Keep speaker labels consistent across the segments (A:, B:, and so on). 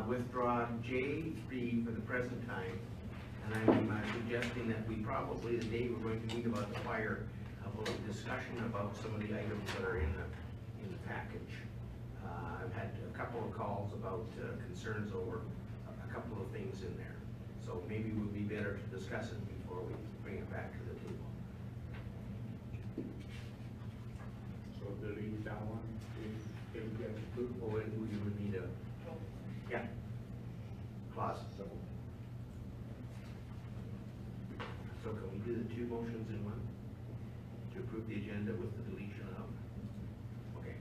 A: withdraw J3 for the present time, and I'm suggesting that we probably, the day we're going to meet about the fire, have a discussion about some of the items that are in the package. I've had a couple of calls about concerns over a couple of things in there. So maybe it would be better to discuss it before we bring it back to the table.
B: So delete that one, if it gets approved.
A: Or we would need a, yeah, clause. So can we do the two motions in one? To approve the agenda with the deletion of? Okay.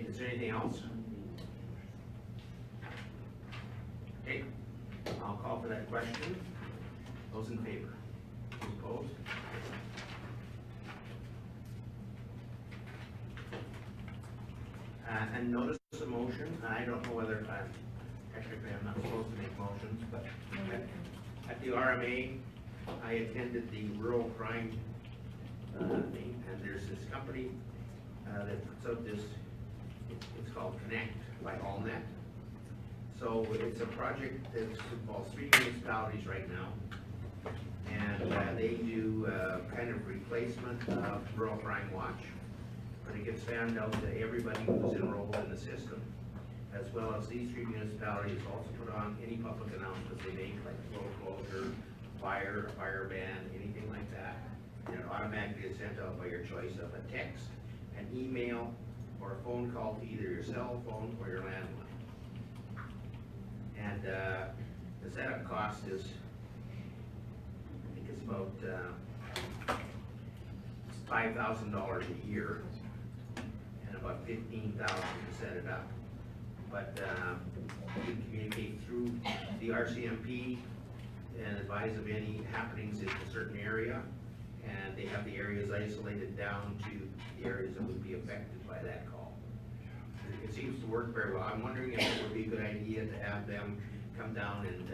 A: Is there anything else? Okay. I'll call for that question. Those in favor? Opposed? And notice the motion. I don't know whether technically I'm not supposed to make motions, but at the RMA, I attended the rural crime thing, and there's this company that puts out this, it's called Connect by AllNet. So it's a project that involves 3 municipalities right now, and they do kind of replacement of Rural Crime Watch, but it gets fanned out to everybody who's enrolled in the system, as well as these 3 municipalities also put on any public announcements they make, like road closure, fire, fire ban, anything like that, and it automatically is sent out by your choice of a text, an email, or a phone call to either your cell phone or your landline. And the setup cost is, I think it's about $5,000 a year, and about $15,000 to set it up. But you can communicate through the RCMP and advise of any happenings in a certain area, and they have the areas isolated down to the areas that would be affected by that call. It seems to work very well. I'm wondering if it would be a good idea to have them come down and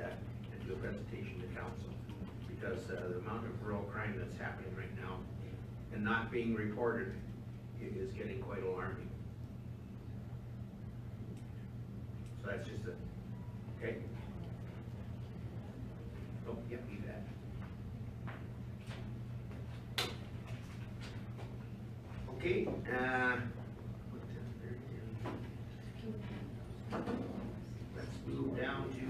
A: do a presentation to council, because the amount of rural crime that's happening right now and not being reported is getting quite alarming. So that's just a, okay? Oh, yeah, leave that. Okay, let's move down to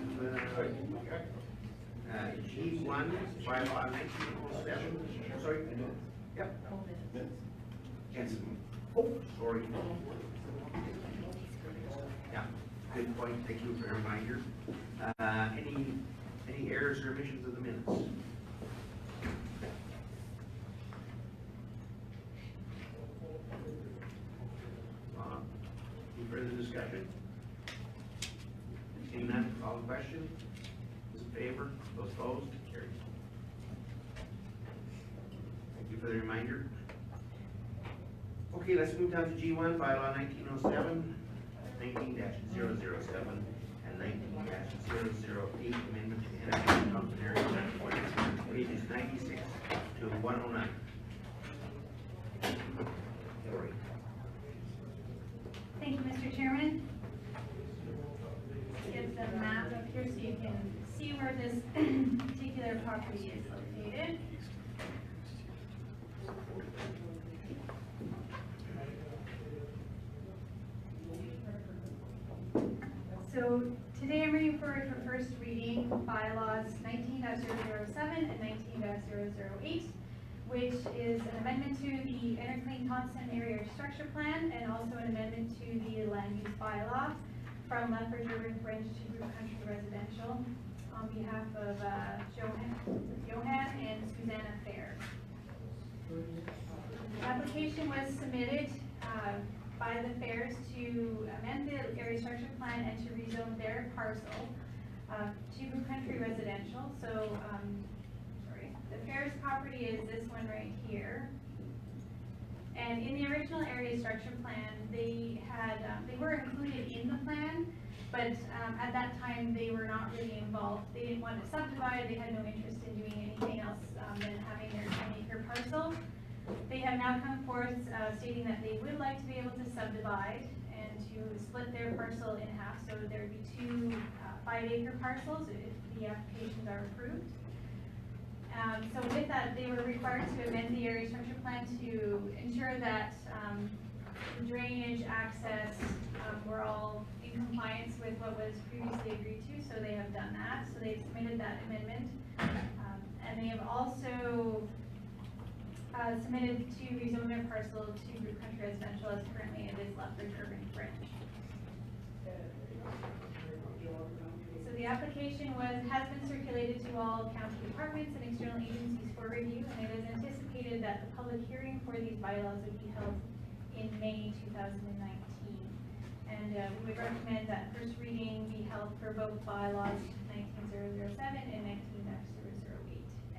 A: G1, bylaw 1907. Sorry? Yep. Yes. Oh, sorry. Yeah, good point. Thank you for the reminder. Any errors or omissions of the minutes? Any further discussion? Seeing none, call the question. Those in favor? Those opposed? Carried. Thank you for the reminder. Okay, let's move down to G1, bylaw 1907, 19-007, and 19-008, amendment to energy Thompson area pages 96 to 109. Hillary.
C: Thank you, Mr. Chairman. Get the map up here so you can see where this particular property is located. So today I'm bringing forward for first reading bylaws 19-007 and 19-008, which is an amendment to the Interclean Thompson Area Structure Plan and also an amendment to the land use bylaw from Lethbridge Urban Fringe to Group Country Residential on behalf of Johan and Susanna Fair. The application was submitted by the Fairs to amend the area structure plan and to rezone their parcel to Group Country Residential. So, the Fairs property is this one right here. And in the original area structure plan, they had they were included in the plan, but at that time they were not really involved. They didn't want to subdivide. They had no interest in doing anything else than having their 10-acre parcel. They have now come forth stating that they would like to be able to subdivide, and and to split their parcel in half, so there'd be two 5-acre parcels if the applications are approved. So with that, they were required to amend the area structure plan to ensure that drainage, access, were all in compliance with what was previously agreed to, so they have done that. So they've submitted that amendment. And they have also submitted to rezone their parcel to group country residential as currently it is Lethbridge Urban Fringe. So the application has been circulated to all county departments and external agencies for review, and it is anticipated that the public hearing for these bylaws would be held in May 2019. And we would recommend that first reading be held for both bylaws 19-007 and 19-008.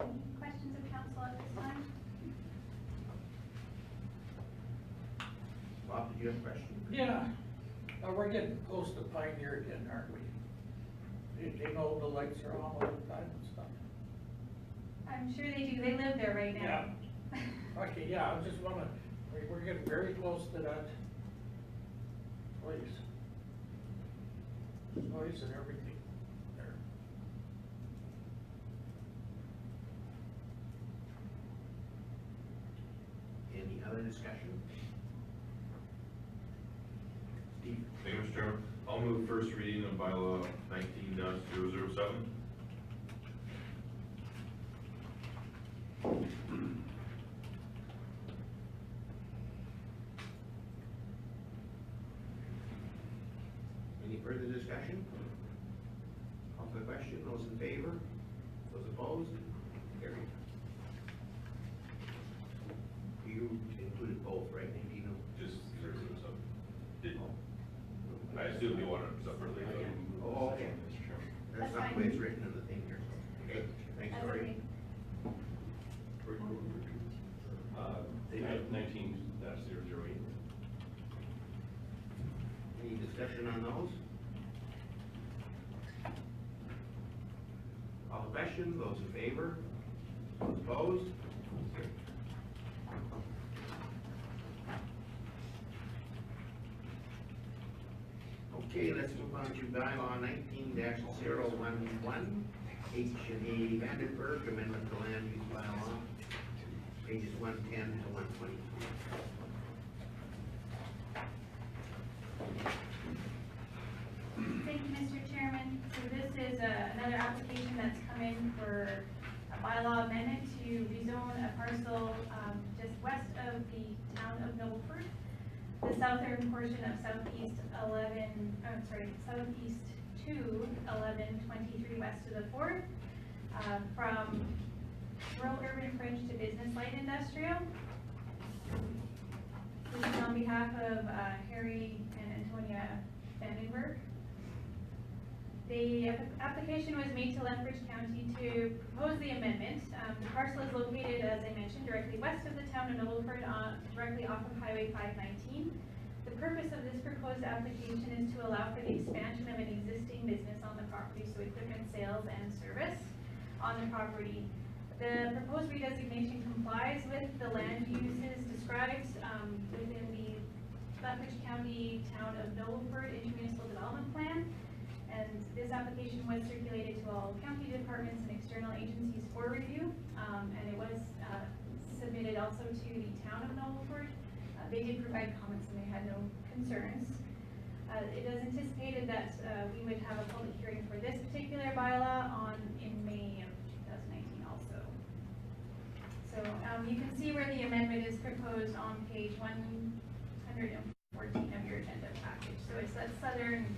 C: Any questions of council at this time?
A: Bob, did you have a question?
D: Yeah, we're getting close to Pioneer again, aren't we? They know the lights are on all the time and stuff.
C: I'm sure they do. They live there right now.
D: Okay, yeah, I just wanna, we're getting very close to that place. Noise and everything there.
A: Any other discussion? Steve?
E: Thank you, Mr. Chairman. I'll move first reading of bylaw 19-007.
A: Any further discussion? Call for the question. Those in favor? Those opposed? Carried. You included both, right, Nadine?
E: Just 007. Did, I assume you want it separately.
A: Oh, okay.
E: Mr. Chairman.
A: That's not the way it's written in the thing here. Okay, thanks,
C: That's
A: Lori.
C: okay.
E: 19-008.
A: Any discussion on those? Call the question. Those in favor? Those opposed? Carried. Okay, let's move on to bylaw 19-011, H&A Vandenberg, amendment to land use bylaw, pages 110 to 123.
C: Thank you, Mr. Chairman. So this is another application that's come in for a bylaw amendment to rezone a parcel just west of the town of Nobleford, the southern portion of southeast 2/11/23 west of the Ford, from rural urban fringe to business light industrial. This is on behalf of Harry and Antonia Vandenberg. The application was made to Lethbridge County to propose the amendment. The parcel is located, as I mentioned, directly west of the town of Nobleford, directly off of Highway 519. The purpose of this proposed application is to allow for the expansion of an existing business on the property, so equipment sales and service on the property. The proposed redesignation complies with the land uses described within the Lethbridge County Town of Nobleford Intermunicipal Development Plan. And this application was circulated to all county departments and external agencies for review. And it was submitted also to the town of Nobleford. They did provide comments and they had no concerns. It is anticipated that we would have a public hearing for this particular bylaw in May of 2019 also. So you can see where the amendment is proposed on page 114 of your agenda package. So it's that southern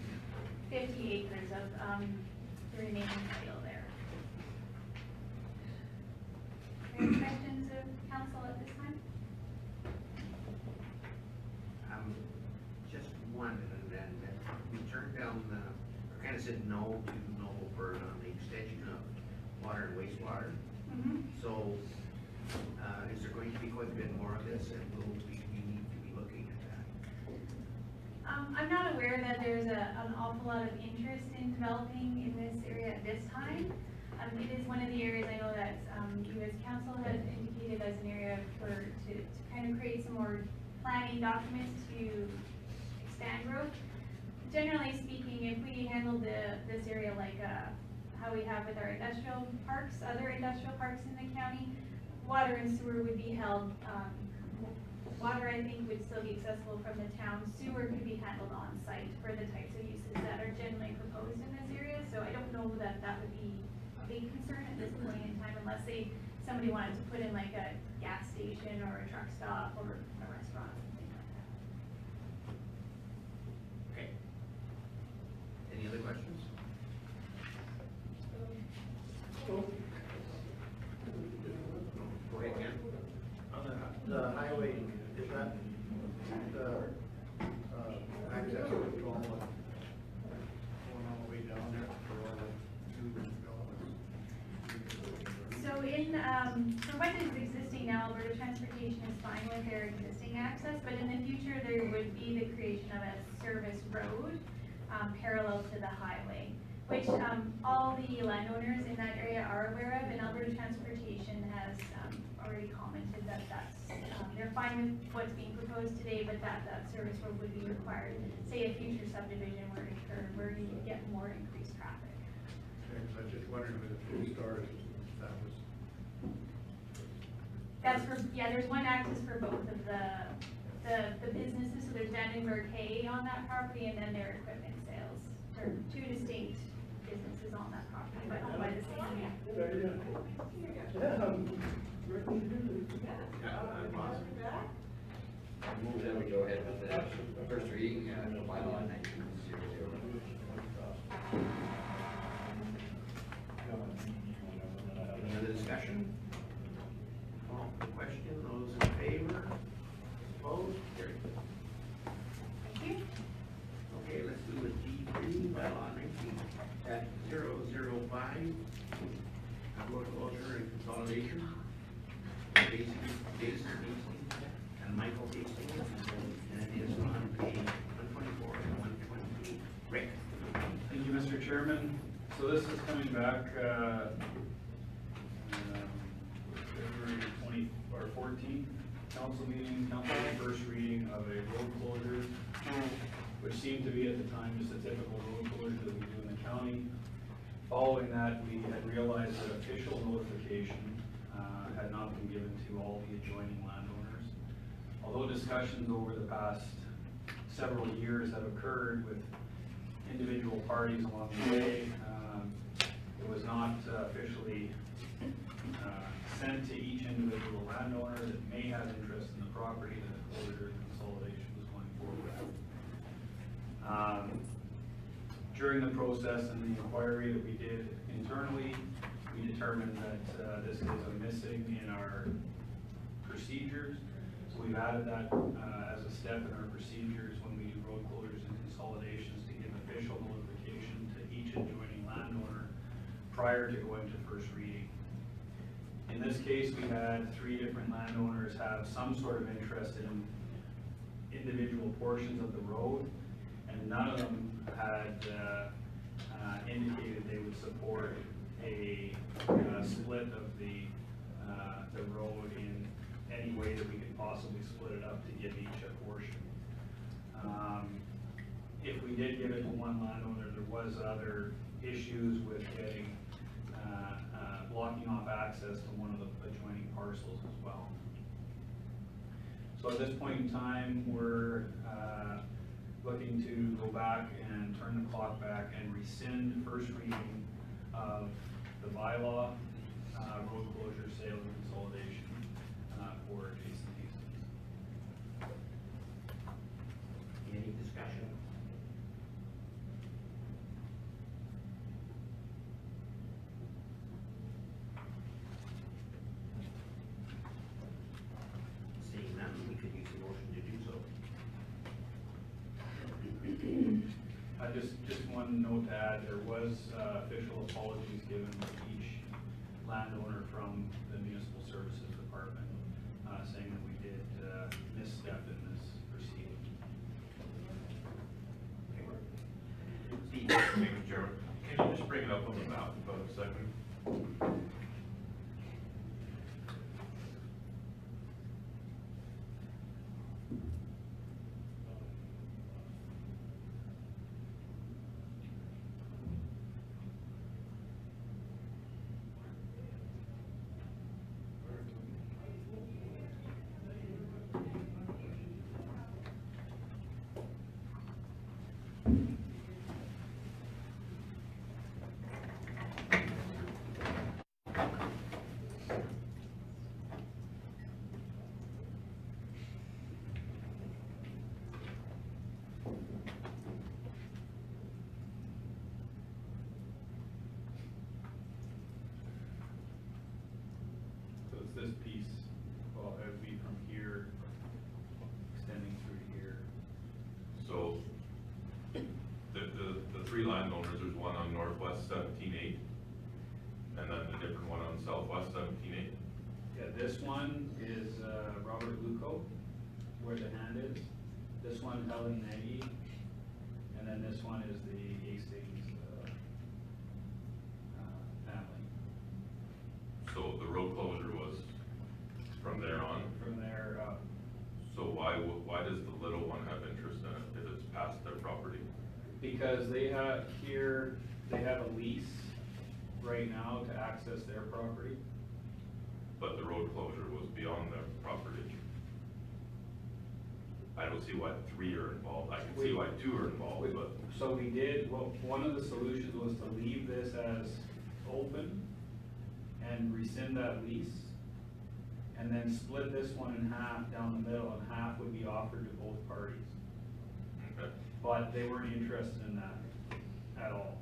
C: 50 acres of the remaining title there. Any questions of council at this time?
A: Just one, and we turned down, or kind of said no to Nobleford on the extension of water and wastewater.
C: Mm-hmm.
A: So, is there going to be quite a bit more of this, and will we need to be looking at that?
C: I'm not aware that there's an awful lot of interest in developing in this area at this time. It is one of the areas I know that you as council had indicated as an area to kind of create some more planning documents to expand growth. Generally speaking, if we handle this area like, how we have with our industrial parks, other industrial parks in the county, water and sewer would be held, water, I think, would still be accessible from the town. Sewer could be handled on site for the types of uses that are generally proposed in this area. So I don't know that that would be a big concern at this point in time, unless somebody wanted to put in like a gas station or a truck stop or a restaurant, something like that.
A: Okay. Any other questions? Go ahead, Ken.
F: On the highway, is that the, access control going all the way down there for all the new developments?
C: So for what is existing now, Alberta Transportation is fine with their existing access, but in the future, there would be the creation of a service road, parallel to the highway, which, all the landowners in that area are aware of, and Alberta Transportation has, already commented that they're fine with what's being proposed today, but that service road would be required, say a future subdivision were to occur, where you would get more increased traffic.
F: Okay, so I was just wondering with the two stars, if that was.
C: That's for, yeah, there's one access for both of the businesses, so there's Vandenberg Hay on that property, and then their equipment sales. They're two distinct businesses on that property, but owned by the same man.
G: Move that we go ahead with the first reading, bylaw 1900.
A: Any other discussion? Call for the question, those in favor? Opposed? Carried.
C: Thank you.
A: Okay, let's do a D3, bylaw 19 at 005. Road closure and consolidation. Jason Hastings and Michael Hastings, and it is on page 124 and 120. Rick?
H: Thank you, Mr. Chairman. So this is coming back, February 20 or 14th council meeting, first reading of a road closure, which seemed to be at the time just a typical road closure that we do in the county. Following that, we had realized that official notification had not been given to all the adjoining landowners. Although discussions over the past several years have occurred with individual parties along the way, it was not officially sent to each individual landowner that may have interest in the property that the closure and consolidation was going forward. During the process and the inquiry that we did internally, we determined that this is a missing in our procedures. So we've added that as a step in our procedures when we do road closures and consolidations, to give official notification to each adjoining landowner prior to going to first reading. In this case, we had 3 different landowners have some sort of interest in individual portions of the road, and none of them had indicated they would support a split of the road in any way that we could possibly split it up to give each a portion. If we did give it to one landowner, there was other issues with getting blocking off access to one of the adjoining parcels as well. So at this point in time, we're looking to go back and turn the clock back and rescind first reading of the bylaw, road closure, sale, and consolidation for Jason Hastings.
A: Any discussion? Seeing none, we could use a motion to do so.
H: Just one note to add, there was official apologies given to each landowner from the Municipal Services Department, saying that we did misstep in this proceeding.
A: Steve?
E: Thank you, Chairman. Can you just bring it up on the map for a second?
H: So it's this piece, well, it would be from here, extending through to here.
E: So, the three landowners, there's one on Northwest 17-8, and then a different one on Southwest 17-8.
H: Yeah, this one is Robert Luco, where the hand is. This one, Helen Nagy, and then this one is the Hastings family.
E: So the road closure was from there on.
H: From there,
E: So why does the little one have interest in it if it's past their property?
H: because they have here, they have a lease right now to access their property.
E: But the road closure was beyond their property. I don't see why three are involved. I can see why two are involved, but
H: So we did, well, one of the solutions was to leave this as open and rescind that lease. And then split this one in half down the middle, and half would be offered to both parties.
E: okay.
H: But they weren't interested in that at all.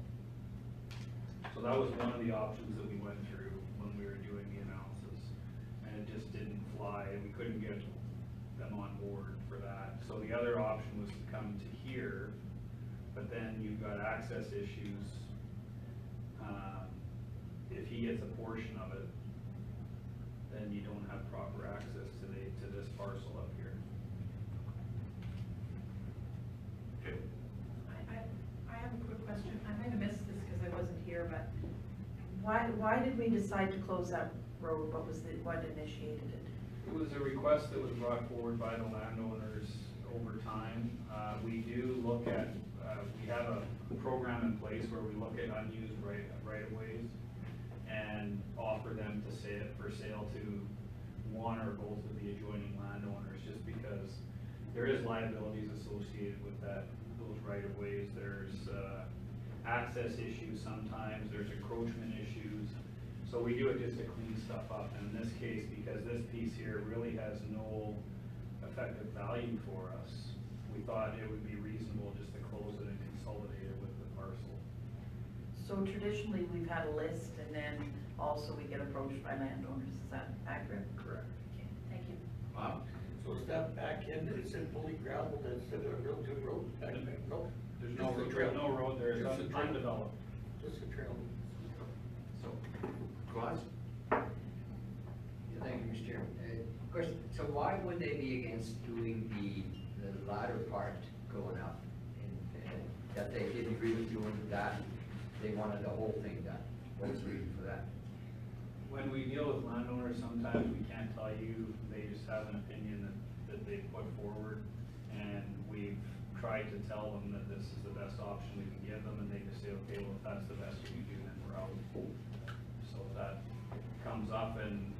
H: So that was one of the options that we went through when we were doing the analysis. And it just didn't fly, and we couldn't get them on board for that. So the other option was to come to here, but then you've got access issues. If he gets a portion of it, then you don't have proper access to this parcel up here.
E: Okay.
I: I have a quick question. I might have missed this because I wasn't here, but why did we decide to close that road? What initiated it?
H: It was a request that was brought forward by the landowners over time. We do look at, we have a program in place where we look at unused right-of-ways and offer them for sale to one or both of the adjoining landowners, just because there is liabilities associated with those right-of-ways. There's access issues sometimes, there's encroachment issues. So we do it just to clean stuff up. And in this case, because this piece here really has no effective value for us, we thought it would be reasonable just to close it and consolidate it with the parcel.
I: So traditionally, we've had a list and then also we get approached by landowners. Is that accurate?
H: Correct.
I: Okay, thank you.
A: Bob?
D: So step back in, it's in fully gravel, that's a real good road back there, no?
H: There's
D: Just a trail.
H: no road there, it's
D: Just a trail.
H: undeveloped.
D: Just a trail.
A: So, Claus?
G: Thank you, Mr. Chairman. Question, so why would they be against doing the latter part going up? And that they didn't agree with doing that, they wanted the whole thing done? What was the reason for that?
H: When we deal with landowners, sometimes we can't tell you, they just have an opinion that they put forward. And we've tried to tell them that this is the best option we can give them, and they just say, okay, well, if that's the best we can do, then we're out. So if that comes up and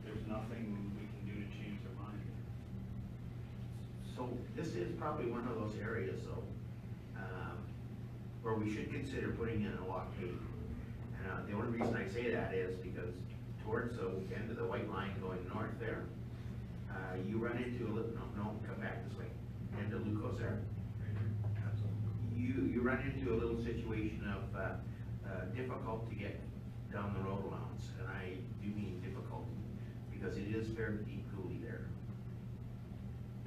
H: there's nothing we can do to change their mind.
A: So this is probably one of those areas though, where we should consider putting in a walk gate. And the only reason I say that is because towards the end of the white line going north there, you run into a little, no, come back this way, end of Lucas there. You run into a little situation of difficult to get down the road allowance, and I do mean difficult, because it is fairly deep coulee there.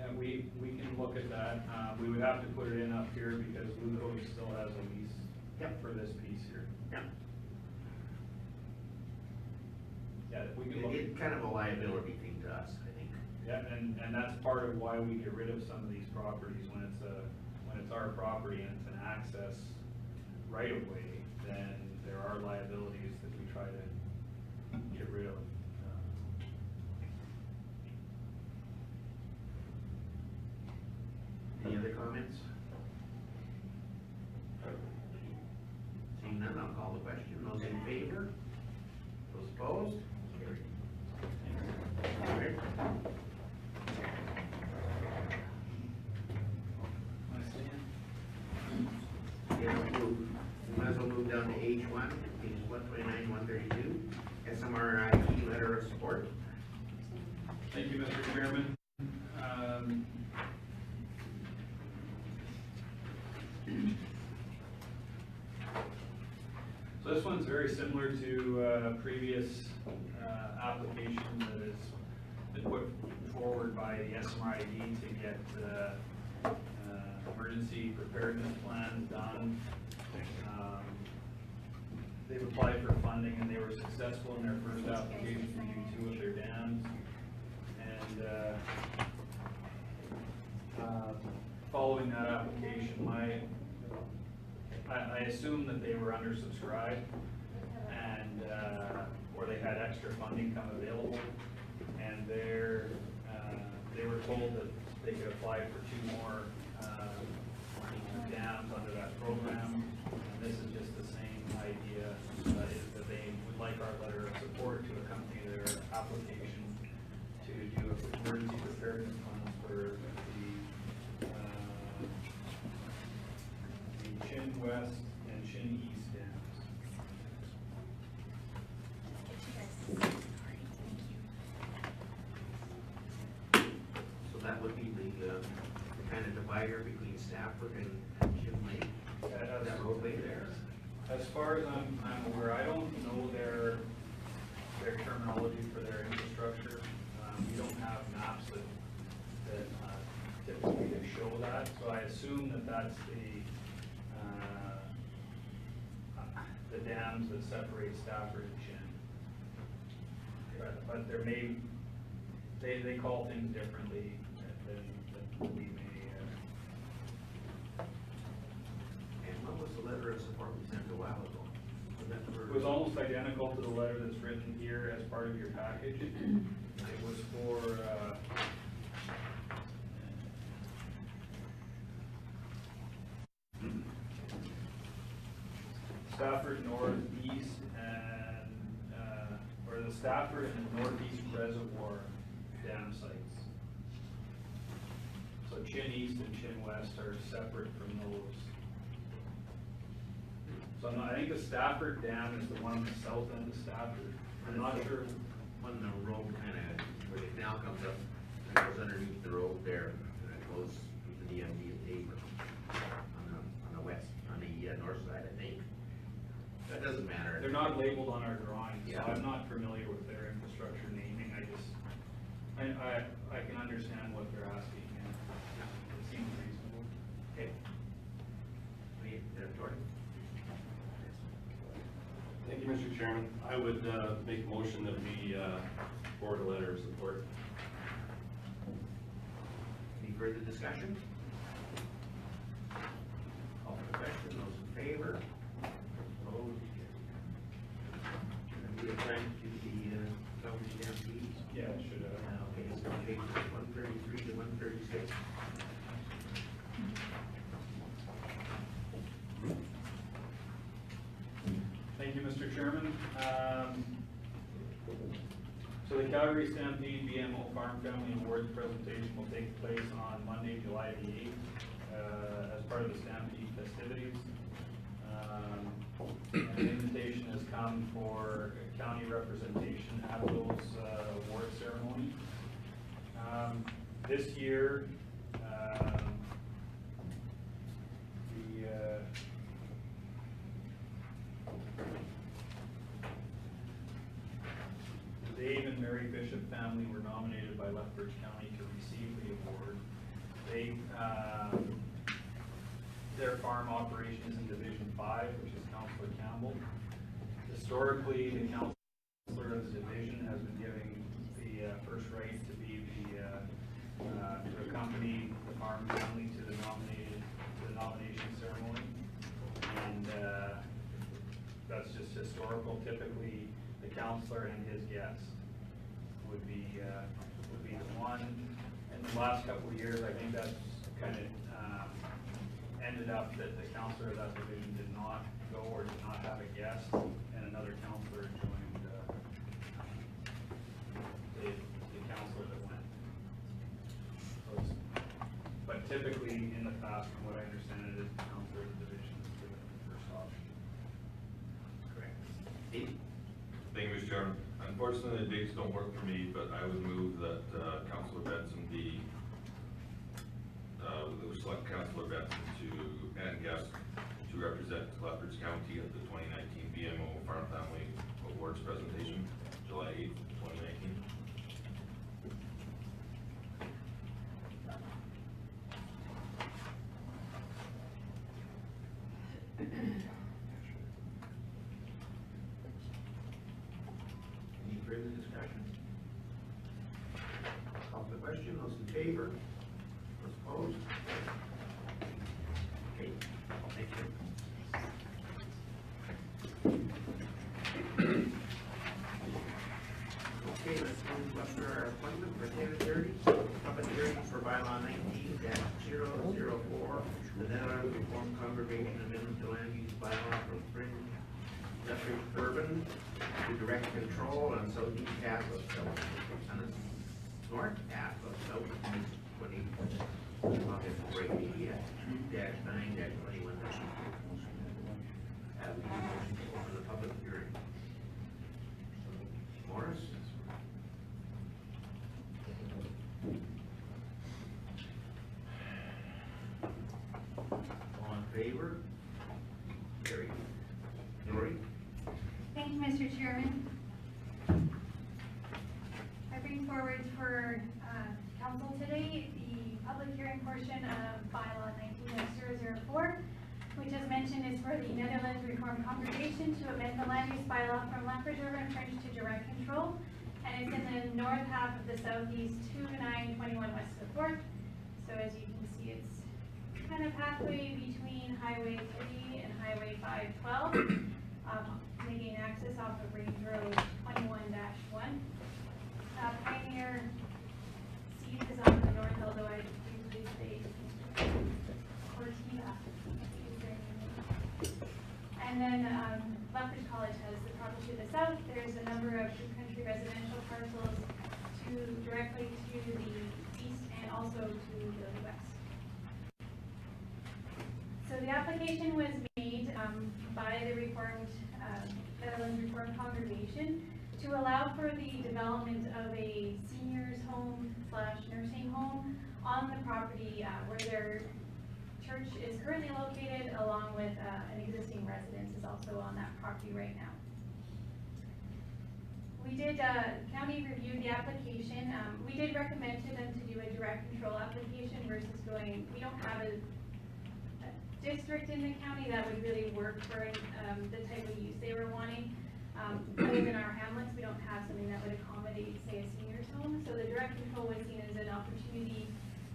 H: And we can look at that. We would have to put it in up here because Luco still has a lease
A: Yep.
H: for this piece here.
A: Yeah.
H: Yeah, we can look.
A: It's kind of a liability thing to us, I think.
H: Yeah, and that's part of why we get rid of some of these properties when it's our property and it's an access right of way, then there are liabilities that we try to get rid of.
A: Any other comments? Seeing none, I'll call the question. Those in favor? Those opposed? Carried. All right. Yeah, we might as well move down to H1, pages 129, 132, SMRIP letter of support.
H: Thank you, Mr. Chairman. this one's very similar to previous application that has been put forward by the SMRID to get emergency preparedness plans done. They've applied for funding and they were successful in their first application to do 2 of their dams. And following that application, I assume that they were undersubscribed and, or they had extra funding come available. And they were told that they could apply for 2 more dams under that program. And this is just the same idea, is that they would like our letter of support to accompany their application to do emergency preparedness plans for the Chin West and Chin East dams.
A: So that would be the kind of divider between Stafford and Chin Lake, that roadway there.
H: As far as I'm aware, I don't know their terminology for their infrastructure. We don't have maps that typically show that, so I assume that that's the dams that separate Stafford and Chin. But there they call things differently than we may.
A: And what was the letter of support we sent a while ago? Was that for?
H: It was almost identical to the letter that's written here as part of your package. It was for, Stafford Northeast and, or the Stafford and Northeast Reservoir dam sites. So Chin East and Chin West are separate from those. So I think the Stafford Dam is the one on the south end of Stafford. I'm not sure.
A: When the road kind of, where the canal comes up, and goes underneath the road there, and it goes to the MD of Tabor on the west, on the north side, I think. That doesn't matter.
H: They're not labeled on our drawing, so
A: Yeah.
H: I'm not familiar with their infrastructure naming. I can understand what they're asking, and it seems reasonable.
A: Okay. Jordan?
J: Thank you, Mr. Chairman. I would make a motion that we forward a letter of support.
A: Any further discussion? Call for the question, those in favor? Opposed? Can we assign to the Calgary Stampede?
H: Yeah, it should have.
A: Okay, so pages 133 to 136.
H: Thank you, Mr. Chairman. So the Calgary Stampede BMO Farm Family Awards presentation will take place on Monday, July the 8th, as part of the Stampede festivities. An invitation has come for county representation at those award ceremonies. This year, Dave and Mary Bishop family were nominated by Lethbridge County to receive the award. Their farm operation is in Division 5, which is Councillor Campbell. Historically, the councillor of the division has been giving the first right to be to accompany the farm family to the nomination ceremony. And that's just historical. Typically, the councillor and his guest would be the one. In the last couple of years, I think that's kind of ended up that the councillor of that division did not go or did not have a guest, and another councillor joined the councillor that went. But typically, in the past, from what I understand, it is the councillor of the division that's given the first option.
A: Correct. Steve?
E: Thank you, Mr. Chairman. Unfortunately, the dates don't work for me, but I would move that Councillor Benson be, select Councillor Benson and guest to represent Lethbridge County at the 2019 BMO Farm Family Awards presentation, July 8th, 2019.
A: Any further discussion? Call for the question, those in favor? Those opposed? Okay, thank you. Okay, let's move up to our appointment for 10:30, public hearing for bylaw 19-004, the Netherlands Reformed Congregation Amendment to Land Use Bylaw from Spring Industrial Urban to direct control on southeast half of South, on the north half of South 20, August break media, 2-9-21. Have a motion to open the public hearing. Morris? All in favor? Carried. Lori?
C: Thank you, Mr. Chairman. I bring forward for council today the public hearing portion of bylaw 19-004, which as mentioned is for the Netherlands Reformed Congregation to amend the land use bylaw from Lethbridge Urban Fringe to direct control. And it's in the north half of the southeast 2-9-21 west of 4th. So as you can see, it's kind of halfway between Highway 3 and Highway 512, making access off of Range Road 21-1. Pioneer Seeds is on the north, although I usually say Cortina. And then Lethbridge College has the property to the south. There's a number of True Country residential parcels directly to the east and also to the west. So the application was made by the Netherlands Reformed Congregation to allow for the development of a seniors home / nursing home on the property where their church is currently located, along with an existing residence is also on that property right now. We did, county reviewed the application. We did recommend to them to do a direct control application versus going, we don't have a district in the county that would really work for the type of use they were wanting. Other than our hamlets, we don't have something that would accommodate, say, a senior's home. So the direct control was seen as an opportunity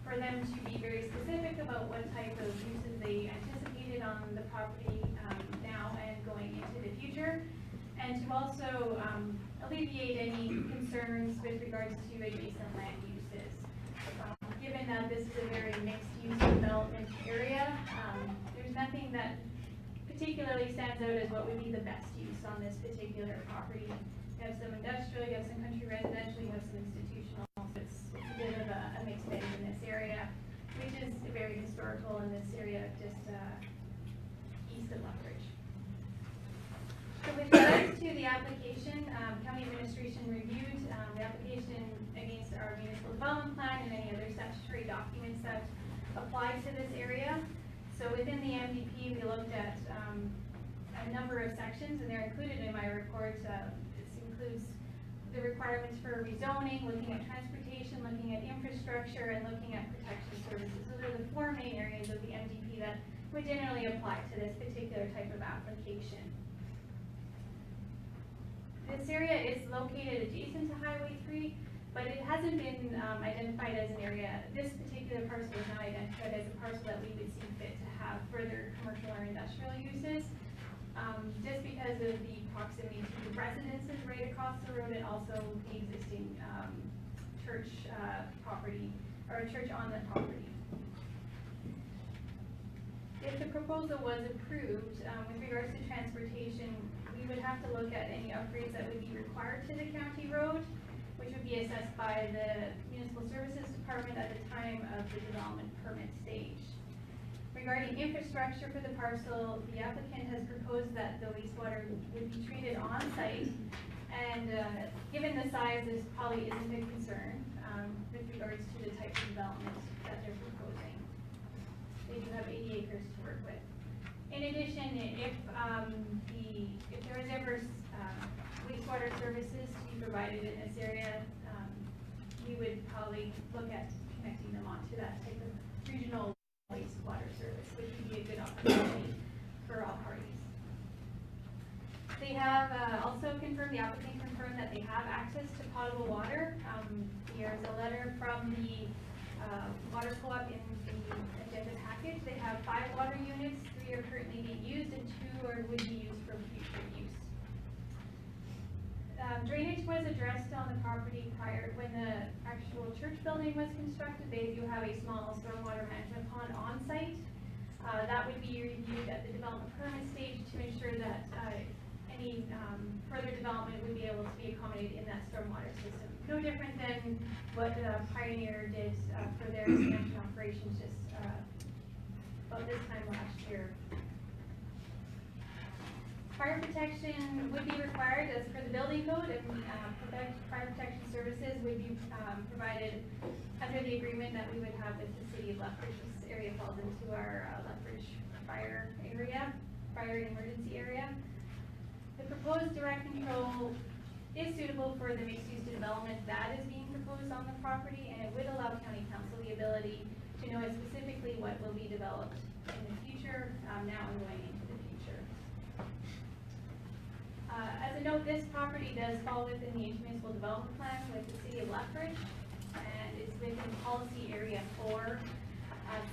C: for them to be very specific about what type of uses they anticipated on the property now and going into the future, and to also alleviate any concerns with regards to adjacent land uses. Given that this is a very mixed-use development area, there's nothing that particularly stands out as what would be the best use on this particular property. You have some industrial, you have some country residential, you have some institutional. So it's a bit of a mixed bag in this area, which is very historical in this area, just east of Lethbridge. So with regards to the application, county administration reviewed the application against our municipal development plan and any other statutory documents that apply to this area. So within the MDP, we looked at a number of sections, and they're included in my report. This includes the requirements for rezoning, looking at transportation, looking at infrastructure, and looking at protection services. Those are the four main areas of the MDP that would generally apply to this particular type of application. This area is located adjacent to Highway 3, but it hasn't been identified as an area. This particular parcel is not identified as a parcel that we would see fit to have further commercial or industrial uses, just because of the proximity to the residences right across the road and also the existing church property, or a church on the property. If the proposal was approved, with regards to transportation, we would have to look at any upgrades that would be required to the county road, which would be assessed by the Municipal Services Department at the time of the development permit stage. Regarding infrastructure for the parcel, the applicant has proposed that the wastewater would be treated on-site, and given the size, this probably isn't a concern with regards to the type of development that they're proposing. They do have 80 acres to work with. In addition, if there was ever, wastewater services to be provided in this area, we would probably look at connecting them onto that type of regional wastewater service, which would be a good opportunity for all parties. They have also confirmed, the applicant confirmed that they have access to potable water. Here's a letter from the water co-op in the agenda package. They have 5 water units, 3 are currently being used and 2 would be used for future use. Drainage was addressed on the property prior, when the actual church building was constructed. They do have a small stormwater management pond on site. That would be reviewed at the development permit stage to ensure that any further development would be able to be accommodated in that stormwater system. No different than what Pioneer did for their expansion operations just about this time last year. Fire protection would be required as per the building code, and fire protection services would be provided under the agreement that we would have with the city of Lethbridge. This area falls into our Lethbridge fire emergency area. The proposed direct control is suitable for the mixed-use development that is being proposed on the property, and it would allow county council the ability to know specifically what will be developed in the future, now and going into the future. As a note, this property does fall within the intermunicipal development plan with the city of Lethbridge, and it's within policy area 4,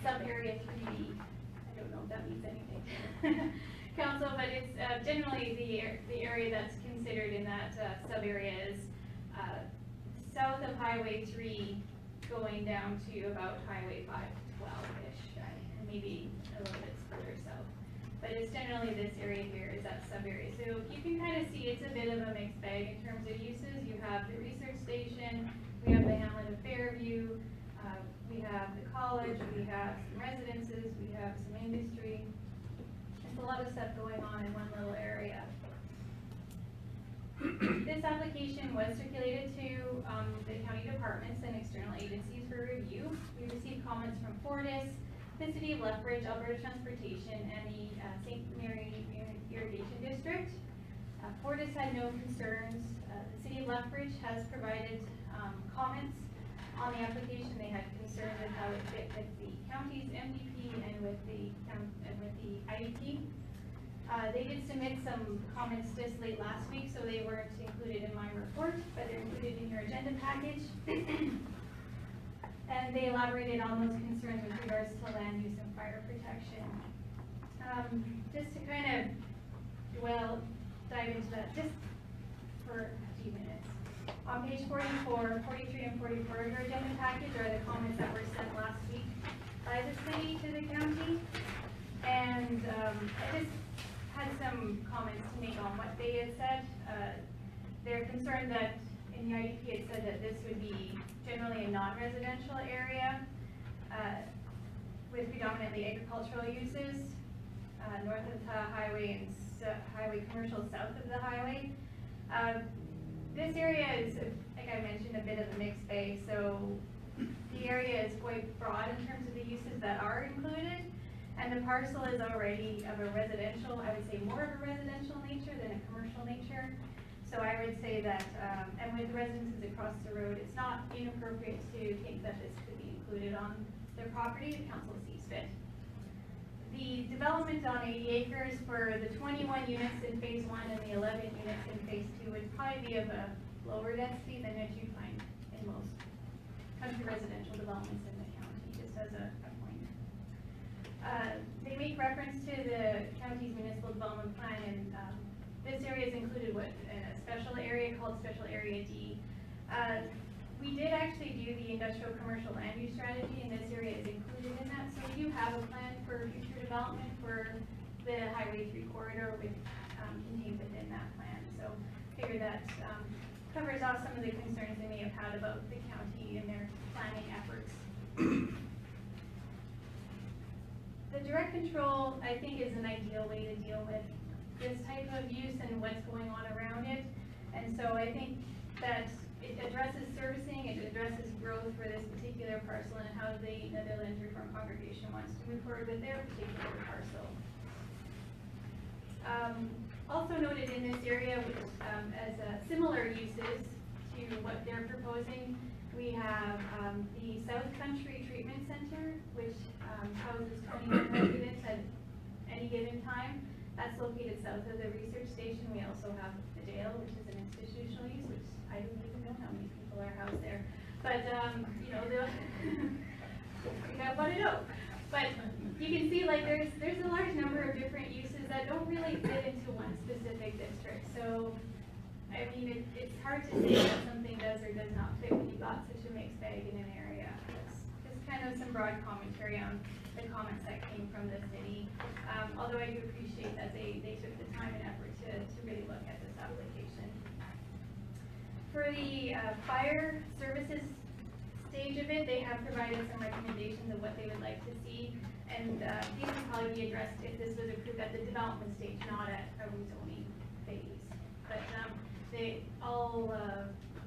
C: sub-area 3B. I don't know if that means anything. Council, but it's generally the area that's considered in that sub-area is south of Highway 3 going down to about Highway 512-ish, and maybe a little bit further south. But it's generally this area here is that sub-area. So you can kind of see it's a bit of a mixed bag in terms of uses. You have the research station, we have the hamlet of Fairview, we have the college, we have some residences, we have some industry. There's a lot of stuff going on in one little area. This application was circulated to the county departments and external agencies for review. We received comments from Fortis, the City of Lethbridge, Alberta Transportation, and the St. Mary Irrigation District. Fortis had no concerns. The City of Lethbridge has provided comments on the application. They had concerns with how it fit with the county's MDP and with the IDP. They did submit some comments just late last week, so they weren't included in my report, but they're included in your agenda package. And they elaborated on those concerns with regards to land use and fire protection. Just to kind of, dive into that just for a few minutes. On page 44, 43, and 44 of your agenda package are the comments that were sent last week by the city to the county. And I just had some comments to make on what they had said. They're concerned that in the IDP it said that this would be generally a non-residential area with predominantly agricultural uses north of the highway and highway commercial south of the highway. This area is, like I mentioned, a bit of a mixed bag. So the area is quite broad in terms of the uses that are included, and the parcel is already of a residential, I would say more of a residential nature than a commercial nature. So I would say that, and with the residences across the road, it's not inappropriate to think that this could be included on their property. The council sees fit. The development on 80 acres for the 21 units in phase 1 and the 11 units in phase 2 would probably be of a lower density than what you find in most country residential developments in the county, just as a point. They make reference to the county's municipal development plan, and this area is included in a special area called Special Area D. We did actually do the industrial commercial land use strategy, and this area is included in that. So we do have a plan for future development for the Highway 3 corridor contained within that plan. So figure that covers off some of the concerns they may have had about the county and their planning efforts. The direct control, I think, is an ideal way to deal with this type of use and what's going on around it. And so I think that it addresses servicing, it addresses growth for this particular parcel and how the Netherlands Reformed Congregation wants to move forward with their particular parcel. Also noted in this area, which, as similar uses to what they're proposing, we have the South Country Treatment Center, which houses 21 residents at any given time. That's located south of the research station. We also have the jail, which is an institutional use, which I don't even know how many people are housed there. But, you know, you gotta want to know. But you can see, like, there's a large number of different uses that don't really fit into one specific district. So, I mean, it's hard to say that something does or does not fit when you've got such a mixed bag in an area. It's just kind of some broad commentary on the comments that came from the city. Although I do appreciate that they took the time and effort to really look at this application. For the fire services stage of it, they have provided some recommendations of what they would like to see. And these would probably be addressed if this was approved at the development stage, not at a rezoning phase. But all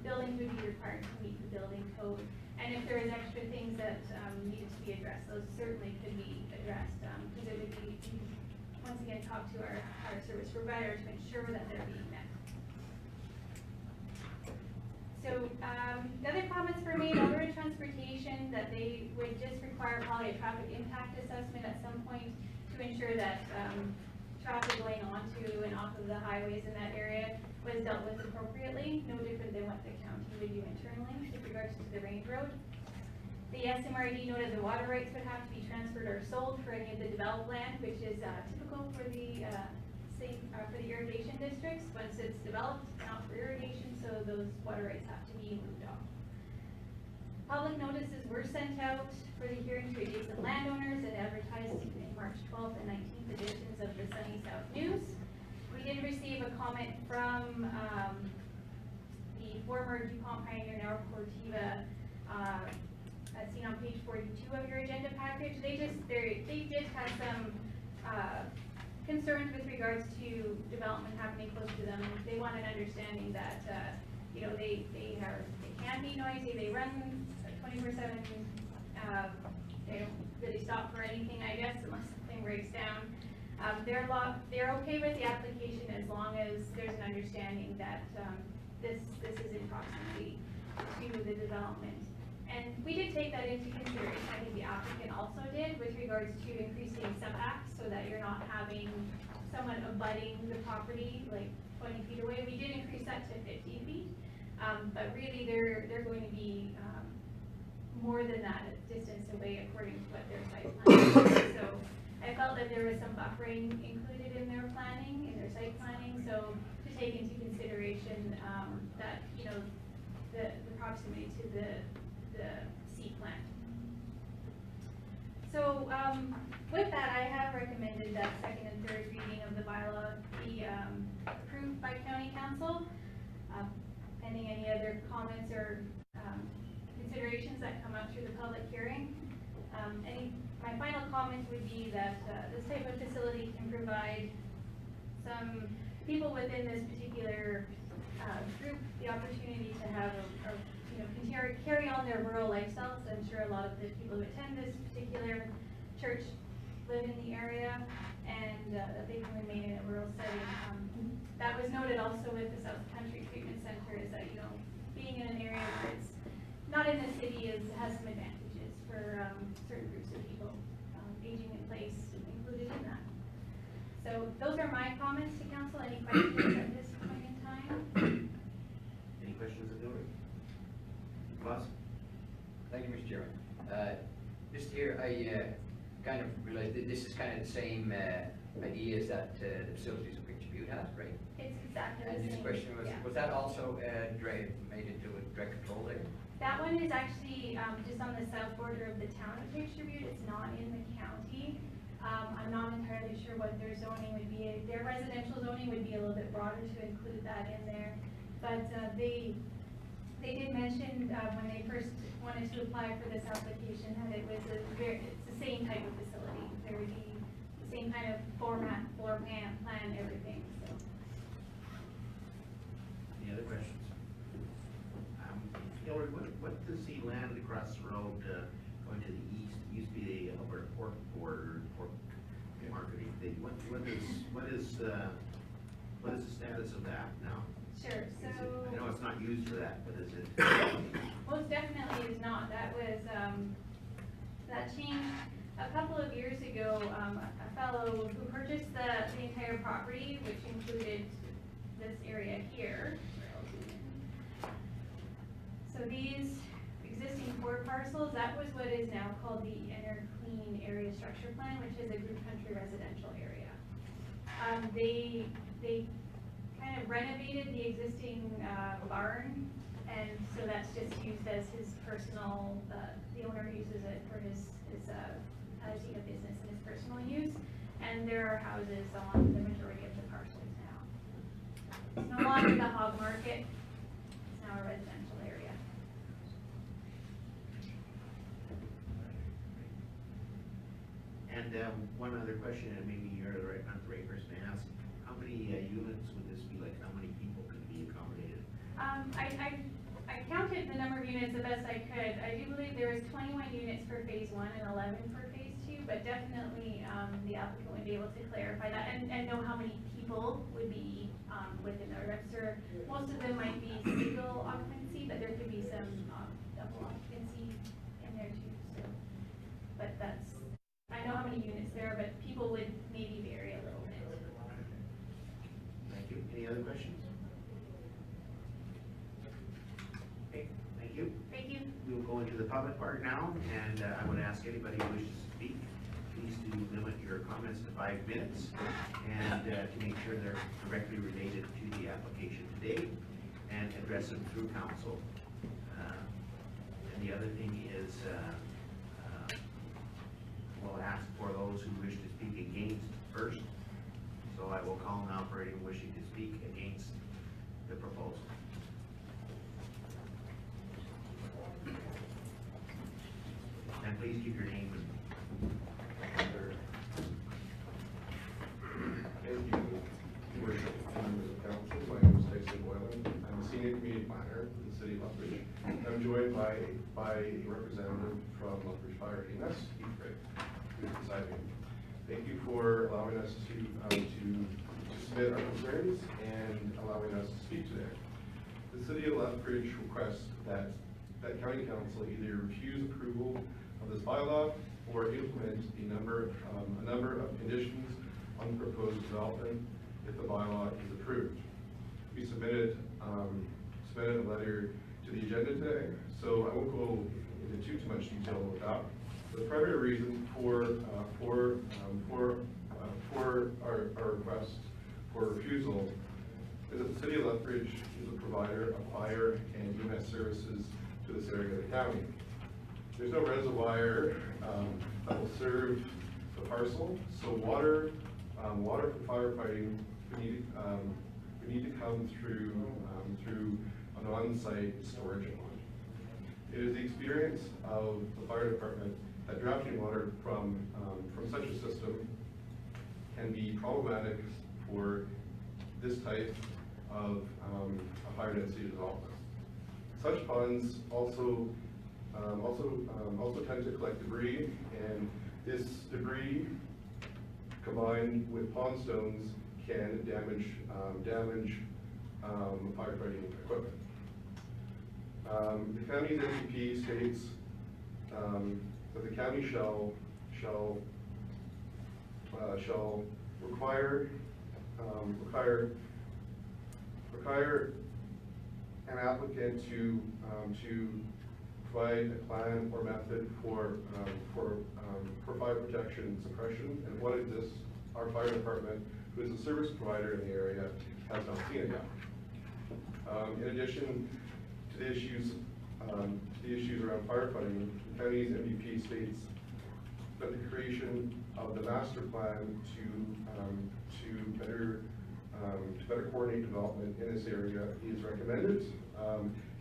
C: buildings would be required to meet the building code. And if there is extra things that needed to be addressed, those certainly could be addressed. Because it would be, once again, talk to our service provider to ensure that they're being met. So the other comments were made, Alberta Transportation, that they would just require probably a traffic impact assessment at some point to ensure that traffic going onto and off of the highways in that area was dealt with appropriately, no different than what the county would do internally with regards to the range road. The SMRD noted the water rights would have to be transferred or sold for any of the developed land, which is typical for the for the irrigation districts. Once it's developed, it's not for irrigation, so those water rights have to be moved off. Public notices were sent out for the hearing to adjacent landowners and advertised in March 12th and 19th editions of the Sunny South News. We did receive a comment from the former DuPont Pioneer, now Cortiva, as seen on page 42 of your agenda package. They did have some concerns with regards to development happening close to them. They want an understanding that you know, they can be noisy. They run 24/7. They don't really stop for anything, I guess, unless something breaks down. They're okay with the application as long as there's an understanding that this is in proximity to the development. And we did take that into consideration. I think the applicant also did with regards to increasing setbacks so that you're not having someone abutting the property like 20 feet away. We did increase that to 50 feet, but really they're going to be more than that distance away according to what their site plan is. So I felt that there was some buffering included in their planning, in their site planning, so to take into consideration that, you know, the proximity to the seed plant. So with that, I have recommended that second and third reading of the bylaw be approved by County Council. Pending any other comments or considerations that come up through the public hearing. My final comment would be that this type of facility can provide some people within this particular group the opportunity to have you know, carry on their rural lifestyles. I'm sure a lot of the people who attend this particular church live in the area, and that they can remain in a rural setting. That was noted also with the South Country Treatment Center, is that, you know, being in an area where it's not in the city has some advantages for certain groups of people, aging in place included in that. So those are my comments to council. Any questions at this point in time?
A: Any questions of Hillary? Ross?
G: Thank you, Mr. Chairman. Just here, I kind of realized that this is kind of the same ideas that the facilities of Picture Butte has, right?
C: It's exactly the
G: And
C: same.
G: this question was that also made into a direct control there?
C: That one is actually just on the south border of the town of Picture Butte. It's not in the county. I'm not entirely sure what their zoning would be. Their residential zoning would be a little bit broader to include that in there. But they did mention when they first wanted to apply for this application that it was it's the same type of facility. There would be the same kind of format, floor plan, everything. So.
A: Any other questions? Hillary, what does the land across the road going to the east? It used to be the Alberta Pork Board, pork marketing thing. What what is the status of that now?
C: Sure, so.
A: I know it's not used for that, but is it?
C: Most definitely is not. That was, that changed a couple of years ago. A fellow who purchased the entire property, which included this area here. So these existing 4 parcels, that was what is now called the Interclean Area Structure Plan, which is a group country residential area. They kind of renovated the existing barn, and so that's just used as his personal, the owner uses it for his as he had business and his personal use, and there are houses on the majority of the parcels now. It's no longer the hog market, it's now a residential area.
A: And one other question, and maybe you're not the right person to ask, how many units would this be, like how many people could be accommodated?
C: I counted the number of units the best I could. I do believe there was 21 units for phase 1 and 11 for phase 2, but definitely the applicant would be able to clarify that and know how many people would be within the register. Most of them might be single occupancy, but there could be some double occupancy in there too. So, but that's, I know how many units there are, but people would maybe vary a little bit.
A: Thank you. Any other questions? Okay, thank you.
C: Thank you.
A: We will go into the public part now, and I would ask anybody who wishes to speak, please do limit your comments to 5 minutes, and to make sure they're directly related to the application today, and address them through council. And the other thing is, we'll ask for those who wish to speak against first. So I will call now for anyone wishing to speak against the proposal. And please keep your name and.
K: Thank you, Worship, members of council. My name is Tyson Boylan. I'm a senior community planner in the city of Lethbridge. I'm joined by a representative from Lethbridge Fire, Ines Heathcliff, who's beside me. Thank you for allowing us to submit our concerns and allowing us to speak today. The city of Lethbridge requests that county council either refuse approval of this bylaw or implement a number of conditions on the proposed development if the bylaw is approved. We submitted a letter to the agenda today, so I won't go into too much detail with that. The primary reason for our request for refusal is that the city of Lethbridge is a provider of fire and EMS services to this area of the county. There's no reservoir that will serve the parcel, so water for firefighting would need to come through an on-site storage pond. It is the experience of the fire department that drafting water from such a system can be problematic for this type of a higher density development. Such ponds also tend to collect debris, and this debris combined with pond stones can damage firefighting equipment. The county's NPP states that the county shall require an applicant to provide a plan or method for fire protection and suppression, and what exists, our fire department, who is a service provider in the area, has not seen it yet. In addition to the issues around firefighting, the county's MVP states that the creation of the master plan to better coordinate development in this area is recommended.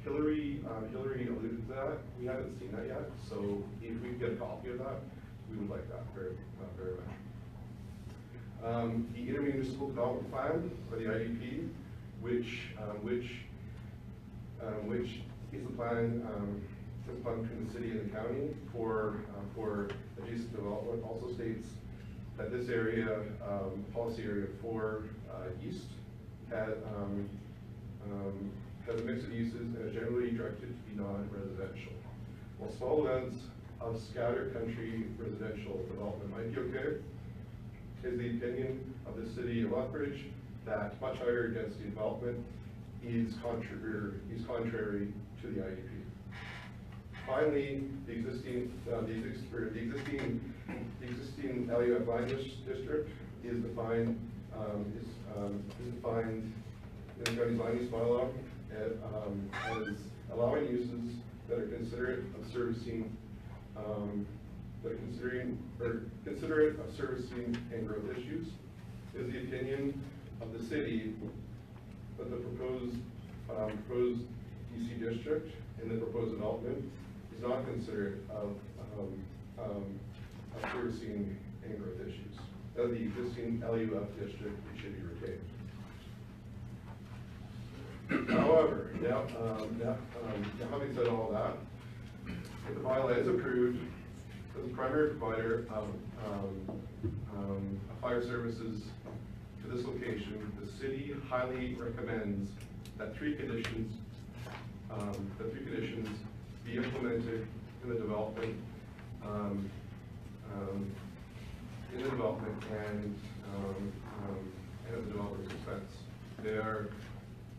K: Hillary alluded to that. We haven't seen that yet, so if we can get a copy of that, we would like that very much. The intermunicipal development plan, or the IDP, which is the plan between the city and the county for adjacent development, also states that this area, policy area 4 East, has a mix of uses and is generally directed to be non-residential. While small amounts of scattered country residential development might be okay, is the opinion of the city of Lethbridge that much higher density development is contrary to the IUP. Finally, the existing LUF land district is defined in the county's land use bylaw as allowing uses that are considerate of servicing and growth issues. It is the opinion of the city that the proposed DC district in the proposed development is not considerate of servicing and growth issues. Of the existing LUF district, it should be retained. However, now having said all that, if the bylaw is approved as a primary provider of fire services to this location, the city highly recommends that three conditions be implemented in the development, and at the developer's expense. They are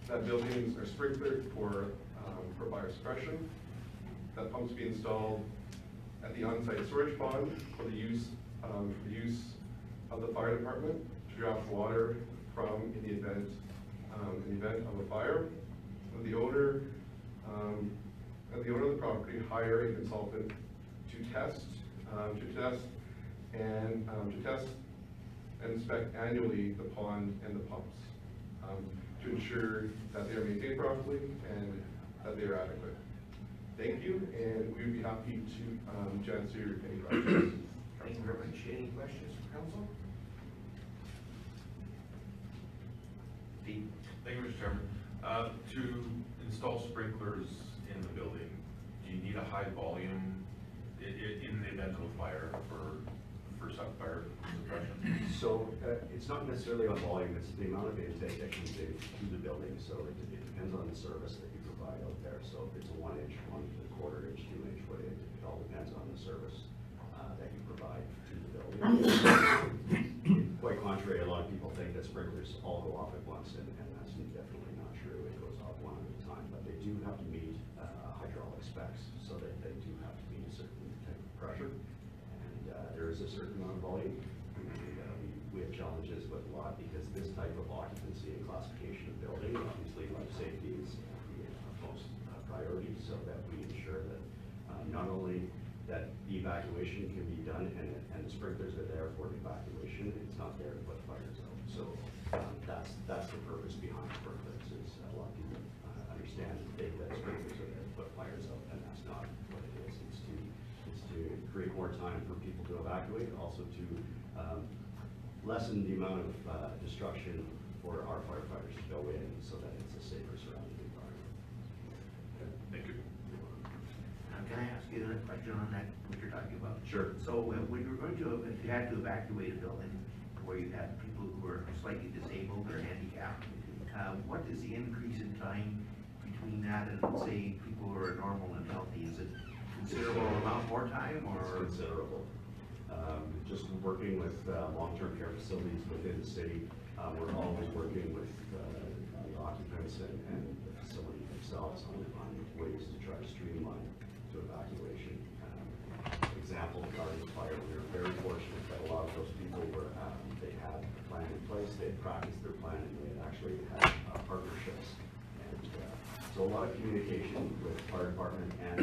K: that buildings are sprinklered for fire suppression, that pumps be installed at the on-site storage pond for the use of the fire department to draft water from in the event of a fire. The owner of the property hire a consultant to test and inspect annually the pond and the pumps to ensure that they are maintained properly and that they are adequate. Thank you, and we would be happy to answer any questions.
A: Thank you very much. Any questions from council? Pete?
E: Thank you, Mr. Chairman. To install sprinklers in the building, do you need a high volume in the event of a fire for fire suppression?
L: So it's not necessarily on volume, it's the amount of intake that comes in to the building. So it depends on the service that you provide out there. So if it's a 1 inch, 1/4 inch, 2 inch, whatever, it all depends on the service that you provide to the building. Quite contrary, a lot of people think that sprinklers all go off at once, and that's definitely not true. It goes off one at a time, but they do have to meet hydraulic specs, so that they do have to meet a certain type of pressure, and there is a certain amount of volume. We have challenges with a lot because this type of occupancy and classification of building, obviously life safety is the most priority, so that we ensure that not only that the evacuation can be done and the sprinklers are there for the evacuation, it's not there to put fires out. So that's the purpose behind sprinklers, is a lot of people understand that sprinklers are there to put fires out, and that's not what it is. It's to create more time for people to evacuate, also to lessen the amount of destruction for our firefighters to go in, so that it's a safer surrounding environment.
E: Thank you.
A: Can I ask you another question on that, what you're talking about?
L: Sure.
A: So when you're going to, if you had to evacuate a building where you had people who are slightly disabled or handicapped, what is the increase in time between that and, say, people who are normal and healthy? Is it considerable amount more time, or?
L: It's considerable. Just working with long-term care facilities within the city, we're always working with the occupants and the facility themselves on ways to try to streamline to evacuation. Example, regarding the fire, we were very fortunate that a lot of those people were, they had a plan in place, they had practiced their plan, and they had actually had partnerships. And so a lot of communication with the fire department and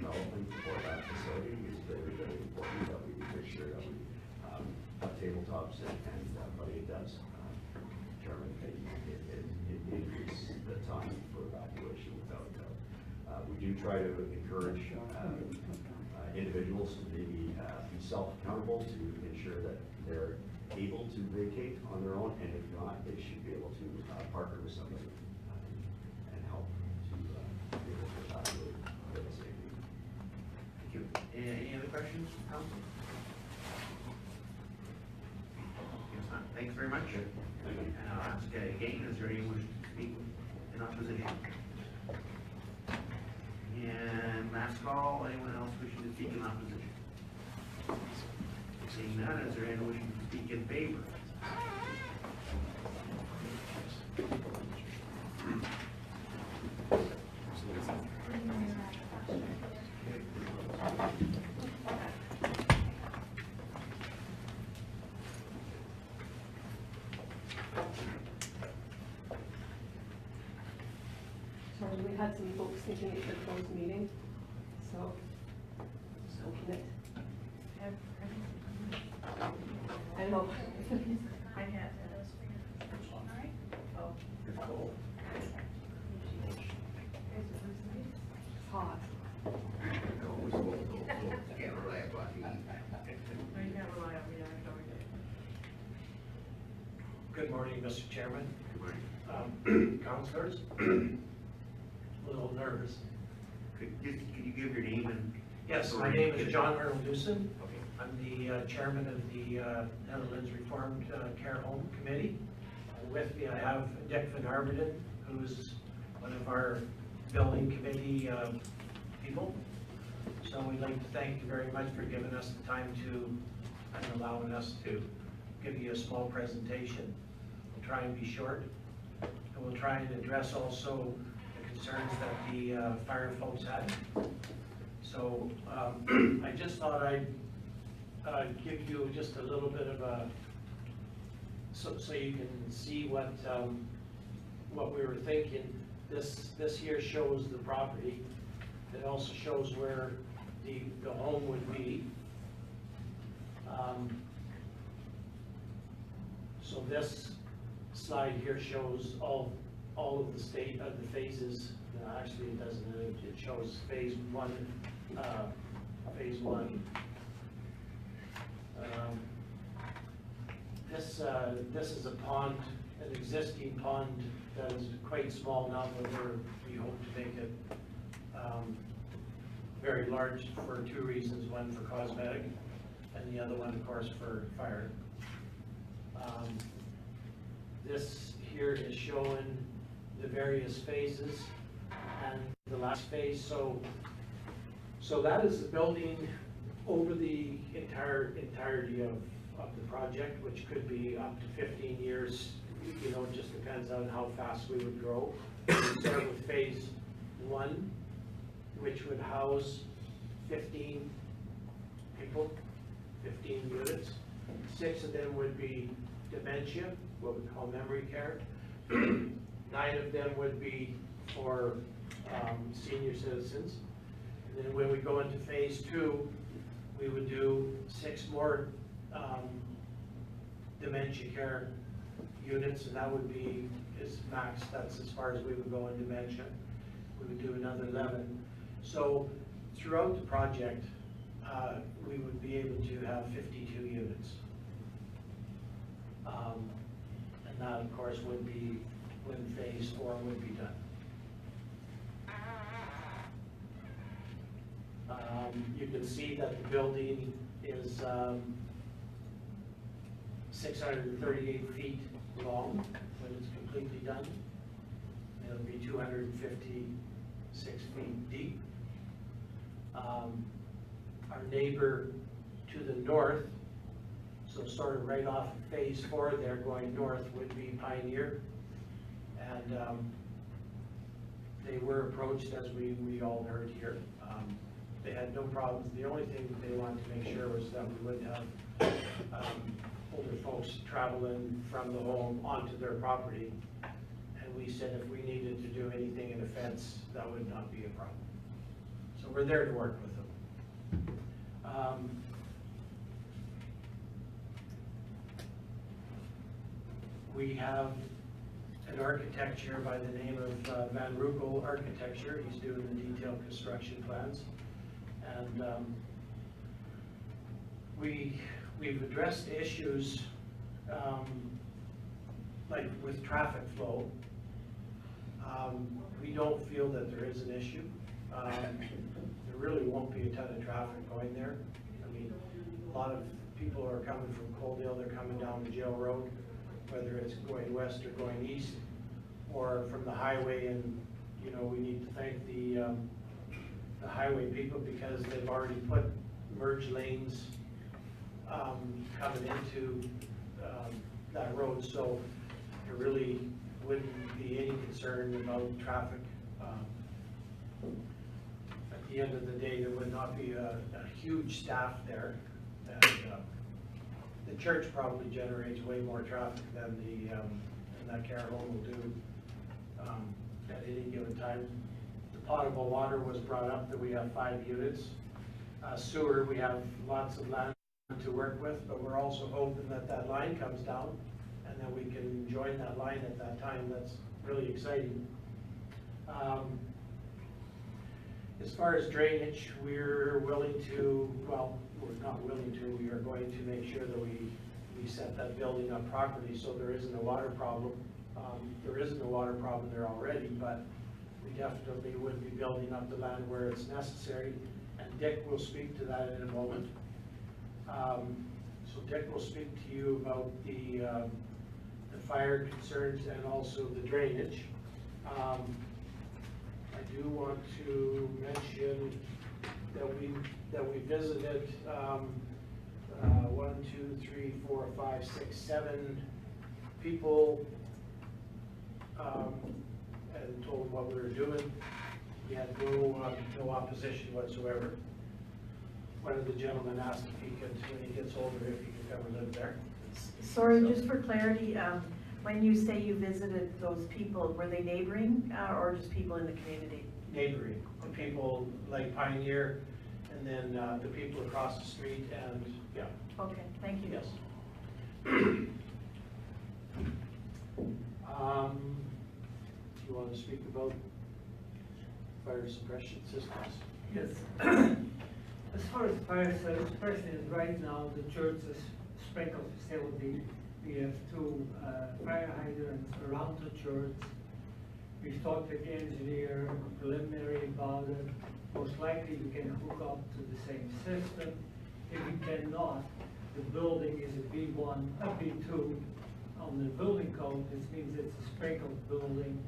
L: development for that facility is very, very important, that we make sure that we have tabletops, and but it does determine it increases the time for evacuation without a doubt. We do try to encourage individuals to maybe be self-accountable to ensure that they're able to vacate on their own, and if not, they should be able to partner with somebody and help to be able to evacuate with safety.
A: Thank you. Any other questions from council? thanks very much. And I'll ask again, is there anyone who wish to speak in opposition? And last call, anyone else wishing to speak in opposition? Seeing none, is there anyone wishing to speak in favor?
M: Sorry, we had some folks thinking it's a closed meeting, so just open it. I know.
I: I had. Oh.
A: It's cold.
M: Hot.
A: Can't rely upon heat.
I: No, you can't rely on me, I know we did.
N: Good morning, Mr. Chairman,
A: Good morning.
N: councilors. A little nervous.
A: Could you give your name and?
N: Yes, my name is John Arnold Newsom.
A: Okay.
N: I'm the chairman of the Netherlands Reformed Care Home Committee. And with me, I have Dick Van Arberden, who's one of our building committee people. So we'd like to thank you very much for giving us the time to, and allowing us to give you a small presentation. We'll try and be short, and we'll try and address also the concerns that the fire folks had. So I just thought I'd give you just a little bit of a, so you can see what we were thinking. This here shows the property. It also shows where the home would be. So this slide here shows all of the state of the phases. No, actually, it doesn't. It shows phase one. This is a pond, an existing pond that is quite small now, but we hope to make it very large for two reasons: one for cosmetic, and the other one, of course, for fire. This here is showing the various phases and the last phase. So that is the building over the entirety of the project, which could be up to 15 years. You know, it just depends on how fast we would grow. We start with phase one, which would house 15 people, 15 units. 6 of them would be dementia, what we call memory care. 9 of them would be for senior citizens. And then when we go into phase 2, we would do 6 more dementia care units, and that would be max. That's as far as we would go in dementia. We would do another 11. So throughout the project, we would be able to have 52 units. And that, of course, would be when phase 4 would be done. You can see that the building is 638 feet long when it's completely done. It'll be 256 feet deep. Our neighbor to the north, so sort of right off of phase 4 there going north, would be Pioneer. And they were approached, as we all heard here. They had no problems. The only thing they wanted to make sure was that we wouldn't have older folks traveling from the home onto their property. And we said if we needed to do anything in a fence, that would not be a problem. So we're there to work with them. We have an architect here by the name of Van Roekel Architecture. He's doing the detailed construction plans. And we've addressed issues like with traffic flow. We don't feel that there is an issue. There really won't be a ton of traffic going there. I mean, a lot of people are coming from Coaldale, they're coming down to Jail Road, whether it's going west or going east, or from the highway, and, you know, we need to thank the highway people because they've already put merge lanes, coming into, that road, so there really wouldn't be any concern about traffic. At the end of the day, there would not be a huge staff there, and, the church probably generates way more traffic than than that care home will do, at any given time. The potable water was brought up, that we have 5 units. Sewer, we have lots of land to work with, but we're also hoping that that line comes down and that we can join that line at that time. That's really exciting. As far as drainage, we're willing to, well, we're not willing to, we are going to make sure that we set that building up properly so there isn't a water problem. There isn't a water problem there already, but we definitely would be building up the land where it's necessary, and Dick will speak to that in a moment. So Dick will speak to you about the fire concerns and also the drainage. I do want to mention that we visited 1, 2, 3, 4, 5, 6, 7 people, and told them what we were doing. We had no opposition whatsoever. One of the gentlemen asked if he could, when he gets older, if he could ever live there.
I: Sorry, just for clarity, when you say you visited those people, were they neighboring, or just people in the community?
N: Neighboring, the people like Pioneer, and then the people across the street, and yeah.
I: Okay, thank you.
N: Yes. You want to speak about fire suppression systems?
O: Yes. As far as fire suppression is right now, the church's sprinkler facility, we have 2 fire hydrants around the church. We've talked with the engineer preliminary about it. Most likely we can hook up to the same system. If we cannot, the building is a B1, a B2 on the building code. This means it's a sprinkled building.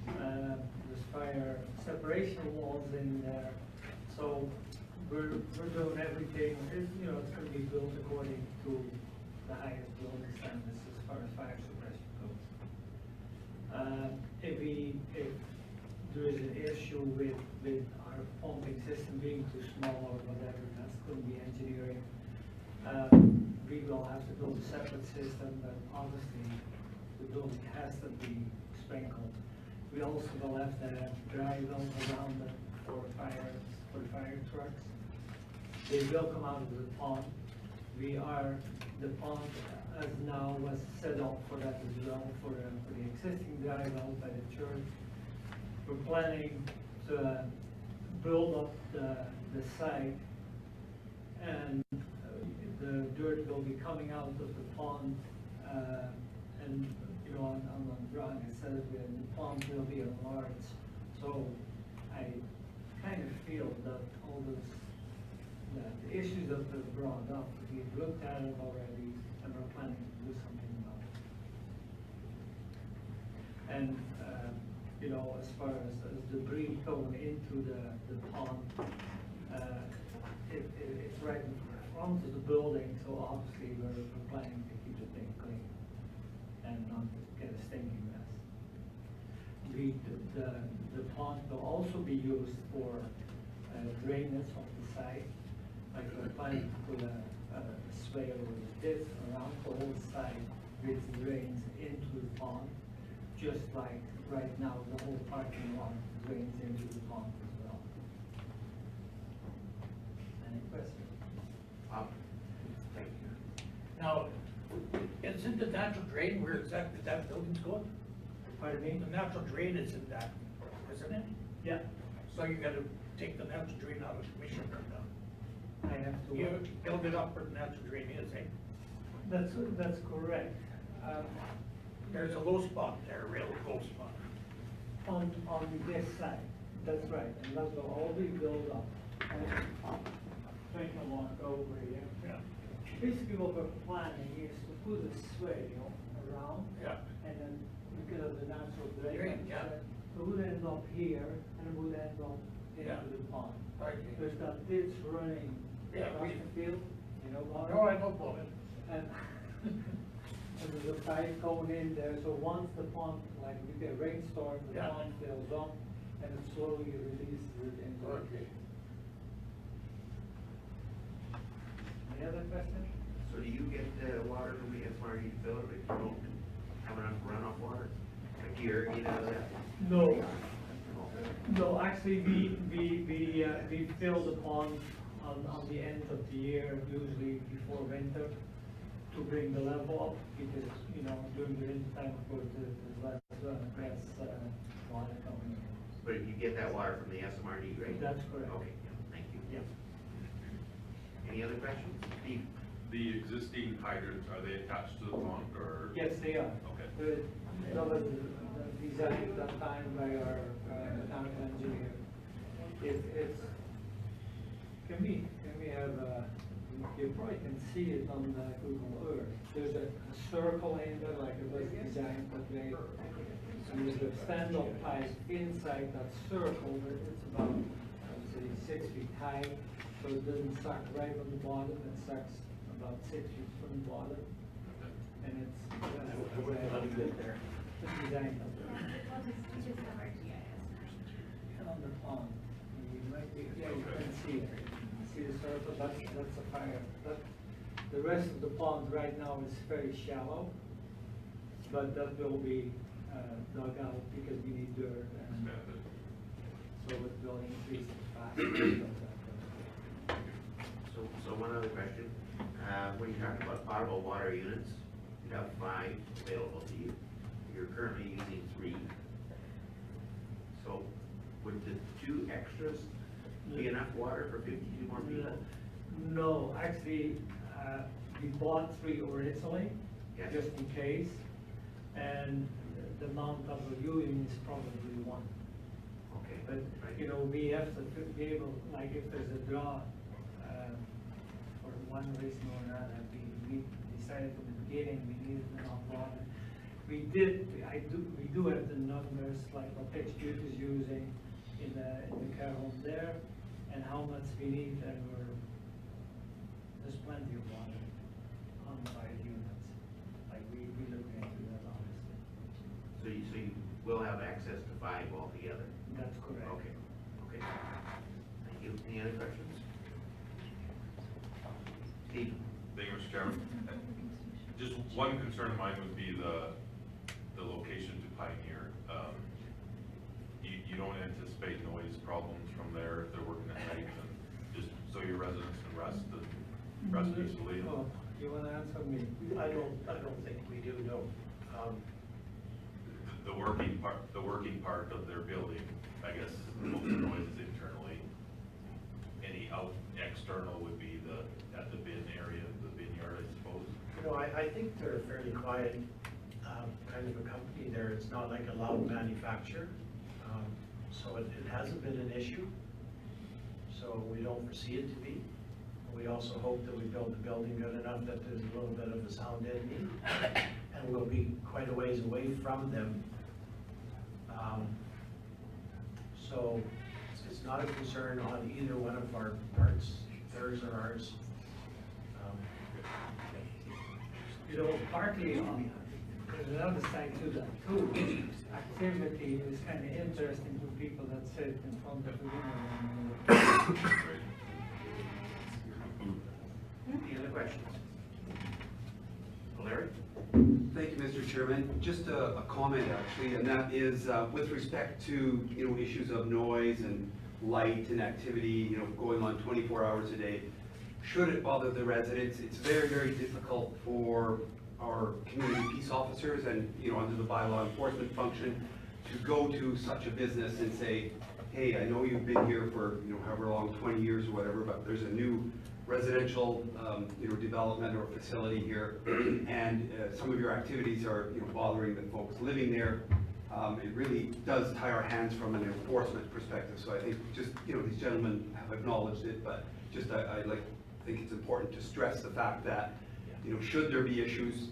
O: There's fire separation walls in there. So we're doing everything. It's going to be built according to the highest building standards as far as fire suppression goes. If there is an issue with our pumping system being too small or whatever, that's going to be engineering. We will have to build a separate system, but obviously the building has to be sprinkled. We also will have to have dry wells around it for fire trucks. They will come out of the pond. The pond as now was set up for that as well, for the existing dry well by the church. We're planning to build up the site, and the dirt will be coming out of the pond, and on the drawing it says the pond will be enlarged. So I kind of feel that all the issues that were brought up, we've looked at it already, and we're planning to do something about it. And as far as debris going into the pond, it's right in front of the building, so obviously we're planning to keep the thing clean and not get a stinking mess. The pond will also be used for drainage of the site. Like we're planning to put a swale or a ditch around the whole site which drains into the pond, just like right now the whole parking lot drains into the pond as well. Any questions?
N: Thank you.
D: Now, isn't the natural drain where exactly that building's going?
O: Pardon me?
D: The natural drain is in that, isn't it?
O: Yeah.
D: So you gotta take the natural drain out of the commission right now.
O: I have to.
D: You build it up where the natural drain is, eh?
O: That's correct.
D: There's a low spot there, a real low spot.
O: On this side, that's right, and that will all be built up. Take a walk over here.
D: Yeah.
O: basically what we're planning is to put a swale, you know, around.
D: Yeah.
O: And then because of the natural drainage.
D: Drain, yeah.
O: It would end up here and it would end up
D: Yeah.
O: into the pond.
D: Okay.
O: There's that ditch running
D: Yeah,
O: across
D: we-
O: the field, you know, about
D: No, I don't know it.
O: And, and there's a pipe going in there, so once the pond, like we get rainstorm, the
D: Yeah.
O: pond fills up and it slowly releases it into the
D: Okay.
O: Any other questions?
A: So do you get water from the SMRD facility, if you don't have enough runoff water? Like you irrigate out of that?
O: No. No, actually, we fill the pond on the end of the year, usually before winter, to bring the level up, because, you know, during the winter time, of course, there's less water coming in.
A: But you get that water from the SMRD, right?
O: That's correct.
A: Okay, yeah, thank you.
O: Yeah.
A: Any other questions? Steve?
E: The existing hydrants, are they attached to the pond or?
O: Yes, they are.
E: Okay.
O: That was designed at that time by our mechanical engineer. It's, can we have, you probably can see it on the Google Earth. There's a circle in there, like it was designed that way. And there's a stand-up pipe inside that circle, but it's about, I would say, 6 feet high. So it doesn't suck right on the bottom, it sucks about 6 feet from the bottom. And it's,
N: there.
O: it's designed up there.
C: We'll just have our GIS.
O: And on the pond, you might be, yeah, you can see it. See the circle, that's a fire. The rest of the pond right now is very shallow, but that will be dug out because we need dirt, and so it will increase the fast.
A: So one other question, when you talk about potable water units, you have 5 available to you. You're currently using 3. So would the 2 extras be enough water for 52 more people?
O: No, actually, we bought 3 originally,
A: Yes.
O: just in case, and the amount that we're using is probably 1.
A: Okay.
O: But,
A: Right.
O: you know, we have to be able, like if there's a draw, for one reason or another, we decided from the beginning we needed enough water. We do have the numbers, like what Pittsburgh is using in the care home there, and how much we need, and there's plenty of water on 5 units. Like we look into that honestly.
A: So you will have access to 5 altogether?
O: That's correct.
A: Okay. Thank you. Any other questions? Steve?
E: Thank you, Mr. Chairman. Just one concern of mine would be the location to Pioneer. You don't anticipate noise problems from there if they're working at night, and just so your residents can rest peacefully?
O: Oh, you wanna answer me?
N: I don't think we do, no.
E: The working part of their building, I guess, most of the noise is internally. Any external would be at the bin area, the bin yard, I suppose.
N: You know, I think they're a fairly quiet, kind of a company there. It's not like a loud manufacturer. So it hasn't been an issue. So we don't foresee it to be. We also hope that we build the building good enough that there's a little bit of a sound enemy. And we'll be quite a ways away from them. So it's not a concern on either one of our parts, theirs or ours.
O: You know, partly on, there's another side to that too. Activity is kind of interesting to people that sit in front of the window.
A: Any other questions? Larry?
P: Thank you, Mr. Chairman. Just a comment actually, and that is with respect to, you know, issues of noise and light and activity, you know, going on 24 hours a day. Should it bother the residents, it's very, very difficult for our community peace officers and, you know, under the bylaw enforcement function to go to such a business and say, hey, I know you've been here for, you know, however long, 20 years or whatever, but there's a new residential, you know, development or facility here, and some of your activities are, you know, bothering the folks living there. It really does tie our hands from an enforcement perspective. So I think just, you know, these gentlemen have acknowledged it, but just I like think it's important to stress the fact that, you know, should there be issues,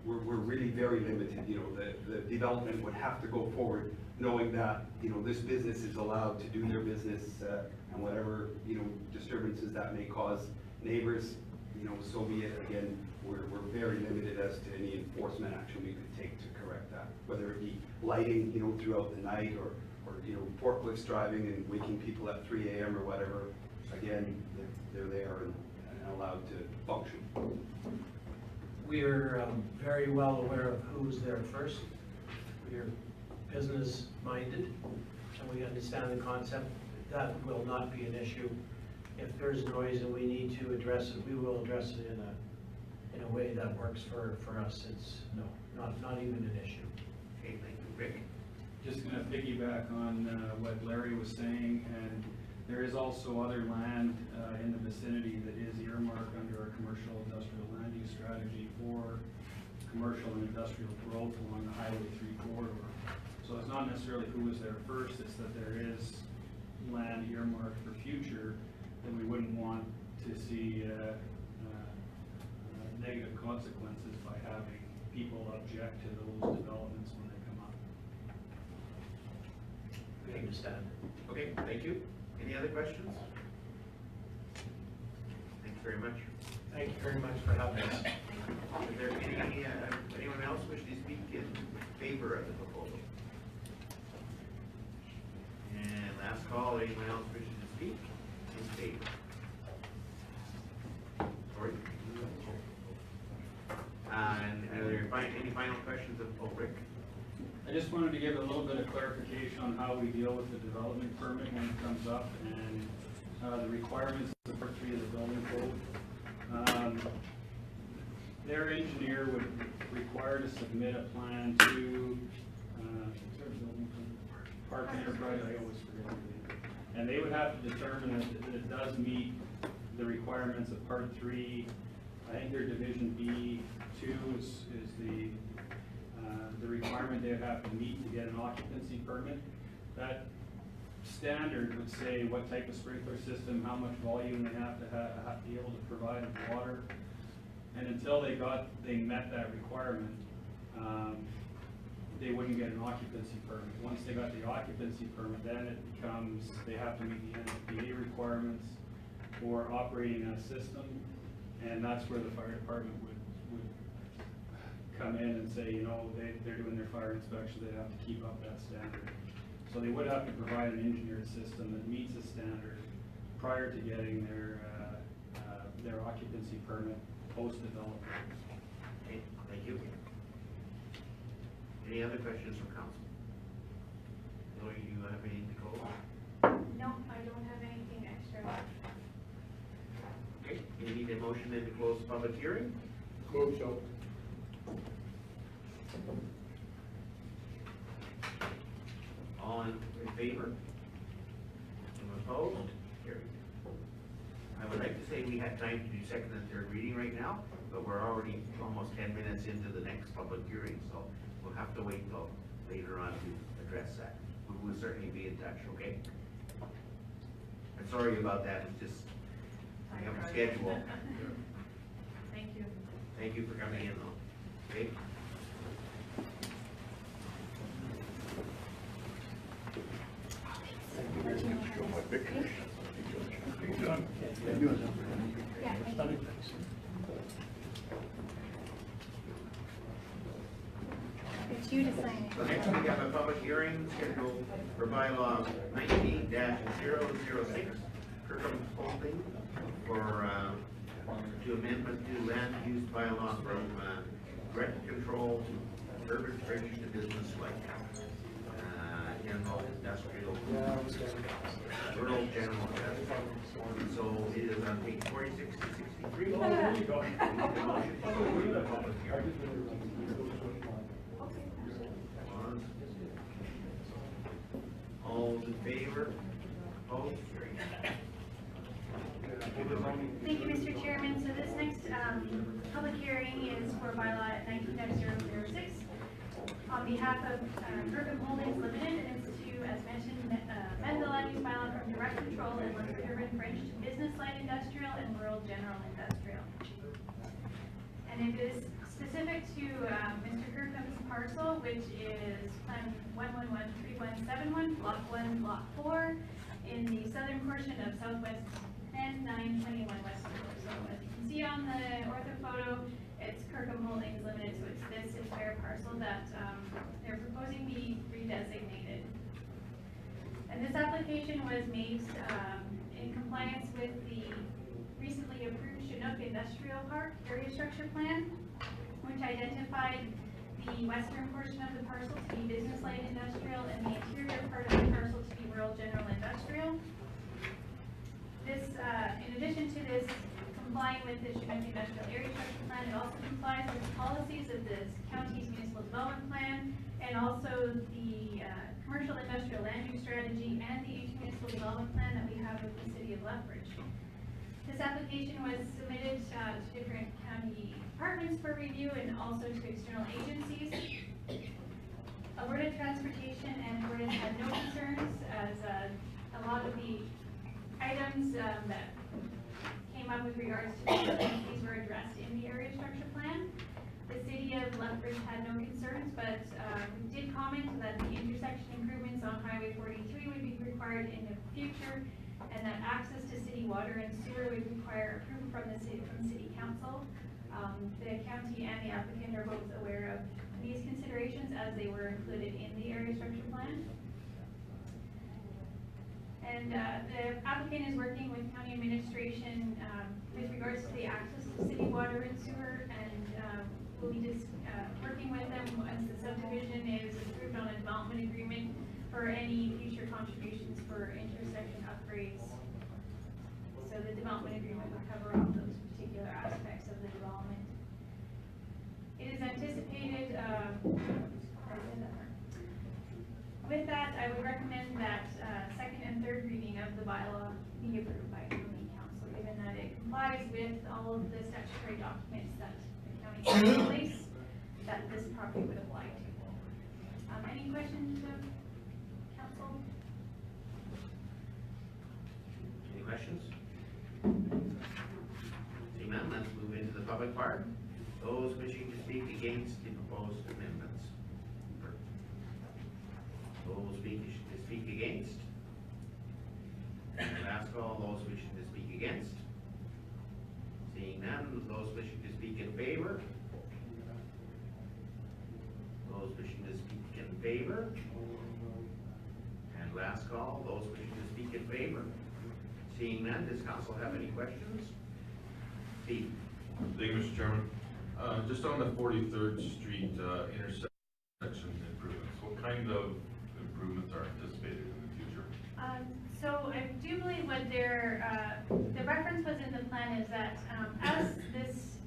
P: we're really very limited. You know, the development would have to go forward knowing that, you know, this business is allowed to do their business, and whatever, you know, disturbances that may cause neighbors, you know, so be it. Again, we're very limited as to any enforcement action we could take to correct that, whether it be lighting, you know, throughout the night, or you know, forklifts driving and waking people at 3 a.m. or whatever. Again, they're there and allowed to function.
N: We are very well aware of who's there first. We are business-minded, and we understand the concept. That will not be an issue. If there's noise and we need to address it, we will address it in a way that works for us. It's, no, not even an issue.
A: Okay, thank you. Rick?
H: Just gonna piggyback on what Larry was saying, and there is also other land in the vicinity that is earmarked under our commercial industrial land use strategy for commercial and industrial growth along the Highway 3 corridor. So it's not necessarily who was there first, it's that there is land earmarked for future that we wouldn't want to see negative consequences by having people object to those developments when they come up.
N: We understand.
A: Okay, thank you. Any other questions? Thanks very much.
N: Thank you very much for having us.
A: Is there anyone else wish to speak in favor of the proposal? And last call, anyone else wishing to speak in favor? Sorry. And are there any final questions of Rick?
H: I just wanted to give a little bit of clarification on how we deal with the development permit when it comes up, and the requirements of Part 3 of the building code. Their engineer would require to submit a plan to Park Enterprise, I always forget everything. And they would have to determine that it does meet the requirements of Part 3. I think their Division B2 is the requirement they would have to meet to get an occupancy permit. That standard would say what type of sprinkler system, how much volume they have to be able to provide of water. And until they met that requirement, they wouldn't get an occupancy permit. Once they got the occupancy permit, then it becomes, they have to meet the NFPA requirements for operating a system, and that's where the fire department would come in and say, you know, they're doing their fire inspection, they have to keep up that standard. So they would have to provide an engineered system that meets the standard prior to getting their occupancy permit post-development.
A: Okay, thank you. Any other questions from council? Do you have anything to go over?
C: No, I don't have anything extra.
A: Okay, you need a motion then to close the public hearing?
F: Move so.
A: All in favor? Anyone opposed? Carried. I would like to say we had time to do second and third reading right now, but we're already almost 10 minutes into the next public hearing, so we'll have to wait till later on to address that. We will certainly be in touch, okay? I'm sorry about that, it's just, I have a schedule.
I: Thank you.
A: Thank you for coming in though, okay?
C: It's you to sign it.
A: So next we have a public hearing scheduled for bylaw 19-006, Kirkham Holding, for, to amendment to land use bylaw from, rent control to urban fringe to business like, general industrial, rural general. So it is on page 46 to 63. Oh, there you go. All in favor? Opposed? Carried.
C: Thank you, Mr. Chairman. So this next public hearing is for bylaw 19-006 on behalf of Kirkham Holdings Limited, and it's to as mentioned, amend the land use bylaw from direct control and urban fringe to business light industrial and rural general industrial. And it is specific to Mr. Kirkham's parcel, which is plan 1113171, block 1, block 4, in the southern portion of Southwest 10921 West Circle. So as you can see on the ortho photo, it's Kirkham Holdings Limited, so it's this entire parcel that they're proposing be redesignated. And this application was made in compliance with the recently approved Chinook Industrial Park Area Structure Plan, which identified the western portion of the parcel to be business light industrial and the interior part of the parcel to be rural general industrial. This, in addition to this complying with the Chinook Industrial Area Structure Plan, it also complies with the policies of the county's municipal development plan and also the commercial industrial land use strategy and the municipal development plan that we have with the city of Lethbridge. This application was submitted to different county departments for review and also to external agencies. Alberta Transportation and Alberta had no concerns, as a lot of the items that came up with regards to these were addressed in the area structure plan. The city of Lethbridge had no concerns, but we did comment that the intersection improvements on Highway 43 would be required in the future, and that access to city water and sewer would require approval from the city council. The county and the applicant are both aware of these considerations as they were included in the area structure plan. And the applicant is working with county administration with regards to the access to city water and sewer, and we'll be just working with them once the subdivision is approved on a development agreement for any future contributions for intersection upgrades. So the development agreement will cover all those particular aspects of the development. It is anticipated, with that, I would recommend that second and third reading of the bylaw be approved by county council, given that it complies with all of the statutory documents that the county has in place that this property would apply to. Any questions of council?
A: Any questions? Seeing none, let's move into the public part. Those wishing to speak against the proposed amendments. Those wishing to speak against. And last call, those wishing to speak against. Seeing none, those wishing to speak in favor. Those wishing to speak in favor. And last call, those wishing to speak in favor. Seeing none, does council have any questions? Steve.
E: Thank you, Mr. Chairman. Just on the 43rd Street intersection improvements, what kind of improvements are anticipated in the future?
C: So I do believe what the reference was in the plan is that as this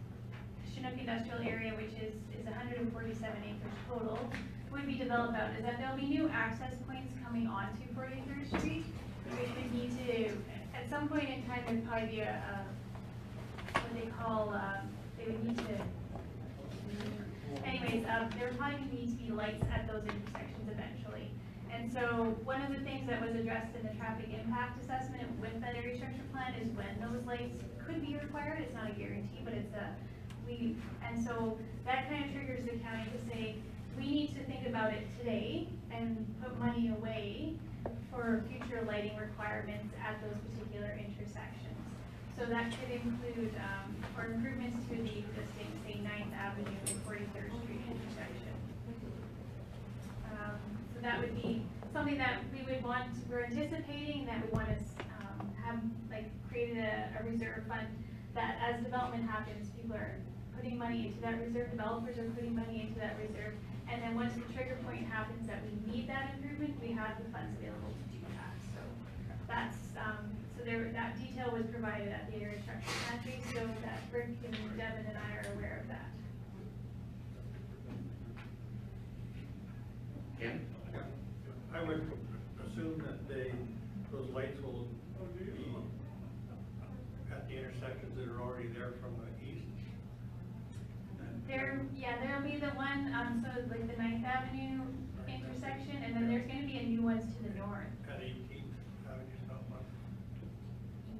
C: Chinook industrial area, which is 147 acres total, would be developed out, is that there'll be new access points coming onto 43rd Street, which would need to, at some point in time, there'd probably be what they call, they would need to, anyways, there would probably need to be lights at those intersections eventually. And so one of the things that was addressed in the traffic impact assessment with that area structure plan is when those lights could be required. It's not a guarantee, but it's and so that kind of triggers the county to say, we need to think about it today and put money away for future lighting requirements at those particular intersections. So that could include, or improvements to the existing, say, 9th Avenue and 43rd Street intersection. So that would be something that we would want, we're anticipating that we want to have, like, created a reserve fund that as development happens, people are putting money into that reserve, developers are putting money into that reserve, and then once the trigger point happens that we need that improvement, we have the funds available to do that. So that's, that detail was provided at the area structure pantry, so that Rick and Devin and I are aware of that.
A: Ken?
F: I would assume that those lights will be at the intersections that are already there from the east.
C: There'll be the one, so like the 9th Avenue intersection, and then there's gonna be a new ones to the north.
D: At 18th Avenue, not much.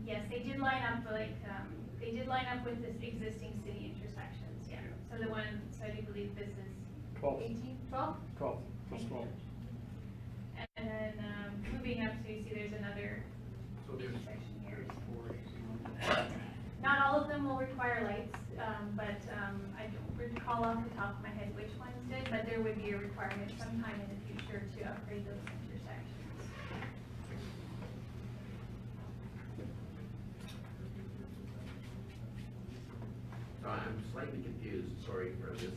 C: Yes, they did line up like, they did line up with this existing city intersections, yeah. So the one, so I do believe this is
F: 12.
C: 18, 12?
F: 12, just 12.
C: And then, moving up, so you see there's another
F: So there's
C: intersection here.
F: 4.
C: Not all of them will require lights, but, I don't recall off the top of my head which ones did, but there would be a requirement sometime in the future to upgrade those intersections.
A: So I'm slightly confused, sorry for this.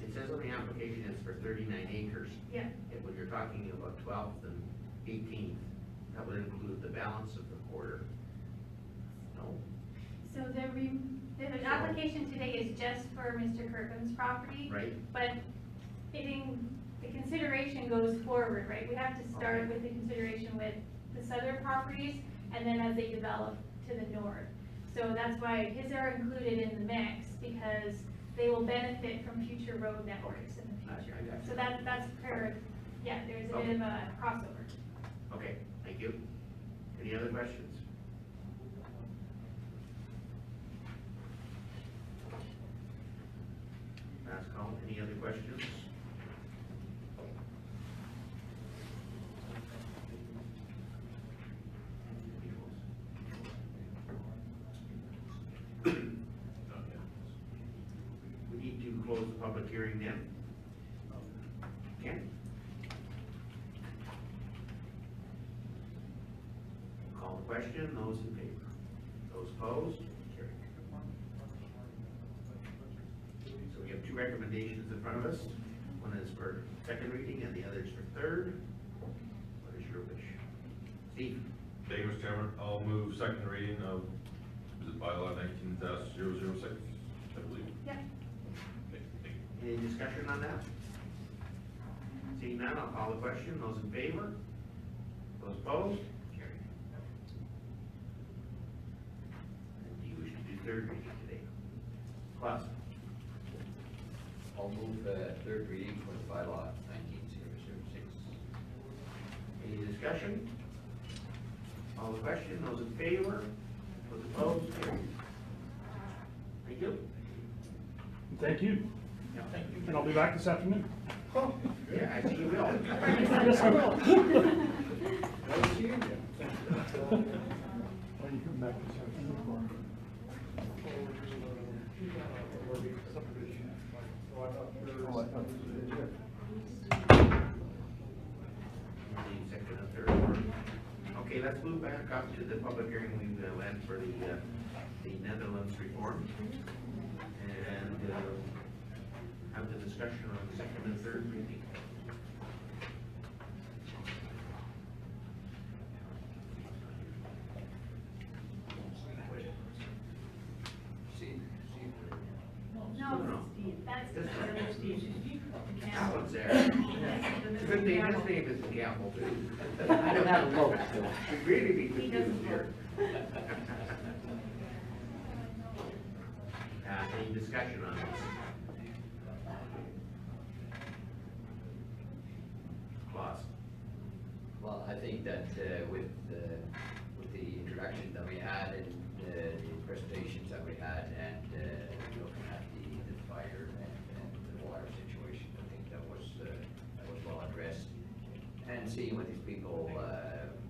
A: It says on the application it's for 39 acres.
C: Yeah.
A: If when you're talking about 12th and 18th, that would include the balance of the quarter. No?
C: So the application today is just for Mr. Kirkham's property.
A: Right.
C: But the consideration goes forward, right? We have to start
A: Okay.
C: with the consideration with the southern properties, and then as they develop to the north. So that's why his are included in the mix, because they will benefit from future road networks in the future.
A: I got you.
C: So that's per, yeah, there's a bit of a crossover.
A: Okay, thank you. Any other questions? Last call, any other questions? We need to close the public hearing then. Ken? Call the question, those in favor? Those opposed? Carried. So we have two recommendations in front of us. One is for second reading and the other is for third. What is your wish? Steve?
E: Thank you, Mr. Chairman. I'll move second reading of, is it bylaw 19-006, I believe.
C: Yeah.
E: Okay, thank you.
A: Any discussion on that? Seeing none, I'll call the question. Those in favor? Those opposed? Carried. And do you wish to do third reading today? Klaus?
G: I'll move third reading for the bylaw 19-006.
A: Any discussion? Call the question. Those in favor? Those opposed? Carried. Thank you.
F: Thank you.
A: Yeah, thank you.
F: And I'll be back this afternoon.
A: Yeah, I see you will.
F: Yes, I will. Nice seeing you. When you come back this afternoon.
A: Second and third. Okay, let's move back up to the public hearing we went for the Netherlands reform. And have the discussion on the second and third reading.
C: No, that's the other Steve.
A: That one's there. It's a good thing his name isn't Campbell too.
G: I don't have a vote, so.
A: We'd really be
C: He
A: confused
C: doesn't
A: here. Any discussion on this? Klaus?
G: Well, I think that with the introduction that we had and the presentations that we had and looking at the fire and the water situation, I think that was well addressed. And seeing what these people,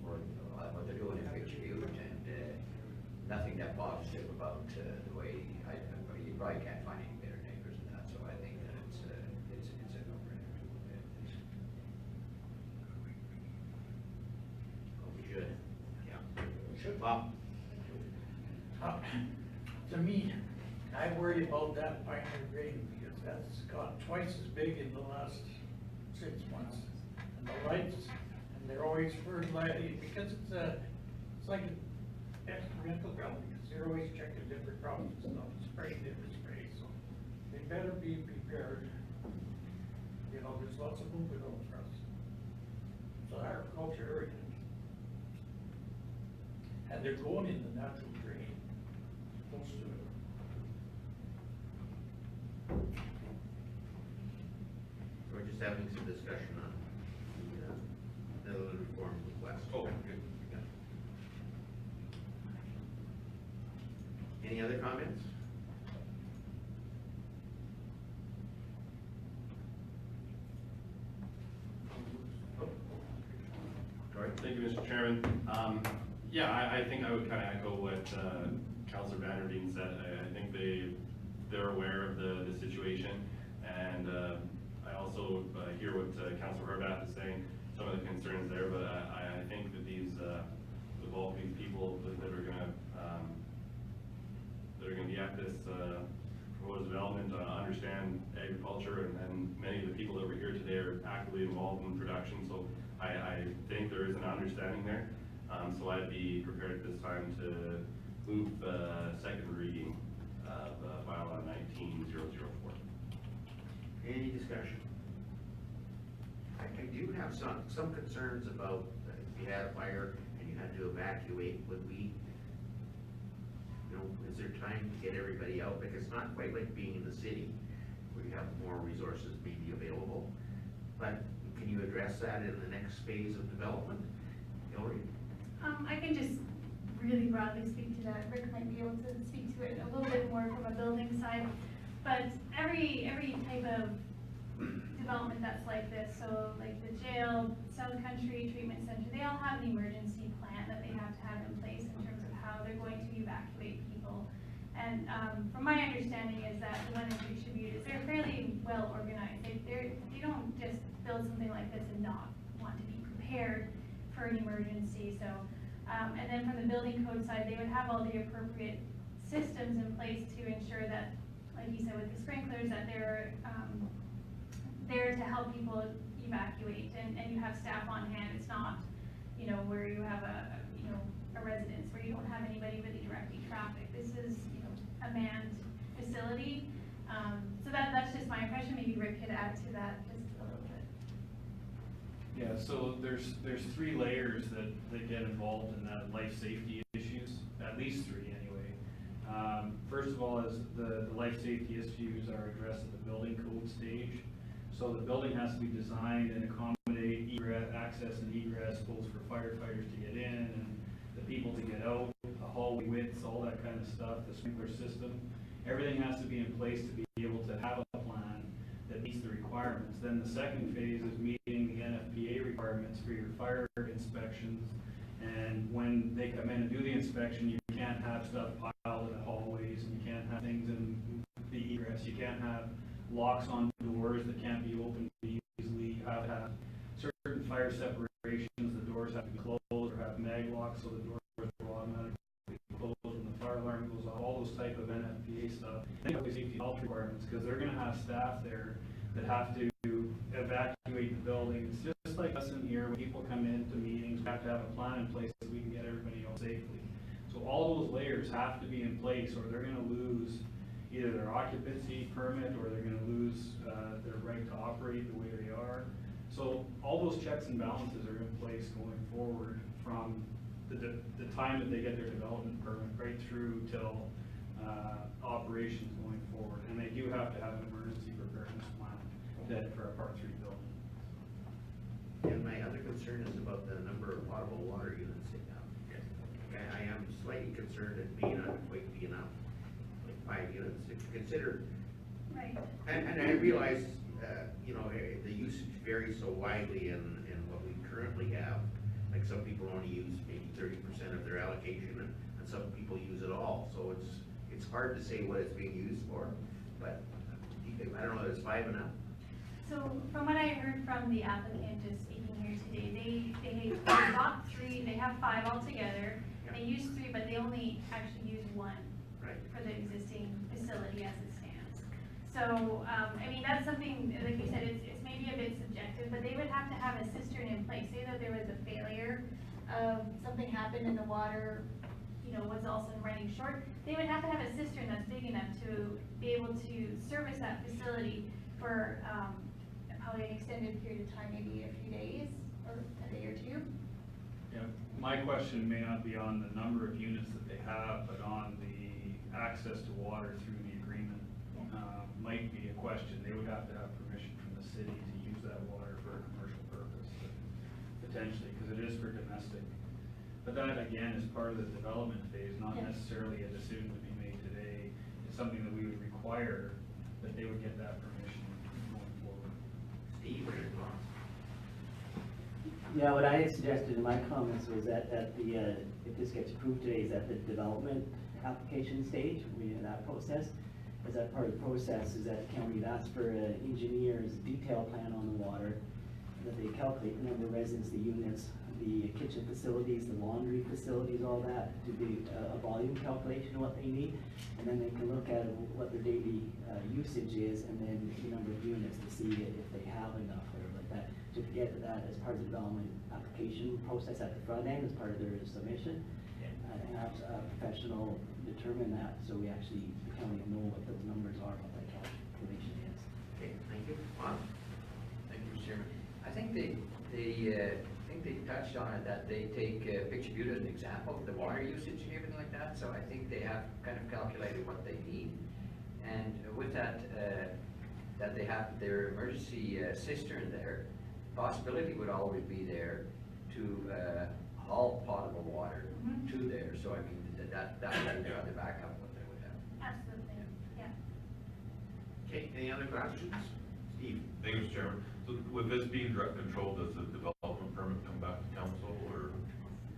G: what they're doing in Pittsfield and nothing that positive about the way, you probably can't find any better neighbors than that, so I think that it's a no-brainer.
A: Oh, we should. Yeah. Bob?
D: To me, I worry about that Pioneer Grade because that's got twice as big in the last 6 months. And the lights, and they're always fertilizing, because it's like an extra rental ground, because they're always checking different problems and stuff, spraying different sprays, so they better be prepared. You know, there's lots of movement over us. So agriculture area. And they're going in the natural drain, close to it.
A: We're just just having some discussion on the Netherland reform request.
J: Oh, good.
A: Yeah. Any other comments? Sorry.
J: Thank you, Mr. Chairman. Yeah, I think I would kind of echo what Councilor Vanderveen said. I think they're aware of the situation, and I also hear what Councilor Horvath is saying, some of the concerns there, but I think that these, the bulk of these people that are gonna be at this proposed development understand agriculture, and many of the people that were here today are actively involved in production, so I think there is an understanding there. So I'd be prepared at this time to move second reading of bylaw 19-004.
A: Any discussion? I do have some concerns about if you had a fire and you had to evacuate, would we, you know, is there time to get everybody out? Like, it's not quite like being in the city where you have more resources maybe available, but can you address that in the next phase of development? Hillary?
C: I can just really broadly speak to that. Rick might be able to speak to it a little bit more from a building side, but every type of development that's like this, so like the jail, South Country Treatment Center, they all have an emergency plan that they have to have in place in terms of how they're going to evacuate people. And from my understanding is that the one in Bridge Butte is they're fairly well organized. They don't just build something like this and not want to be prepared for an emergency. So, and then from the building code side, they would have all the appropriate systems in place to ensure that, like you said with the sprinklers, that they're there to help people evacuate, and you have staff on hand. It's not, you know, where you have a residence where you don't have anybody really directing traffic. This is, you know, a manned facility. So that's just my impression. Maybe Rick could add to that just a little bit.
H: Yeah, so there's 3 layers that get involved in that life safety issues, at least 3 anyway. First of all, is the life safety issues are addressed at the building code stage. So the building has to be designed and accommodate access and egress, both for firefighters to get in and the people to get out, the hallway widths, all that kind of stuff, the sprinkler system. Everything has to be in place to be able to have a plan that meets the requirements. Then the second phase is meeting the NFPA requirements for your fire inspections. And when they come in and do the inspection, you can't have stuff piled in the hallways, and you can't have things in the egress. You can't have locks on doors that can't be opened easily. You have to have certain fire separations. The doors have to be closed or have mag locks so the doors will automatically close when the fire alarm goes off. All those type of NFPA stuff. They have safety health requirements because they're going to have staff there that have to evacuate the building. It's just like us in here. When people come into meetings, we have to have a plan in place so we can get everybody out safely. So all those layers have to be in place, or they're going to lose either their occupancy permit, or they're going to lose their right to operate the way they are. So all those checks and balances are in place going forward from the time that they get their development permit right through till operations going forward. And they do have to have an emergency preparedness plan for a Part 3 building.
A: And my other concern is about the number of potable water units they have. I am slightly concerned it may not quite be enough, like 5 units if you consider.
C: Right.
A: And I realize, you know, the usage varies so widely in what we currently have. Like some people only use maybe 30% of their allocation, and some people use it all. So it's hard to say what it's being used for, but I don't know, is 5 enough?
C: So from what I heard from the applicant just speaking here today, they bought 3, they have 5 altogether.
A: Yeah.
C: They use 3, but they only actually use 1
A: Right.
C: for the existing facility as it stands. So, I mean, that's something, like you said, it's maybe a bit subjective, but they would have to have a cistern in place. Say that there was a failure, something happened and the water, you know, was also running short. They would have to have a cistern that's big enough to be able to service that facility for probably an extended period of time, maybe a few days or a day or 2.
H: Yeah, my question may not be on the number of units that they have, but on the access to water through the agreement. Might be a question. They would have to have permission from the city to use that water for a commercial purpose, potentially, because it is for domestic. But that, again, is part of the development phase, not
C: Yeah.
H: necessarily a decision to be made today. It's something that we would require that they would get that permission going forward.
A: Steve, what are your thoughts?
Q: Yeah, what I had suggested in my comments was that at the, if this gets approved today, is at the development application stage, we in that process. As that part of the process is that the county would ask for an engineer's detail plan on the water, that they calculate the number of residents, the units, the kitchen facilities, the laundry facilities, all that, to be a volume calculation of what they need. And then they can look at what their daily usage is, and then the number of units to see if they have enough or like that. To get that as part of the development application process at the front end, as part of their submission. And have a professional determine that, so we actually, the county will know what those numbers are, what that calculation is.
A: Okay, thank you. Bob?
G: Thank you, Mr. Chairman. I think they touched on it, that they take Picture Butte as an example of the water usage and everything like that, so I think they have kind of calculated what they need. And with that, that they have their emergency cistern there, possibility would always be there to haul potable water to there, so I mean, that would be the backup what they would have.
C: Absolutely, yeah.
A: Okay, any other questions? Steve?
E: Thank you, Mr. Chairman. So with this being direct control, does the development permit come back to council, or?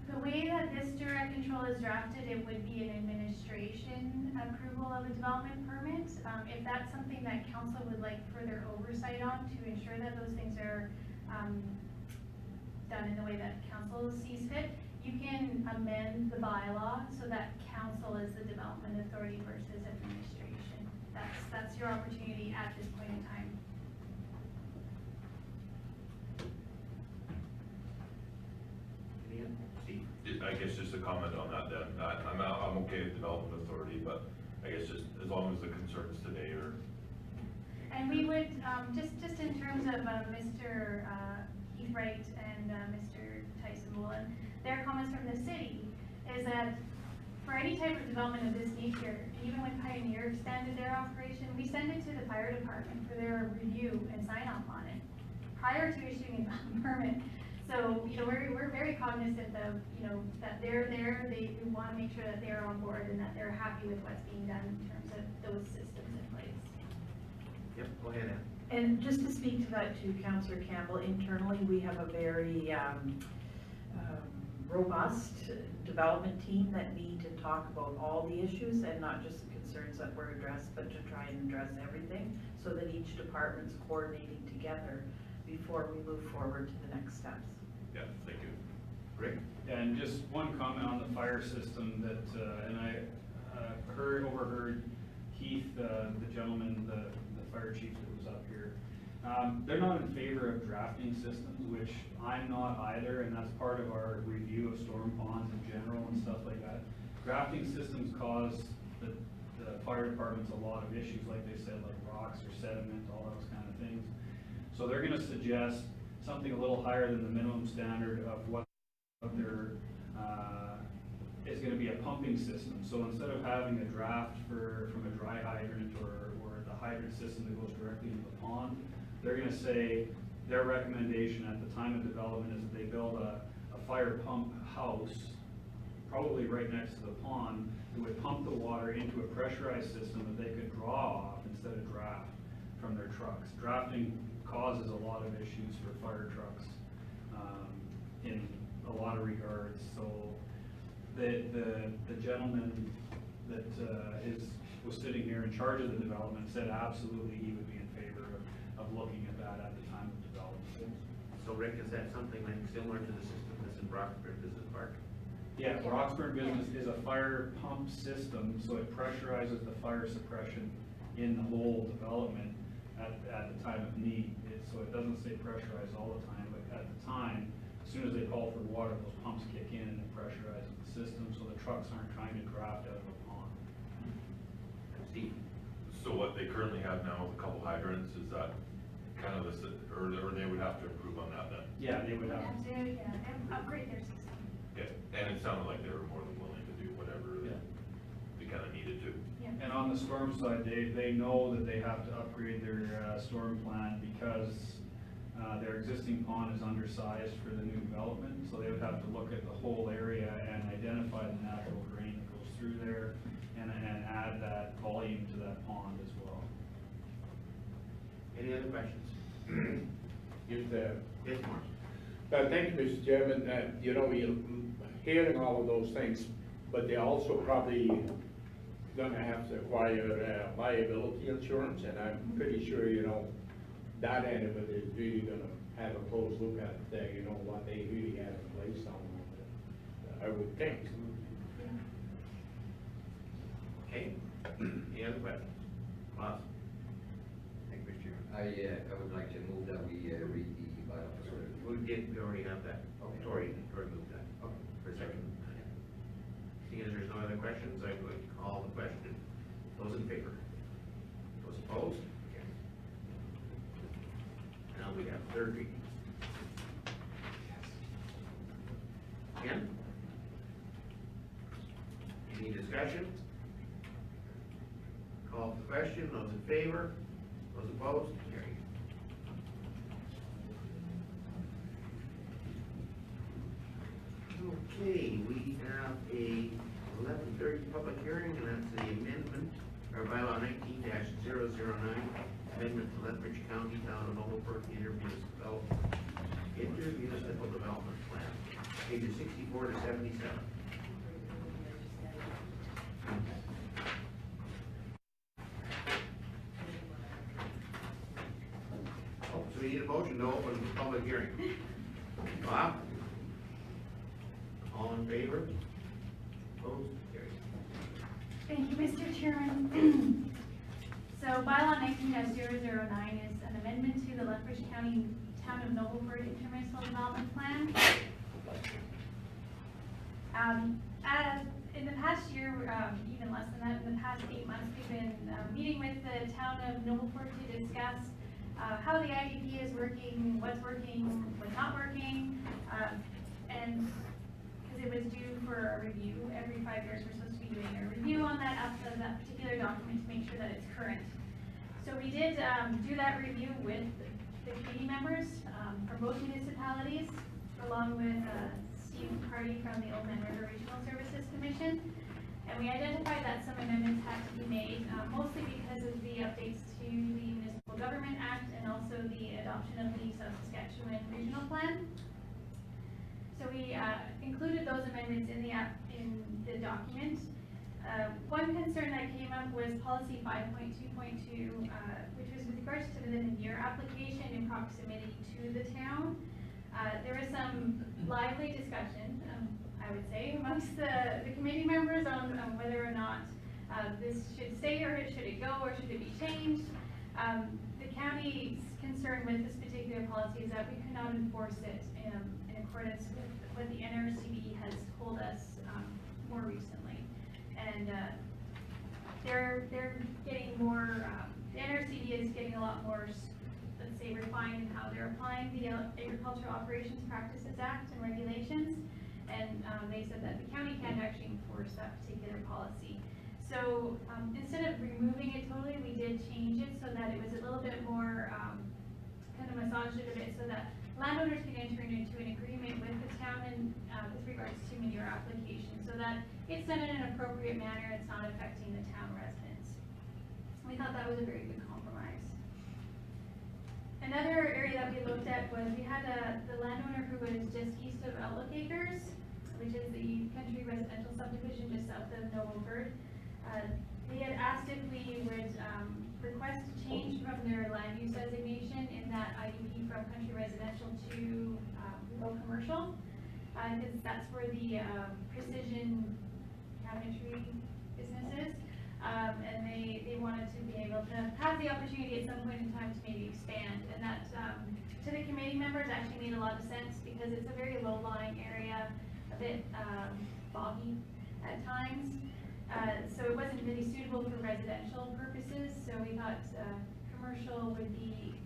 C: The way that this direct control is drafted, it would be an administration approval of a development permit. If that's something that council would like further oversight on to ensure that those things are done in the way that council sees fit, you can amend the bylaw so that council is the development authority versus administration. That's your opportunity at this point in time.
A: Steve?
E: I guess just a comment on that then. I'm okay with development authority, but I guess just as long as the concerns today are.
C: And we would, just in terms of Mr. Heath Wright and Mr. Tyson Woolen, their comments from the city is that for any type of development of this nature, even when Pioneer expanded their operation, we send it to the fire department for their review and sign off on it prior to issuing a permit. So, you know, we're very cognizant of, you know, that they're there, we want to make sure that they're on board and that they're happy with what's being done in terms of those systems in place.
A: Yep, go ahead, Ann.
I: And just to speak to that too, Councillor Campbell, internally, we have a very robust development team that meet and talk about all the issues and not just the concerns that were addressed, but to try and address everything so that each department's coordinating together before we move forward to the next steps.
E: Yeah, thank you.
A: Great.
H: And just one comment on the fire system that, and I overheard Keith, the gentleman, the fire chief that was up here. They're not in favor of drafting systems, which I'm not either, and that's part of our review of storm ponds in general and stuff like that. Drafting systems cause the fire departments a lot of issues, like they said, like rocks or sediment, all those kind of things. So they're gonna suggest something a little higher than the minimum standard of what their, is gonna be a pumping system. So instead of having a draft from a dry hydrant or the hydrant system that goes directly into the pond, they're gonna say their recommendation at the time of development is that they build a fire pump house, probably right next to the pond, that would pump the water into a pressurized system that they could draw off instead of draft from their trucks. Drafting causes a lot of issues for fire trucks in a lot of regards. So the gentleman that was sitting here in charge of the development said absolutely he would be in favor of looking at that at the time of development.
A: So Rick, is that something like similar to the system that's in Roxburgh Business Park?
H: Yeah, Roxburgh Business is a fire pump system, so it pressurizes the fire suppression in the whole development at the time of need. So it doesn't stay pressurized all the time, but at the time, as soon as they call for water, those pumps kick in and it pressurizes the system, so the trucks aren't trying to draft out of a pond.
A: Steve?
E: So what they currently have now with a couple hydrants, is that kind of or they would have to improve on that then?
H: Yeah, they would have.
C: They would upgrade their system.
E: Okay, and it sounded like they were more than willing to do whatever the kind of needed to.
H: And on the storm side, they know that they have to upgrade their storm plan because their existing pond is undersized for the new development, so they would have to look at the whole area and identify the natural drain that goes through there and add that volume to that pond as well.
A: Any other questions?
B: Yes,
A: Yes, Mark.
B: thank you, Mr. Chairman. You know, we're hearing all of those things, but they're also probably gonna have to acquire liability insurance, and I'm pretty sure, you know, that end of it is really gonna have a close look at, you know, what they really have in place on it, I would think.
A: Okay, any other questions? Bob?
G: Thank you, Mr. Chairman. I would like to move that we read the bylaw.
A: We already have that.
G: Okay.
A: Tori moved that.
G: Okay.
A: For a second. Seeing as there's no other questions, I would call the question. Those in favor? Those opposed? Okay. Now we have third reading. Ken? Any discussion? Call the question. Those in favor? Those opposed? Carried. Okay, we have a 11:30 public hearing, and that's the amendment, or bylaw 19-009, amendment to Lethbridge County, Town of Noblesburg, intermunicipal development plan, pages 64 to 77. Oh, so we need a motion to open the public hearing. Bob? All in favor? Opposed? Carried.
C: Thank you, Mr. Chairman. So bylaw 19-009 is an amendment to the Lethbridge County Town of Noblesburg intermunicipal development plan. In the past year, even less than that, in the past 8 months, we've been meeting with the Town of Noblesburg to discuss how the IDP is working, what's not working, and because it was due for a review every 5 years, we're supposed to be doing a review on that particular document to make sure that it's current. So we did do that review with the committee members from both municipalities, along with Steve Hardy from the Old Man River Regional Services Commission. And we identified that some amendments had to be made, mostly because of the updates to the Municipal Government Act and also the adoption of the South Saskatchewan Regional Plan. So we included those amendments in the document. One concern that came up was policy 5.2.2, which was with regards to the manure application in proximity to the town. There was some lively discussion, I would say, amongst the committee members on whether or not this should stay, or should it go, or should it be changed. The county's concern with this particular policy is that we cannot enforce it in accordance with what the NRCD has told us more recently. And they're getting more, the NRCD is getting a lot more, let's say, refined in how they're applying the Agricultural Operations Practices Act and regulations. And they said that the county can't actually enforce that particular policy. So instead of removing it totally, we did change it so that it was a little bit more, kind of massaged it a bit so that landowners can enter into an agreement with the town and with regards to manure application, so that it's done in an appropriate manner, it's not affecting the town residents. We thought that was a very good compromise. Another area that we looked at was we had the landowner who was just east of Outlook Acres, which is the country residential subdivision just south of Noblesburg. They had asked if we would request a change from their land use designation in that IDP from country residential to rural commercial, because that's where the precision cabinetry business is. And they wanted to be able to have the opportunity at some point in time to maybe expand. And that, to the committee members, actually made a lot of sense because it's a very low-lying area, a bit boggy at times. So it wasn't really suitable for residential purposes. So we thought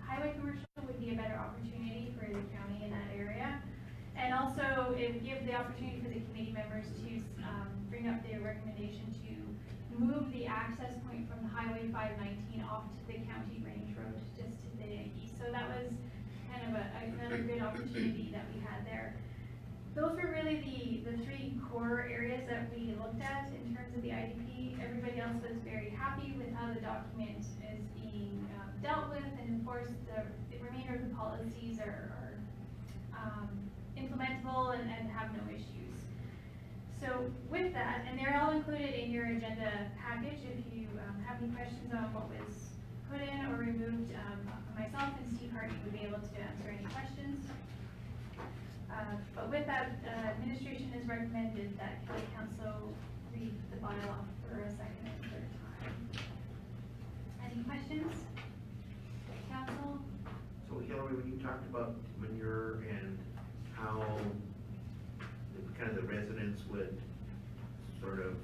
C: highway commercial would be a better opportunity for the county in that area. And also it would give the opportunity for the committee members to bring up their recommendation to move the access point from the Highway 519 off to the County Range Road, just to the east. So that was kind of another good opportunity that we had there. Those were really the three core areas that we looked at in terms of the IDP. Everybody else was very happy with how the document is being dealt with and enforced. The remainder of the policies are implementable and have no issues. So with that, and they're all included in your agenda package. If you have any questions on what was put in or removed, myself and Steve Hardy would be able to answer any questions. But with that, administration has recommended that the council read the bylaw for a second and third time. Any questions? Council?
A: So Hillary, when you talked about manure and how kind of the residents would sort of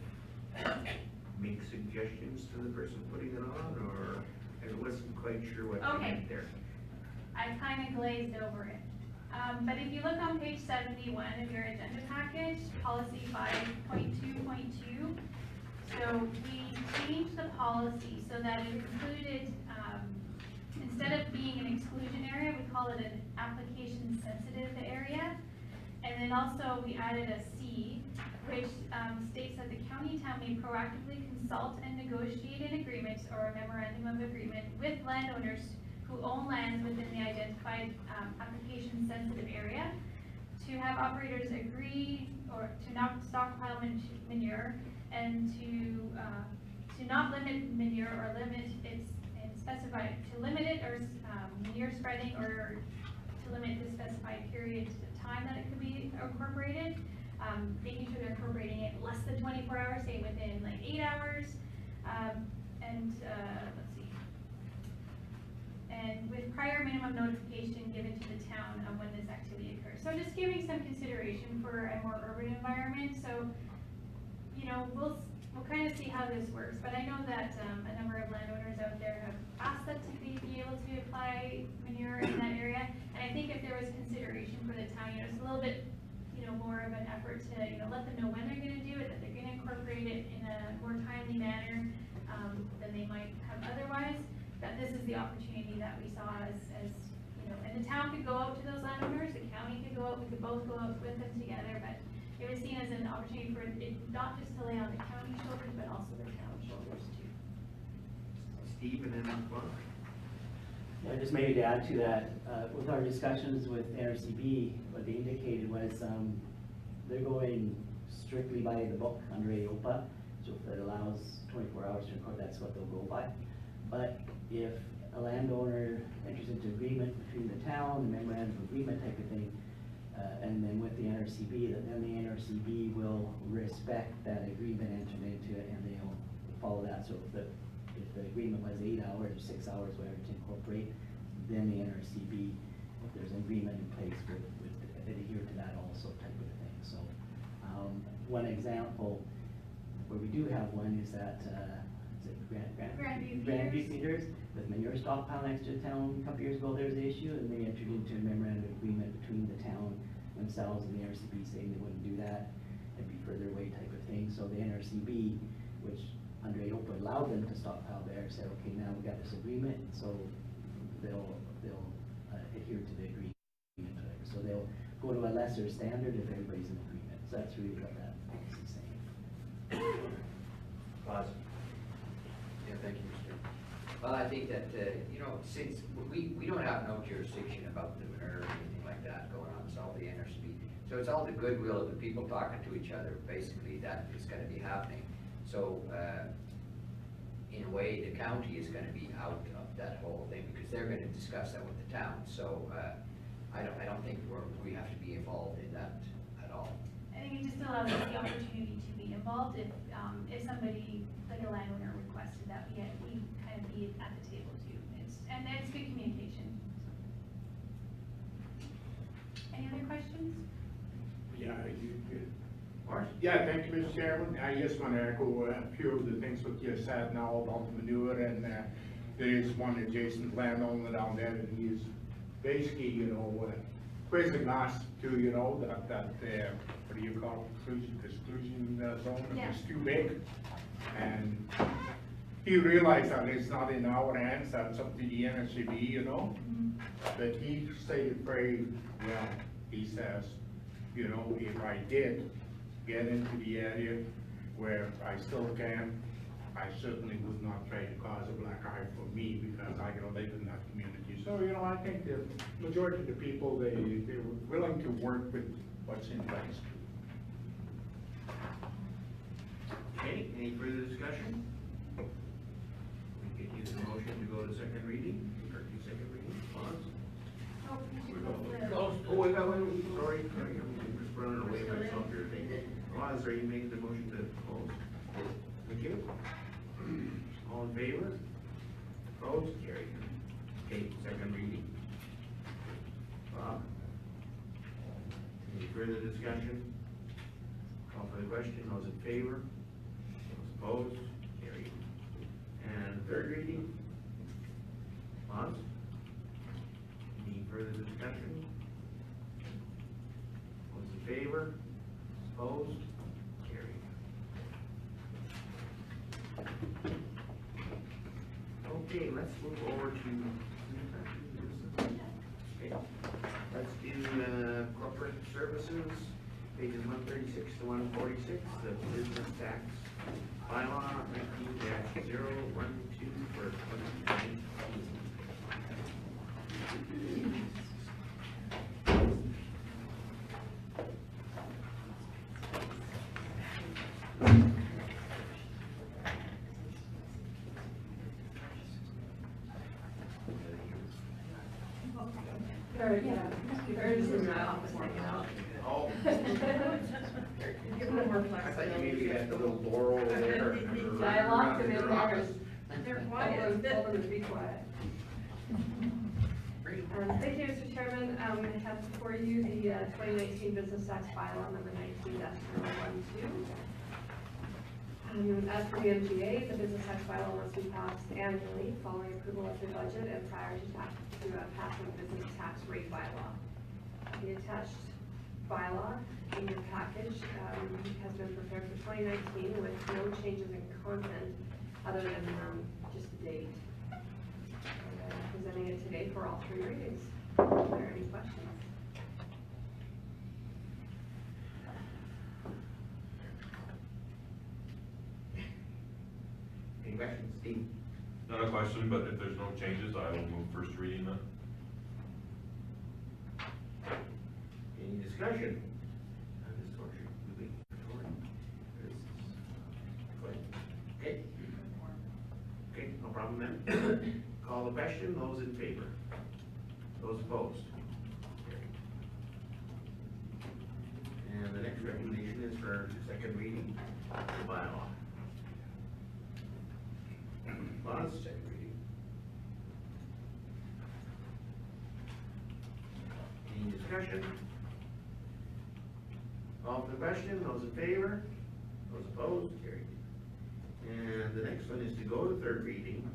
A: make suggestions to the person putting it on, or I wasn't quite sure what you meant there.
C: I kind of glazed over it. But if you look on page 71 of your agenda package, policy 5.2.2, so we changed the policy so that it included, instead of being an exclusion area, we call it an application sensitive area. And then also we added a C, which states that the county town may proactively consult and negotiate an agreement or a memorandum of agreement with landowners who own lands within the identified application sensitive area to have operators agree or to not stockpile manure and to not limit manure or limit its and specify to limit it or manure spreading or to limit the specified period of time that it could be incorporated. Making sure they're incorporating it less than 24 hours, say within like 8 hours, let's see. And with prior minimum notification given to the town of when this activity occurs. So just giving some consideration for a more urban environment. So, you know, we'll kind of see how this works. But I know that a number of landowners out there have asked that to be able to apply manure in that area. And I think if there was consideration for the town, you know, it's a little bit, you know, more of an effort to, you know, let them know when they're going to do it, that they're going to incorporate it in a more timely manner than they might have otherwise. That this is the opportunity that we saw as you know, and the town could go out to those landowners, the county could go out, we could both go out with them together, but it was seen as an opportunity for it not just to lay on the county shoulders, but also the town shoulders too.
A: Steve, and then Mark.
Q: Yeah, just maybe to add to that, with our discussions with NRCB, what they indicated was they're going strictly by the book under AOPA, so if it allows 24 hours to record, that's what they'll go by. But if a landowner enters into agreement between the town, the memorandum of agreement type of thing, and then with the NRCB, then the NRCB will respect that agreement entered into it, and they'll follow that. So if the agreement was 8 hours or 6 hours, whatever, to incorporate, then the NRCB, if there's an agreement in place, would adhere to that also type of thing. So one example where we do have one is that Grandview Feeders with manure stockpile next to the town. A couple years ago there was an issue, and they entered into a memorandum of agreement between the town themselves and the NRCB saying they wouldn't do that. It'd be further away type of thing. So the NRCB, which under AOPA allowed them to stockpile there, said, okay, now we got this agreement, so they'll adhere to the agreement. So they'll go to a lesser standard if everybody's in agreement. So that's really what that policy is saying.
A: Pause.
G: Yeah, thank you, Mr. Well, I think that, you know, since we don't have no jurisdiction about the manure or anything like that going on, it's all the NRCB. So it's all the goodwill of the people talking to each other, basically, that is going to be happening. So, in a way, the county is going to be out of that whole thing because they're going to discuss that with the town. So, I don't think we have to be involved in that at all.
C: I think it just allows us the opportunity to be involved if somebody, like a landowner, requested that we kind of be at the table too. And it's good communication. Any other questions?
B: Yeah, you did.
A: Mark?
B: Yeah, thank you, Mr. Chairman. I just want to echo a few of the things what you said now about the manure, and there is one adjacent landowner down there, and he is basically, you know, quizzing us to, you know, that what do you call it, exclusion zone,
C: Yeah.
B: is too big. And he realized that it's not in our hands, that's up to the NSCB, you know? But he stated very well, he says, you know, if I did get into the area where I still can, I certainly would not try to cause a black eye for me because I gotta live in that community. So, you know, I think the majority of the people, they're willing to work with what's in place.
A: Okay, any further discussion? We could use a motion to go to second reading, or to second reading, pause.
C: Oh, we should close the-
A: Oh, wait, sorry, I'm just running away with myself here. Pause, are you making the motion to close? Thank you. All in favor? Opposed? Carried. Okay, second reading. Bob? Any further discussion? Call for the question, those in favor? Those opposed? Carried. And third reading? Pause. Any further discussion? Those in favor? Opposed? Carried. Okay, let's move over to, okay, let's do, corporate services, pages 136 to 146, the business tax bylaw 19-012 for 2019. Oh.
M: Give them more
A: I thought you maybe had the little door over there.
M: I locked them in there.
C: They're
M: Quiet.
C: quiet.
M: Told them to be quiet. Thank you, Mr. Chairman. I have before you the 2019 business tax bylaw number 19-012. As per the MGA, the business tax bylaw must be passed annually following approval of the budget and prior to passing the business tax rate bylaw. The attached bylaw in your package has been prepared for 2019 with no changes in content other than just the date. Presenting it today for all three readings. Are there any questions?
A: Any questions, Steve?
E: Not a question, but if there's no changes, I will move first reading then.
A: Any discussion? On this portion, moving forward. Okay. Okay, no problem then. Call the question, those in favor? Those opposed? Carried. And the next recommendation is for second reading, the bylaw. Last second reading. Any discussion? Call for the question, those in favor? Those opposed? Carried. And the next one is to go to third reading,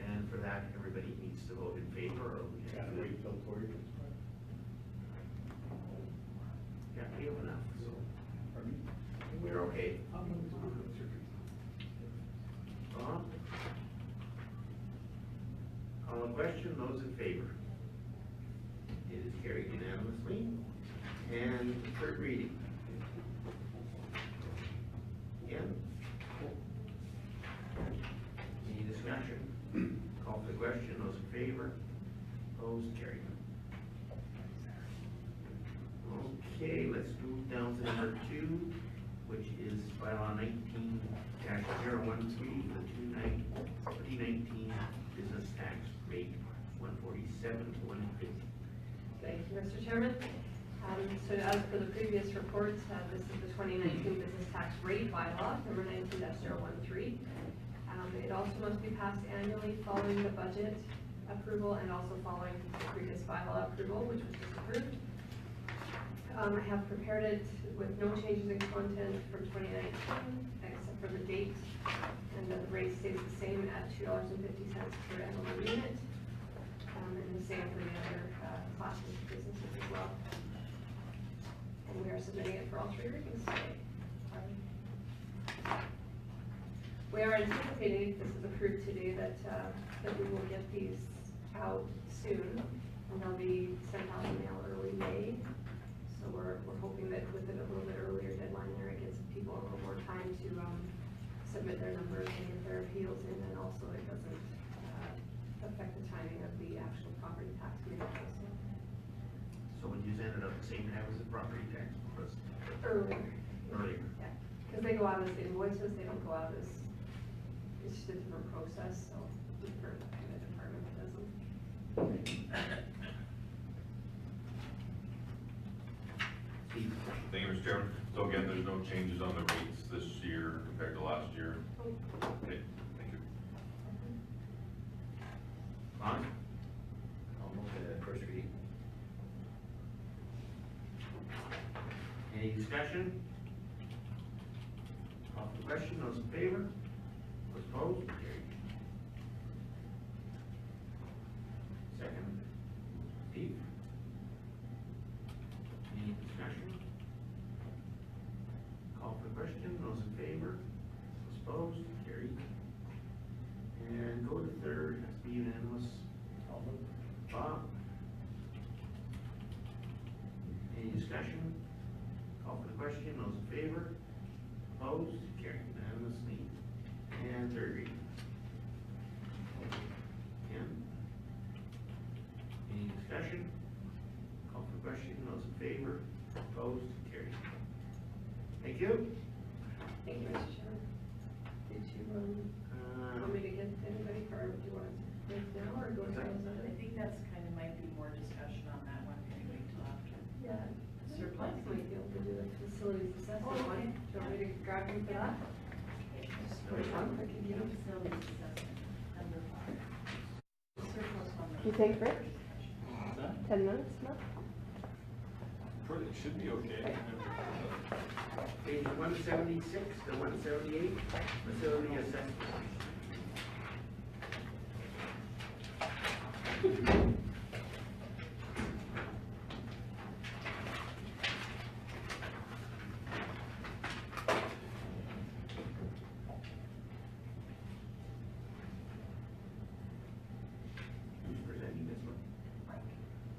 A: and for that, everybody needs to vote in favor, or we have to wait till Cory gets back. Yeah, we have enough, so. We're okay. Call a question, those in favor? It is carried unanimously. And third reading. Again. Any discussion? Call for the question, those in favor? Opposed, carried. Okay, let's move down to number 2, which is bylaw 19-013, the 2019 business tax rate, 147 to 150.
M: Thank you, Mr. Chairman. So as per the previous reports, this is the 2019 business tax rate bylaw, number 19-013. It also must be passed annually following the budget approval and also following the previous bylaw approval, which was just approved. I have prepared it with no changes in content from 2019, except for the date, and the rate stays the same at $2.50 per MLU unit, and the same for the other classes of businesses as well. And we are submitting it for all three readings today. We are anticipating, if this is approved today, that we will get these out soon, and they'll be sent out in mail early May. So we're hoping that with a little bit earlier deadline there, it gives people a little more time to submit their numbers and get their appeals in, and also it doesn't affect the timing of the actual property tax meeting also.
A: So when you send it up the same time as the property tax, was
M: Earlier.
A: earlier?
M: Yeah, because they go out as invoices, they don't go out as, it's just a different process, so different kind of department that does them.
A: Steve?
E: Thank you, Mr. Chairman. So again, there's no changes on the rates this year compared to last year? Okay, thank you.
A: Lon?
G: I'll move the first reading.
A: Any discussion? Call for the question, those in favor? Those opposed? Carried. Second. Steve? Any discussion? Call for the question, those in favor? Those opposed? Carried. And go to third, has to be unanimous. Bob? Any discussion? Call for the question, those in favor? Opposed? Carried unanimously. And third reading. Ken? Any discussion? Call for the question, those in favor? Opposed? Carried. Thank you.
M: Thank you, Mr. Chairman. Did you, want me to get anybody, or do you want to wait now, or go to those other?
I: I think that's kind of might be more discussion on that one, can we wait till after?
M: Yeah.
I: Surplus?
M: Might be able to do the facilities assessment one. Do you want me to grab him for that? Which one? I can get him.
I: Facilities assessment, number 5. Surplus one.
M: You think, Rick? 10 minutes, no?
H: It should be okay.
A: Page 176 to 178, facility assessment. Who's presenting this one?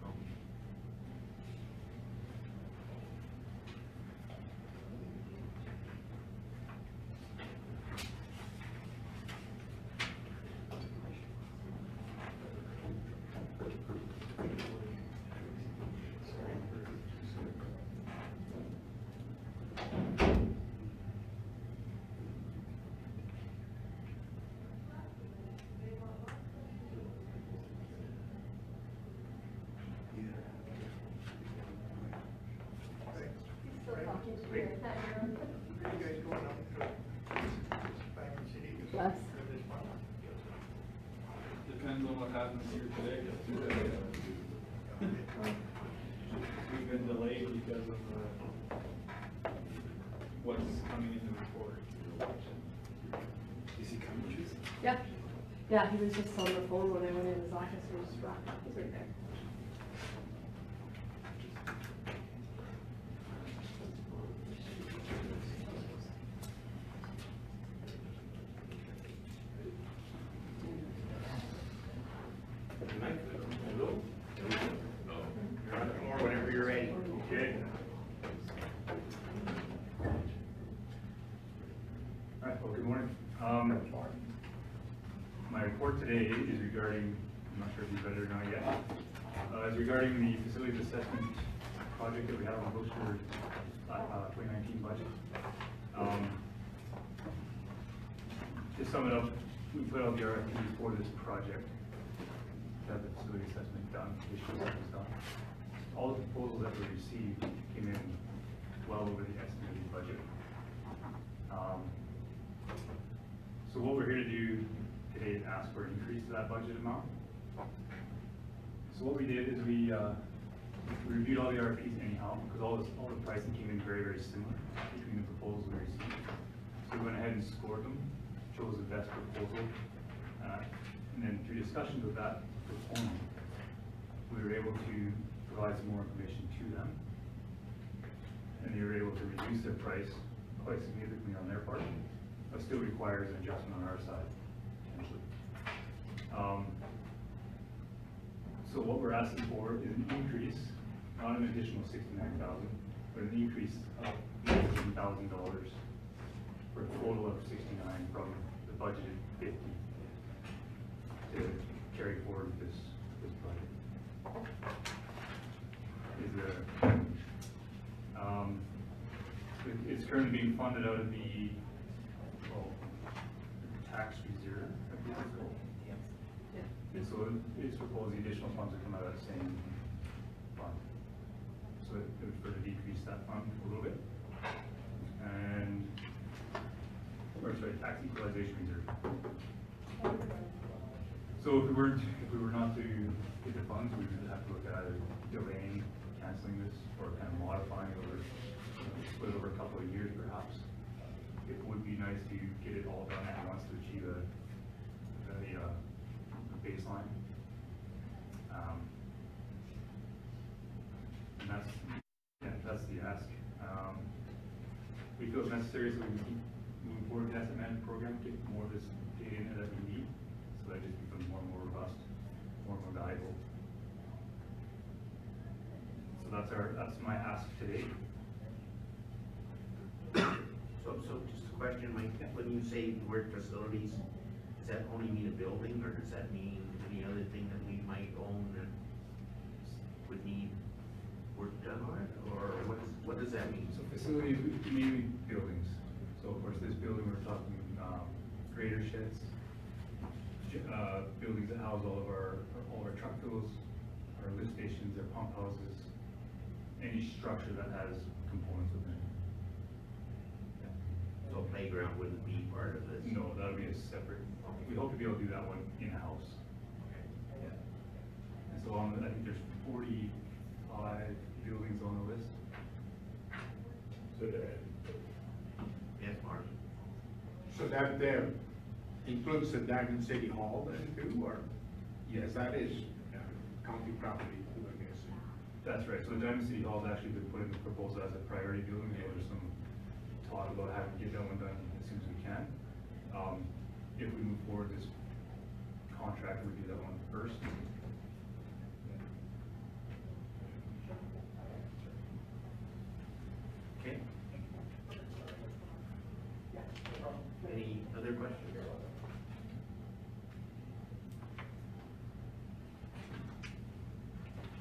A: Oh.
M: Still talking to you.
F: Are you guys going up to Banger City?
M: Yes.
F: For this month?
H: Depends on what happens here today. We've been delayed because of what's coming in the report.
L: Is he coming, Teresa?
M: Yeah. Yeah, he was just on the phone when I went in his office, he was just wrapped up, he's right there.
A: Mike? Hello? You're on the floor whenever you're ready.
H: Okay. All right, well, good morning. My report today is regarding, I'm not sure if you've read it or not yet, it's regarding the facilities assessment project that we have on the books for 2019 budget. To sum it up, we put out the RFP for this project to have the facility assessment done, issues that was done. All the proposals that were received came in well over the estimated budget. So what we're here to do today is ask for an increase to that budget amount. So what we did is we reviewed all the RFPs anyhow, because all the pricing came in very, very similar between the proposals we received. So we went ahead and scored them, chose the best proposal, and then through discussions with that proponent, we were able to provide some more information to them. And they were able to reduce their price quite significantly on their part, but still requires an adjustment on our side, potentially. So what we're asking for is an increase, not an additional $69,000, but an increase of $19,000 for a total of 69 from the budgeted 50 to carry forward this budget. It's currently being funded out of the, tax reserve, I believe it's called. And so it's proposed the additional funds to come out of that same fund. So it would further decrease that fund a little bit. And, tax equalization reserve. So if we were not to get the funds, we would have to look at either delaying, canceling this, or kind of modifying it over, split over a couple of years perhaps. It would be nice to get it all done at once to achieve a baseline. And that's the ask. We feel it's necessary so we can keep moving forward with the asset management program, get more of this data in there that we need, so that it just becomes more and more robust, more and more valuable. So that's my ask today.
A: So just a question, Mike, when you say the word facilities, does that only mean a building, or does that mean any other thing that we might own and would need work done on it, or what does that mean?
H: So facilities, mainly buildings. So of course, this building, we're talking grader sheds, buildings that house all of our truck fills, our lift stations, our pump houses, any structure that has components within it.
A: So playground wouldn't be part of this?
H: No, that would be a separate, we hope to be able to do that one in-house. Yeah. And so I think there's 45 buildings on the list.
B: So
A: Yes, Mark?
B: So that includes the Diamond City Hall then too, or? Yes, that is county property too, I guess.
H: That's right. So the Diamond City Hall has actually been put in the proposal as a priority building. There's some talk about having to get that one done as soon as we can. If we move forward, this contractor would do that one first.
A: Okay. Any other questions?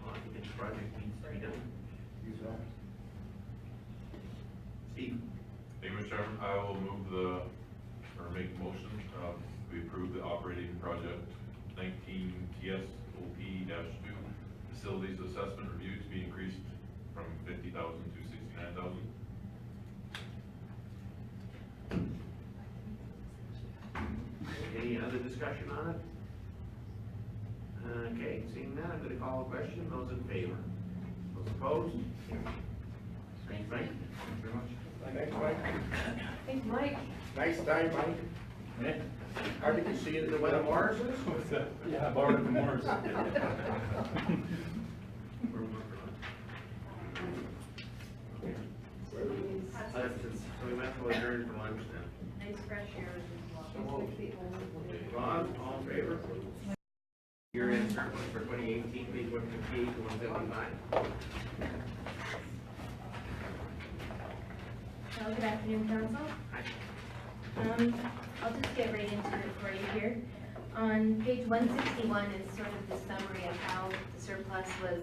A: Well, I think this project needs to be done. Steve?
E: Thank you, Mr. Chairman. I will move make a motion, we approve the operating project 19 TSOP-2 facilities assessment review to be increased from 50,000 to 69,000.
A: Any other discussion on it? Okay, seeing that, I'm going to call a question. Those in favor? Those opposed? Thanks, Mike.
H: Thank you very much.
B: Thanks, Mike.
M: Thanks, Mike.
B: Nice time, Mike.
H: Yeah.
B: How did you see it in the
A: Where the
B: weather?
A: Mars is?
H: What's that? Yeah, I borrowed it from Morris.
A: So we might as well adjourn for lunch then.
I: Nice fresh air as well.
A: Ron, all in favor? Year-end surplus for 2018, page 158 to 175.
C: Well, good afternoon, council. I'll just get right into it for you here. On page 161 is sort of the summary of how the surplus was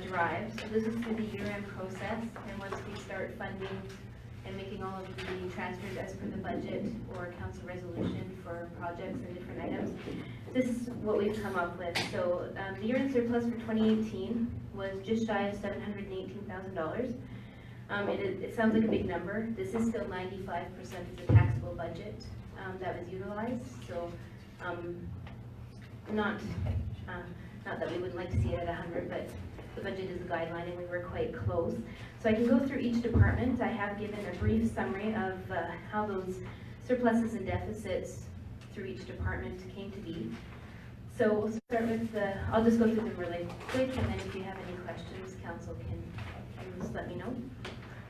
C: derived. So this is through the year-end process, and once we start funding and making all of the transfers as per the budget or council resolution for projects and different items, this is what we've come up with. So the year-end surplus for 2018 was just shy of $718,000. It sounds like a big number. This is still 95% of the taxable budget that was utilized. So not that we would like to see it at 100, but the budget is a guideline and we were quite close. So I can go through each department. I have given a brief summary of how those surpluses and deficits through each department came to be. So we'll start with I'll just go through them really quick, and then if you have any questions, council can just let me know.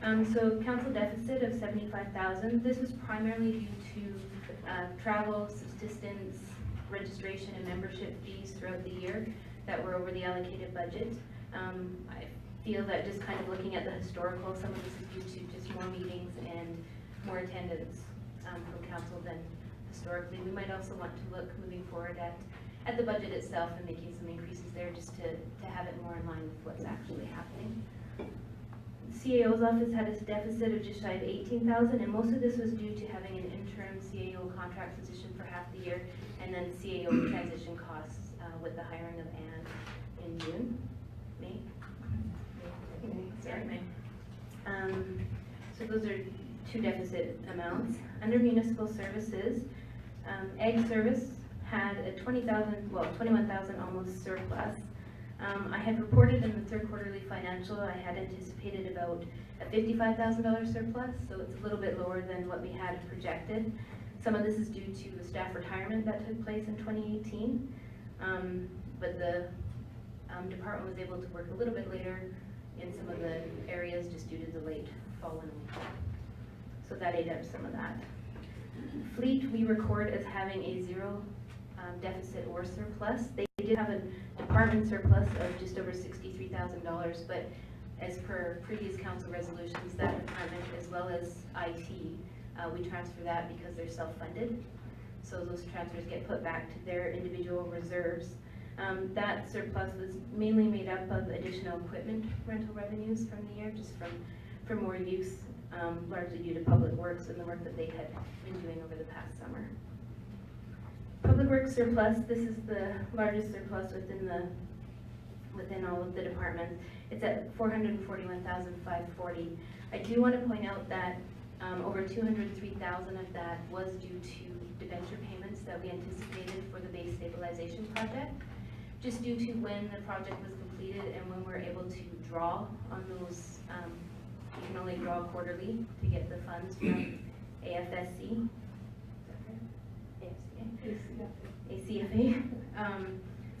R: So council deficit of 75,000. This was primarily due to travel, subsistence, registration, and membership fees throughout the year that were over the allocated budget. I feel that just kind of looking at the historical, some of this is due to just more meetings and more attendance from council than historically. We might also want to look moving forward at the budget itself and making some increases there just to have it more in line with what's actually happening. CAO's office had a deficit of just shy of 18,000, and most of this was due to having an interim CAO contract position for half the year, and then CAO transition costs with the hiring of Anne in June, May. Sorry, May. So those are two deficit amounts. Under municipal services, Ag Service had a 21,000 almost surplus. I had reported in the third quarterly financial, I had anticipated about a $55,000 surplus, so it's a little bit lower than what we had projected. Some of this is due to the staff retirement that took place in 2018, but the department was able to work a little bit later in some of the areas just due to the late fall and winter. So that ate up some of that. Fleet, we record as having a zero deficit or surplus. They did have a department surplus of just over $63,000, but as per previous council resolutions, that department as well as IT, we transfer that because they're self-funded. So those transfers get put back to their individual reserves. That surplus was mainly made up of additional equipment rental revenues from the year, just from more use, largely due to Public Works and the work that they had been doing over the past summer. Public Works surplus, this is the largest surplus within all of the departments. It's at $441,540. I do want to point out that over $203,000 of that was due to debenture payments that we anticipated for the base stabilization project. Just due to when the project was completed and when we're able to draw on those, you can only draw quarterly to get the funds from AFSC. ACFA.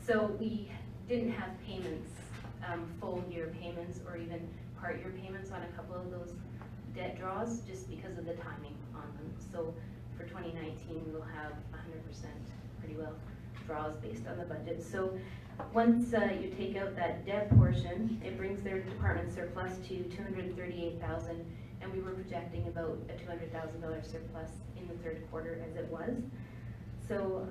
R: So we didn't have payments, full year payments or even part year payments on a couple of those debt draws just because of the timing on them. So for 2019, we'll have 100% pretty well draws based on the budget. So once you take out that debt portion, it brings their department surplus to $238,000, and we were projecting about a $200,000 surplus in the third quarter as it was. So,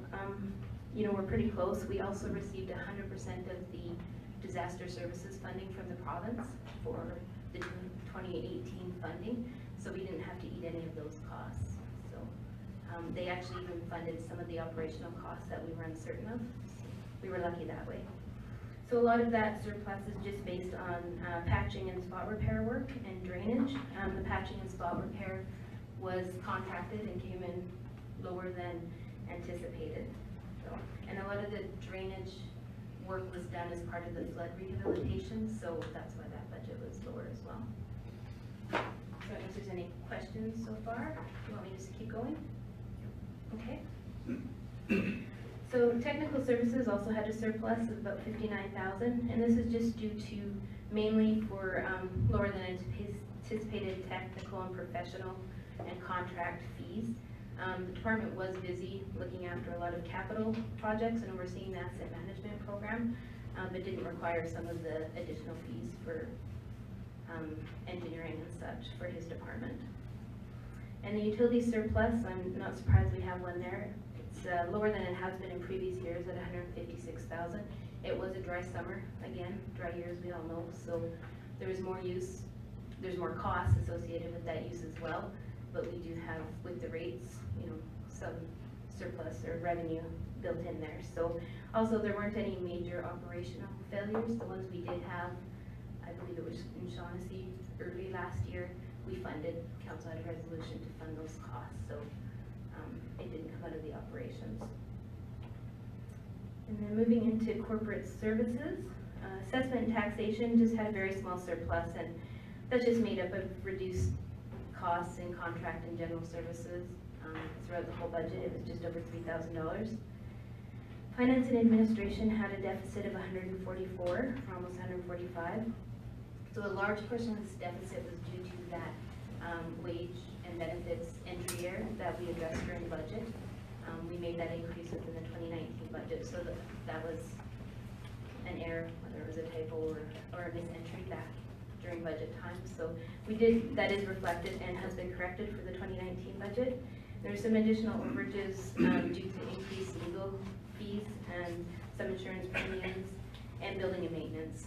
R: you know, we're pretty close. We also received 100% of the disaster services funding from the province for the 2018 funding, so we didn't have to eat any of those costs. So they actually even funded some of the operational costs that we were uncertain of. We were lucky that way. So a lot of that surplus is just based on patching and spot repair work and drainage. The patching and spot repair was contracted and came in lower than anticipated. So, and a lot of the drainage work was done as part of the flood rehabilitation, so that's why that budget was lower as well. So if there's any questions so far, you want me to just keep going? Okay. So technical services also had a surplus of about $59,000, and this is just due to mainly for lower than anticipated technical and professional and contract fees. The department was busy looking after a lot of capital projects and overseeing the asset management program, but didn't require some of the additional fees for engineering and such for his department. And the utility surplus, I'm not surprised we have one there. It's lower than it has been in previous years at $156,000. It was a dry summer, again, dry years we all know, so there was more use, there's more costs associated with that use as well, but we do have, with the rates, you know, some surplus or revenue built in there. So also there weren't any major operational failures. The ones we did have, I believe it was in Shaughnessy early last year, we funded, council had a resolution to fund those costs, so it didn't come out of the operations. And then moving into corporate services, assessment and taxation just had a very small surplus, and that's just made up of reduced costs in contract and general services. Throughout the whole budget, it was just over $3,000. Finance and administration had a deficit of 144, almost 145. So a large portion of this deficit was due to that wage and benefits entry year that we addressed during budget. We made that increase within the 2019 budget, so that was an error, whether it was a typo or a misentry back during budget time. So that is reflected and has been corrected for the 2019 budget. There's some additional overages due to increased legal fees and some insurance premiums and building and maintenance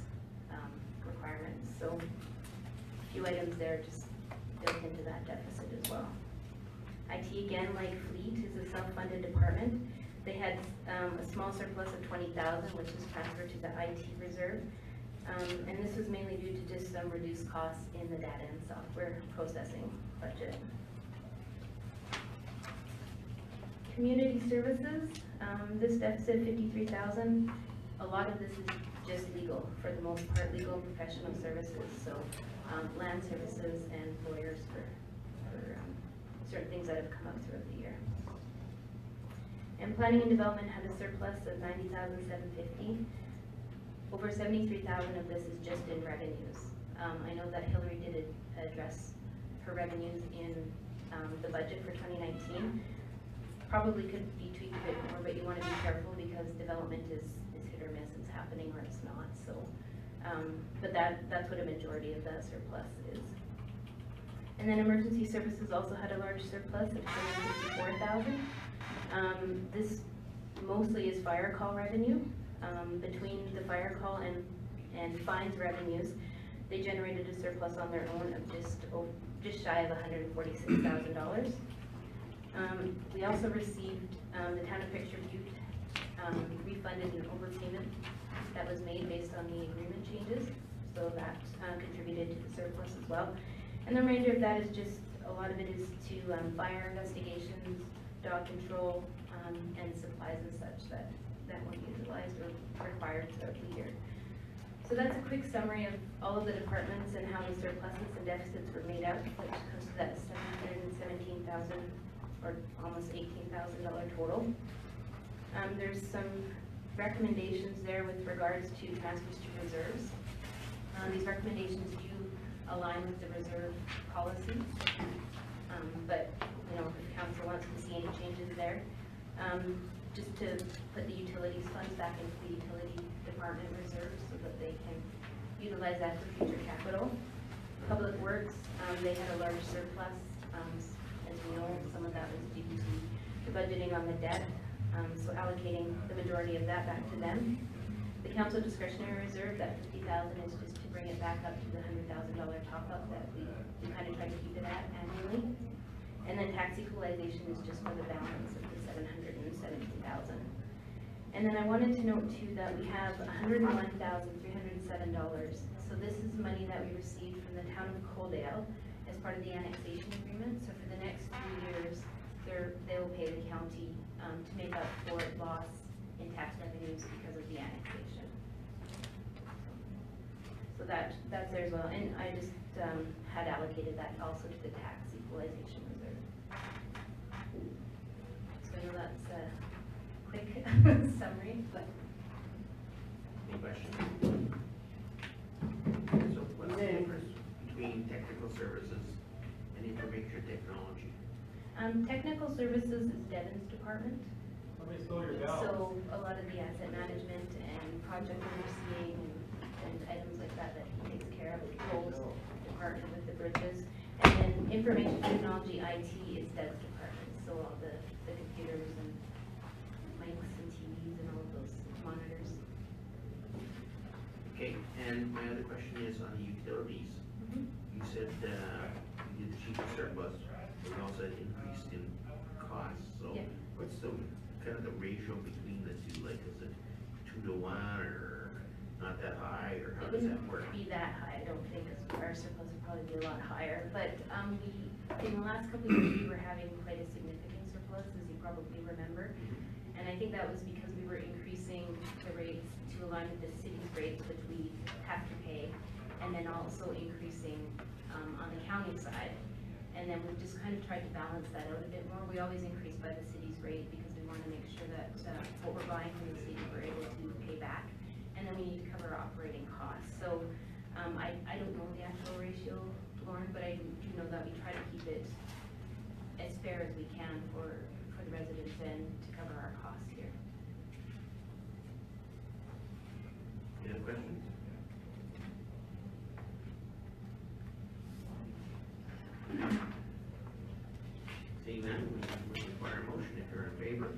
R: requirements. So a few items there just built into that deficit as well. IT, again, like Fleet, is a self-funded department. They had a small surplus of $20,000, which is transferred to the IT reserve. And this was mainly due to just some reduced costs in the data and software processing budget. Community services, this deficit, $53,000. A lot of this is just legal, for the most part, legal and professional services. So land services and lawyers for certain things that have come up throughout the year. And planning and development had a surplus of $90,750. Over $73,000 of this is just in revenues. I know that Hillary did address her revenues in the budget for 2019. Probably could be tweaked a bit more, but you want to be careful because development is hit or miss. It's happening or it's not. So, but that's what a majority of that surplus is. And then emergency services also had a large surplus of $254,000. This mostly is fire call revenue. Between the fire call and fines revenues, they generated a surplus on their own of just shy of $146,000. We also received the town of Picture Butte refunded an overpayment that was made based on the agreement changes, so that contributed to the surplus as well. And the remainder of that is just, a lot of it is to fire investigations, dog control, and supplies and such that weren't utilized or required throughout the year. So that's a quick summary of all of the departments and how the surpluses and deficits were made out, which comes to that $717,000 or almost $18,000 total. There's some recommendations there with regards to transfers to reserves. These recommendations do align with the reserve policy, but you know, if council wants to see any changes there, just to put the utilities funds back into the utility department reserves so that they can utilize that for future capital. Public Works, they had a large surplus. As we know, some of that was due to the budgeting on the debt, so allocating the majority of that back to them. The council discretionary reserve, that $50,000 is just to bring it back up to the $100,000 top up that we kind of try to keep it at annually. And then tax equalization is just for the balance of the $717,000. And then I wanted to note too that we have $101,307. So this is money that we received from the town of Coaldale as part of the annexation agreement. So for the next 3 years, they will pay the county to make up for loss in tax revenues because of the annexation. So that's there as well. And I just had allocated that also to the tax equalization reserve. So I know that's a quick summary, but.
A: Any questions? So what's the difference between technical services and information technology?
R: Technical services is Devin's department.
D: Let me slow your bell.
R: So a lot of the asset management and project overseeing and items like that he takes care of, controls to partner with the bridges. And then information technology, IT is Doug's department. So all the computers and mics and TVs and all of those monitors.
A: Okay, and my other question is on the utilities. You said you did achieve a surplus, but you also had increased in costs. So
R: Yeah.
A: what's the kind of the ratio between the two? Like, is it 2-to-1 or not that high, or how
R: It
A: does that
R: wouldn't
A: work?
R: be that high, I don't think, because our surplus would probably be a lot higher. But in the last couple of years, we were having quite a significant surplus, as you probably remember. And I think that was because we were increasing the rates to align with the city's rates, which we have to pay, and then also increasing on the county side. And then we've just kind of tried to balance that out a bit more. We always increase by the city's rate because we want to make sure that what we're buying from the city we're able to pay back. And then we need to cover operating costs. So I don't know the actual ratio, Lauren, but I do know that we try to keep it as fair as we can for the residents and to cover our costs here.
A: Any other questions? Seeing none, we require a motion if you're in favor.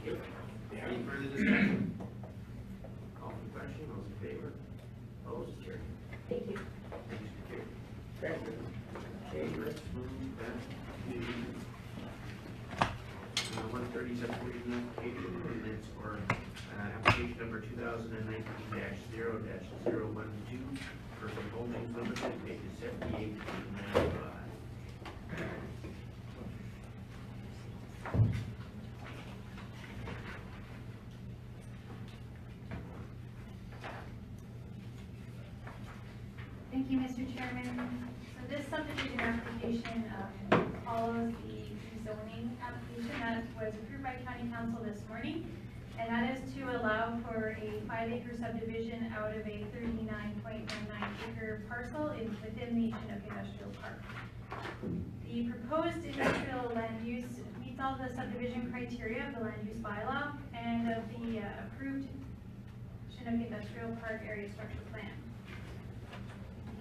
A: Thank you. Any further discussion? Call for the question, those in favor? Opposed, carried.
R: Thank you.
A: Thanks, Mr. Chair. Okay, let's move back to 137 application, and it's for application number 2019-0-012 for some holdings limited, pages 78 to 95.
C: Thank you, Mr. Chairman. So this subdivision application follows the zoning application that was approved by County Council this morning. And that is to allow for a 5-acre subdivision out of a 39.19-acre parcel within the Chinook Industrial Park. The proposed industrial land use meets all the subdivision criteria of the land use bylaw and of the approved Chinook Industrial Park area structure plan.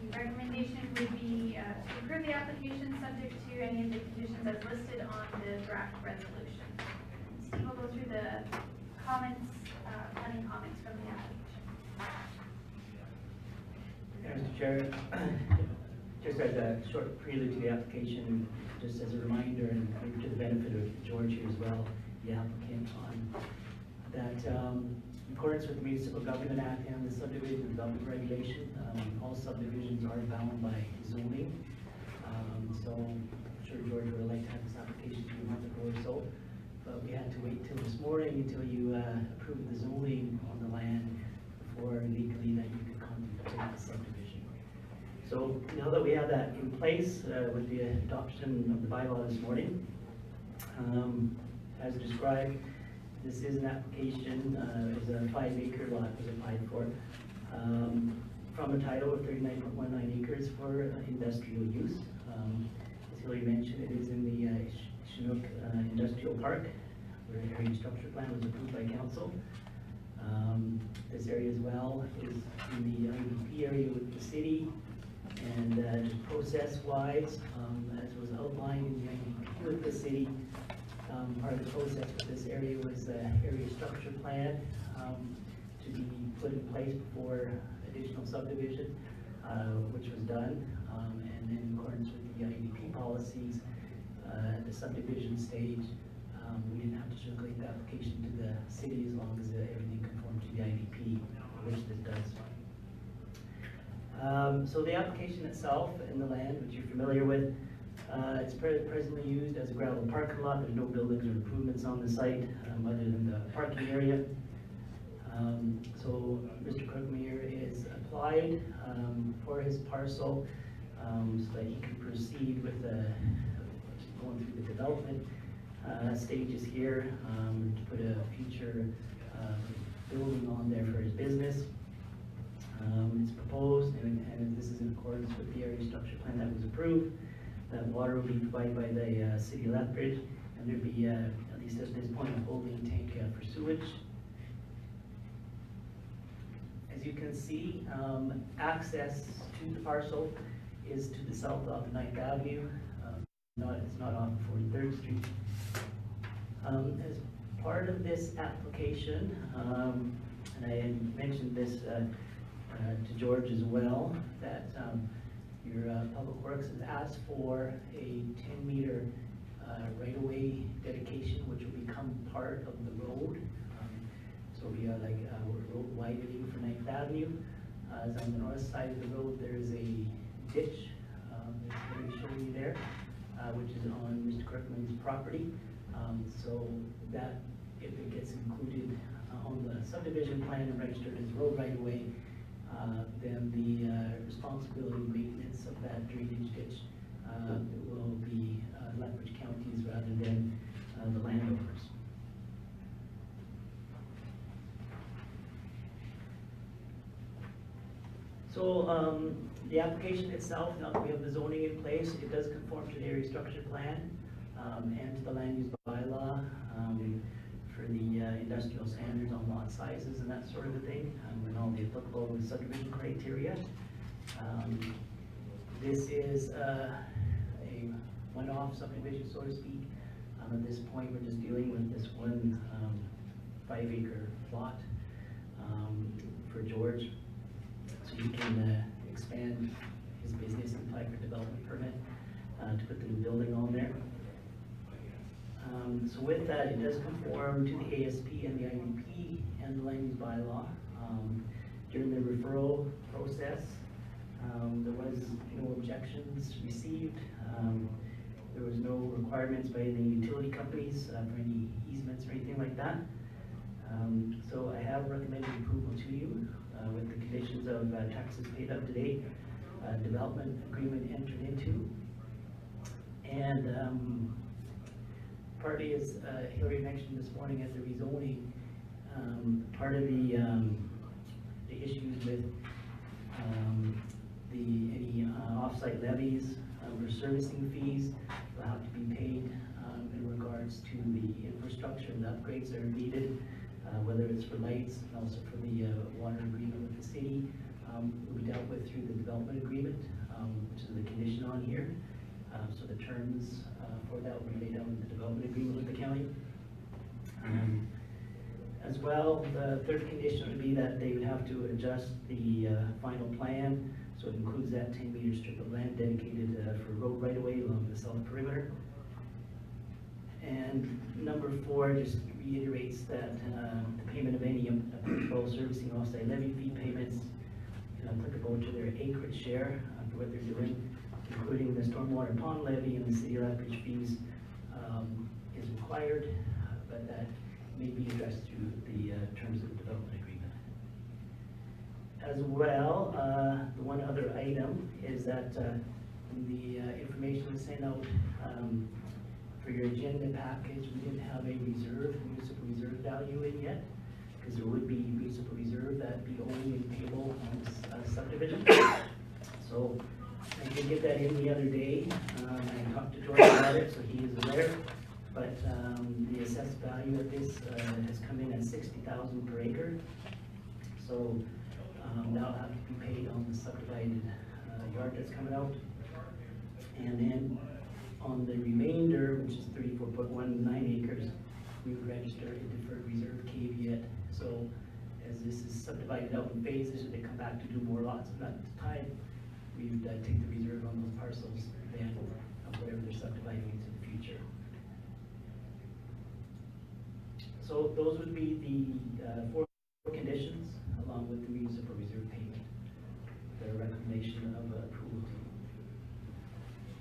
C: The recommendation would be to approve the application subject to any of the conditions as listed on the draft resolution. Steve will go through the comments, planning comments from the application.
S: Mr. Chair, just as a short prelude to the application, just as a reminder and maybe to the benefit of George here as well, the applicant, on that in accordance with the Municipal Government Act and the Subdivision Development Regulation, all subdivisions are bound by zoning. So I'm sure George would have liked to have this application 2 months ago or so, but we had to wait till this morning until you approved the zoning on the land before legally that you could contemplate the subdivision. So now that we have that in place with the adoption of the bylaw this morning, as described, this is an application, is a 5-acre lot was applied for, from a title of 39.19 acres for industrial use. As Hilary mentioned, it is in the Chinook Industrial Park, where the area structure plan was approved by council. This area as well is in the IDP area with the city, and just process-wise, as was outlined in the IDP with the city, part of the process with this area was the area structure plan to be put in place before additional subdivision, which was done, and then in accordance with the IDP policies, at the subdivision stage, we didn't have to circulate the application to the city as long as everything conformed to the IDP, which this does. So the application itself and the land, which you're familiar with, it's presently used as a gravel parking lot. There's no buildings or improvements on the site other than the parking area. So Mr. Crookmeyer is applied for his parcel so that he can proceed with going through the development stages here to put a future building on there for his business. It's proposed, and this is in accordance with the area structure plan that was approved, that water will be provided by the city of Lethbridge, and there'd be, at least at this point, a holding tank for sewage. As you can see, access to the parcel is to the south off 9th Avenue. It's not off 43rd Street. As part of this application, and I had mentioned this to George as well, that your Public Works has asked for a 10-meter right-of-way dedication, which will become part of the road. So we are like road widening for 9th Avenue. As on the north side of the road, there is a ditch that's going to show you there, which is on Mr. Kirkman's property. So that, if it gets included on the subdivision plan and registered as road right-of-way, then the responsibility and maintenance of that drainage ditch will be Lethbridge County. So, the application itself, now that we have the zoning in place, it does conform to the area structure plan, and to the land use bylaw, for the industrial standards on lot sizes and that sort of a thing, and all the applicable subdivision criteria. This is a one-off subdivision, so to speak. At this point, we're just dealing with this one 5-acre plot for George, so he can expand his business and apply for development permit to put the new building on there. So with that, it does conform to the ASP and the IUP and the land use bylaw. During the referral process, there was no objections received. There was no requirements by the utility companies for any easements or anything like that. So I have recommended approval to you with the conditions of taxes paid up to date, development agreement entered into, and partly, as Hillary mentioned this morning at the rezoning, part of the issues with any off-site levies or servicing fees will have to be paid in regards to the infrastructure and the upgrades that are needed, whether it's for lights and also for the water agreement with the city. Will be dealt with through the development agreement, which is the condition on here. So the terms for that will be laid out in the development agreement with the county. As well, the third condition would be that they would have to adjust the final plan, so it includes that 10-meter strip of land dedicated for road right-of-way along the south perimeter. And number 4 just reiterates that the payment of any applicable servicing offsite levy fee payments applicable to their acreage share for what they're doing, including the stormwater pond levy and the city of Lethbridge fees, is required, but that may be addressed through the terms of the development agreement. As well, the one other item is that the information was sent out for your agenda package. We didn't have a municipal reserve value in yet, because there would be municipal reserve that'd be only in payable on this subdivision. So I did get that in the other day. I talked to George about it, so he is aware. But the assessed value of this has come in at $60,000 per acre. So that'll have to be paid on the subdivided yard that's coming out. And then on the remainder, which is 34.19 acres, we would register a deferred reserve caveat. So as this is subdivided out in phases, if they come back to do more lots at that time, we would take the reserve on those parcels then of whatever they're subdividing into the future. So those would be the 4 conditions, along with the municipal reserve payment. The recommendation of approval.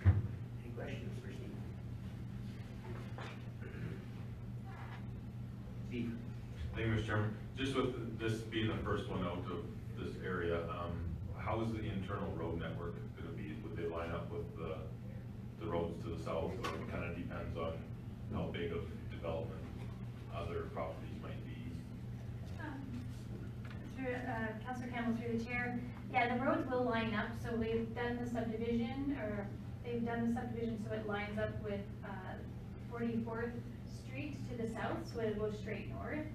A: Any questions for Steve? Steve?
E: Thank you, Mr. Chairman. Just with this being the first one out of this area, how is the internal road network going to be? Would they line up with the roads to the south, or it kind of depends on how big of development other properties might be?
C: Councilor Campbell, through the chair, yeah, the roads will line up, so we've done the subdivision, so it lines up with 44th Street to the south, so it goes straight north.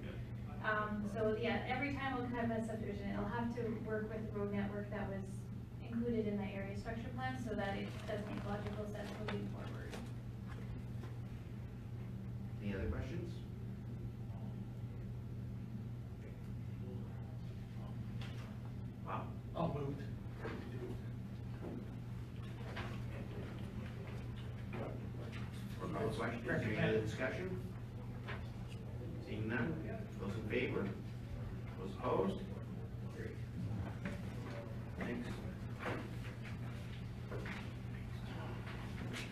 C: So yeah, every time we'll have a subdivision, it'll have to work with the road network that was included in the area structure plan, so that it does make logical sense moving forward.
A: Any other questions? Wow.
D: I'll move.
A: No questions, any other discussion? Seeing none, those in favor? Those opposed? Carried. Thanks.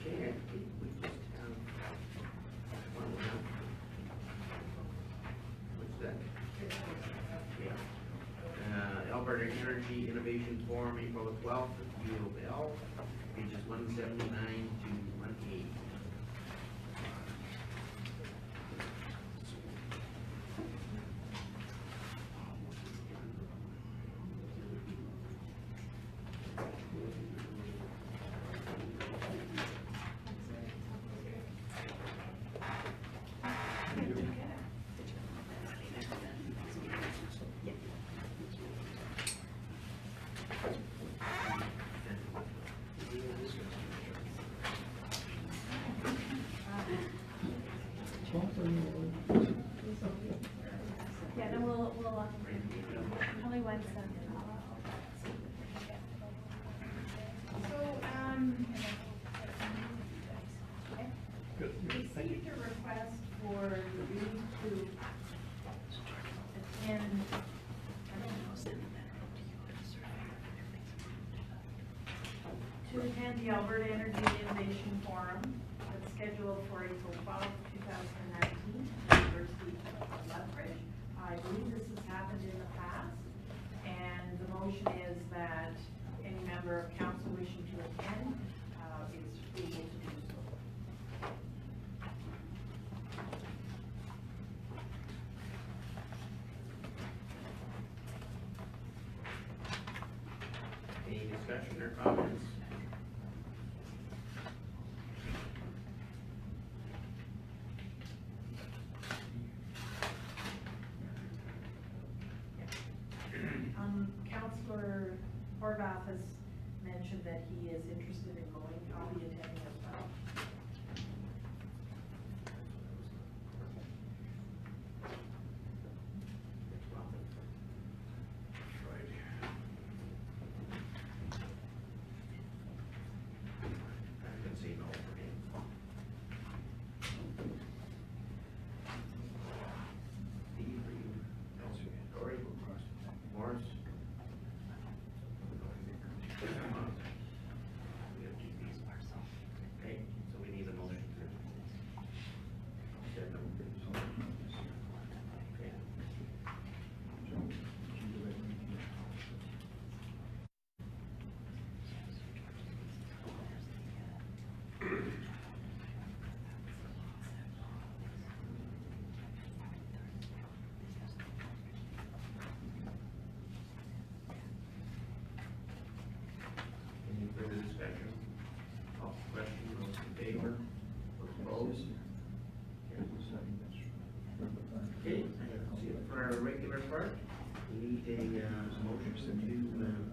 A: Okay, I think we just have one more. What's that? Yeah. Alberta Energy Innovation Forum, April the 12th at U of L, pages 179 to 180.
C: Yeah, no, we'll, only one second. So, received a request for you to attend, the Alberta Energy Innovation Forum that's scheduled for April 12, 2019, University of Lethbridge. I believe this has happened in the past, and the motion is that any member of council wishing to attend is able to do so.
A: Any discussion or comments?
I: Councillor Horvath has mentioned that he is interested in going. I'll be attending as well.
A: I can see no for me. Steve, are you? Dory? Morris? Okay, so we need a motion to. Okay. Any further discussion? Call for question, those in favor, those opposed? Okay, see it for our regular part, we need a motion to